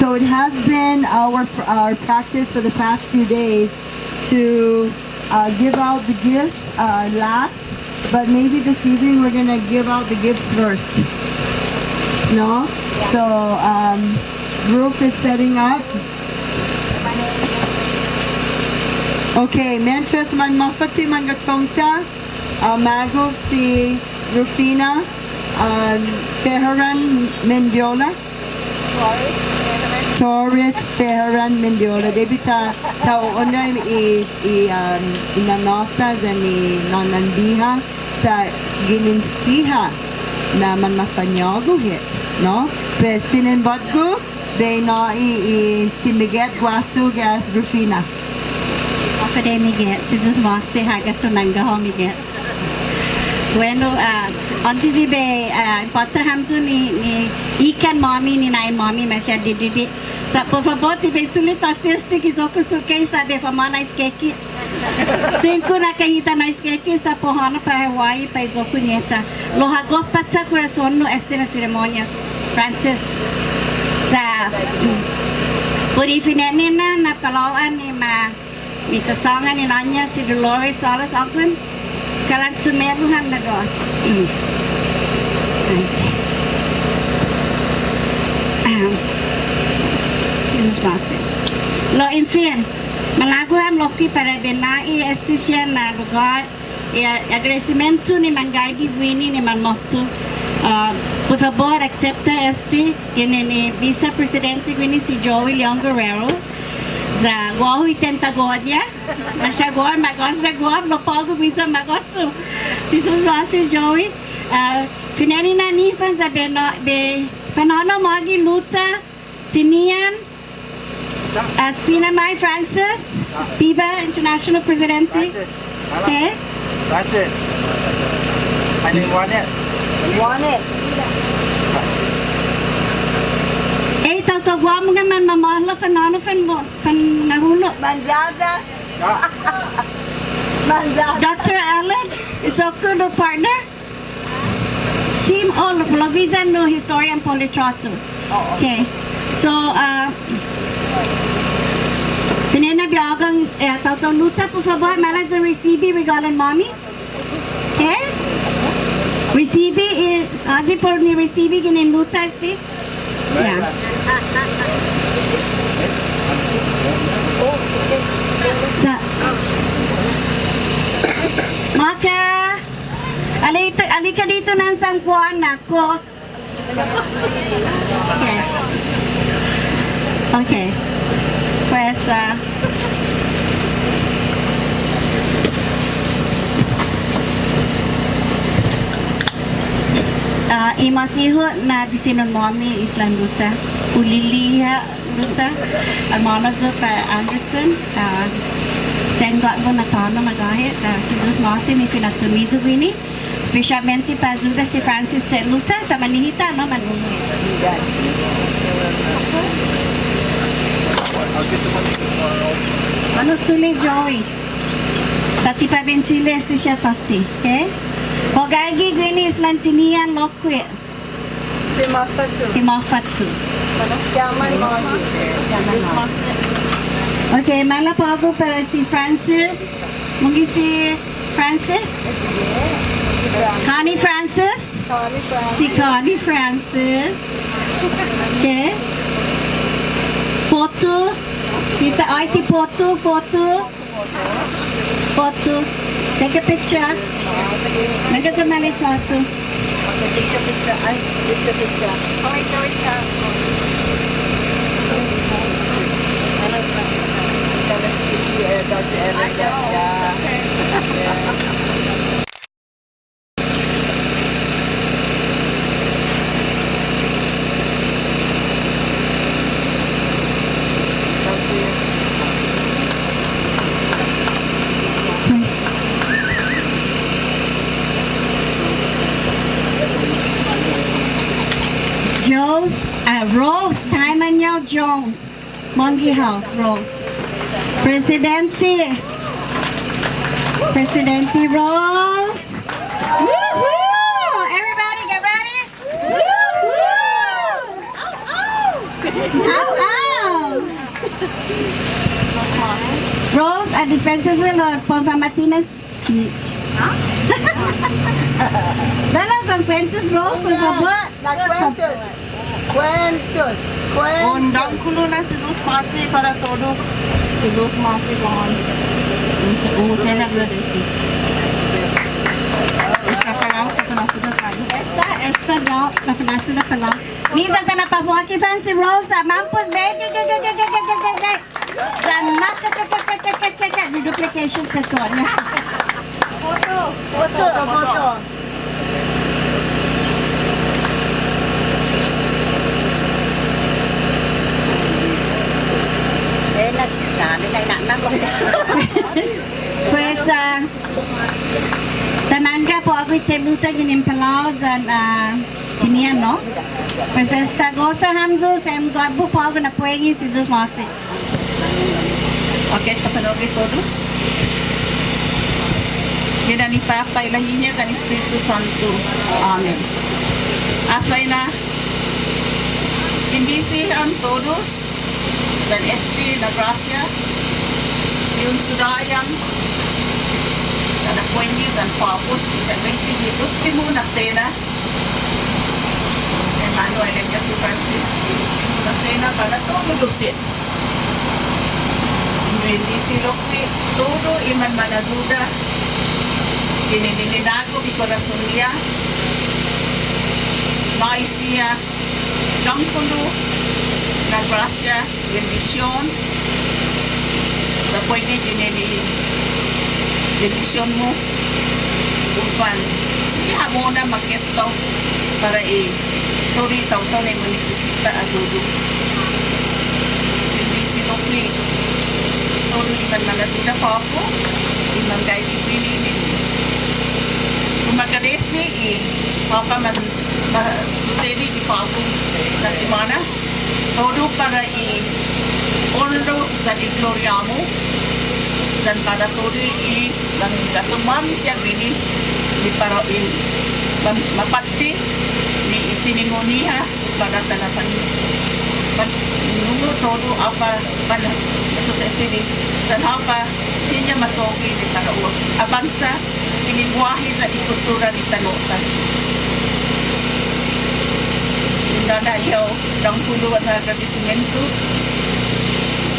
So it has been our practice for the past few days to give out the gifts last, but maybe this evening we're going to give out the gifts first. No? So group is setting up. Okay, mientras man mafati man gatongta, magov si Rufina Ferran Mendiola. Torres Ferran Mendiola. Debita taona inanotas ni nanandiha sa gininsiha na man mafanyago hit, no? Pe sinenbatgo be na si Miguel Guatu gas Rufina. After Miguel, si just masi haga sunanga ho Miguel. Bueno, on TV be potta hamju ni ikan mommy ni nai mommy masya didi Sa por favor, eventually artistic is ako sukay sabi pa mana iskeki. Cinco na kahita na iskeki sa pohana pa Hawaii pa izoku nieta. Lo hagop pat sa corazon no escena ceremonias. Francis. Sa puri finene na Palauan ni kasanga ni nanya si Dolores Salas akun kalang sumeruhan na dos. Lo en fin, malago am loki para benai siya na lugar agradecimiento ni Mangaigi Winnie ni Manmoto. Por favor, acepta ni vice-presidente Winnie si Joey Leon Guerrero. Za Guam itenta godia, nasa Guam magos na Guam lo pago minsan magosto. Si Suswasi Joey, finani na nifan sa be panano magi luta tinian Sinamay Francis, PIBBA International Presidente. Okay. Francis. I didn't want it. Francis. Tawag mo nga man mamahla fanano fan nahulo. Mandadas. Mandadas. Dr. Allen, it's okay no partner. Sim all Lovisan no historian politrato. Okay. So Pinena biagang taw luta por favor, manager recibe regalan mommy. Okay? Recibe adi por ni recibe ginin luta si. Yeah. Maka, alika dito ng sangkuan ako. Okay. Okay. Pues, imasiho na bisinon mami Island Luta, Uliliha Luta, Almonazo pa Anderson, Sengot mo na tono magahit, si Diyos Masi ni Finatumizo Gwini, specialmente pa ajuda si Francis Luta sa Manihita, no, Manunguit. Ano tsuli Joey? Sa tipa bensile este siya tati, okay? Hogagi Gwini Islantinian Lokwe. Timofatu. Okay, mala po ako para si Francis. Mungkin si Francis? Connie Francis? Si Connie Francis. Okay. Foto. Sita, IT foto. Take a picture. Nagkajamali chato. Picture. Dr. Evan. Rose, Taimanyo Jones, Mongi House, Rose. Presidente Rose. Woo-hoo! Everybody get ready? Woo-hoo! Ow! Rose, a dispenser Lord, Pompa speech. Dala some cuentos, Rose, por favor. Cuentos. Undang kulo na si Dos Masi para todo. Si Dos Masi con usted agradece. Esta Palau que conoce de Palau. Esta daw, napanasa na Palau. Minsan ta napabuha ki Fancy Rose, mampos bege. Danak duplication sa Sonia. Foto. Pues, tanangga po ako Pagwit sa buta ginim Palau dan kinian no. Pues esta goza hamzo sem gabu pago na puegi si Jesus masi. Okay, kapanood todos. Ginanita ilahinya kan Espiritu Santo. Amen. Asay na imbisihan todos dan na gracia yung sudayang na puenyi dan papos bisa menti ultimo na cena Emmanuel and Jesse Francis ultimo na cena para todo lusit hindi silokwi todo iman manazuda Kinininago mi corazon niya maisiya Dangkulo na gracia, bendisyon sa pwede dinili bendisyon mo upan sige mo na makito para tori taw-taw na yung nisisita at dudu bendisyon ni todo iman manatuda pa ako iman kayo pinilin kumagadesi papa man susedi di papu na semana todo para honro sa gloria mo dan para todo lang kasumami siya gini di para mapati ni itiningoniha para talapan nuno todo apa para susedi dan apa sinya matsogi di para avanza kinibuahi sa ikultura di Tanotan dana yaw dang puluan na agradecimiento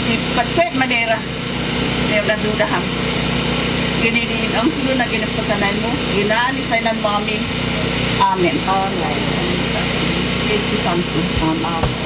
di patpet manera yaw na judaham gininin ang pulo na ginapatanan mo ginaan isainan mami amen Espiritu Santo amen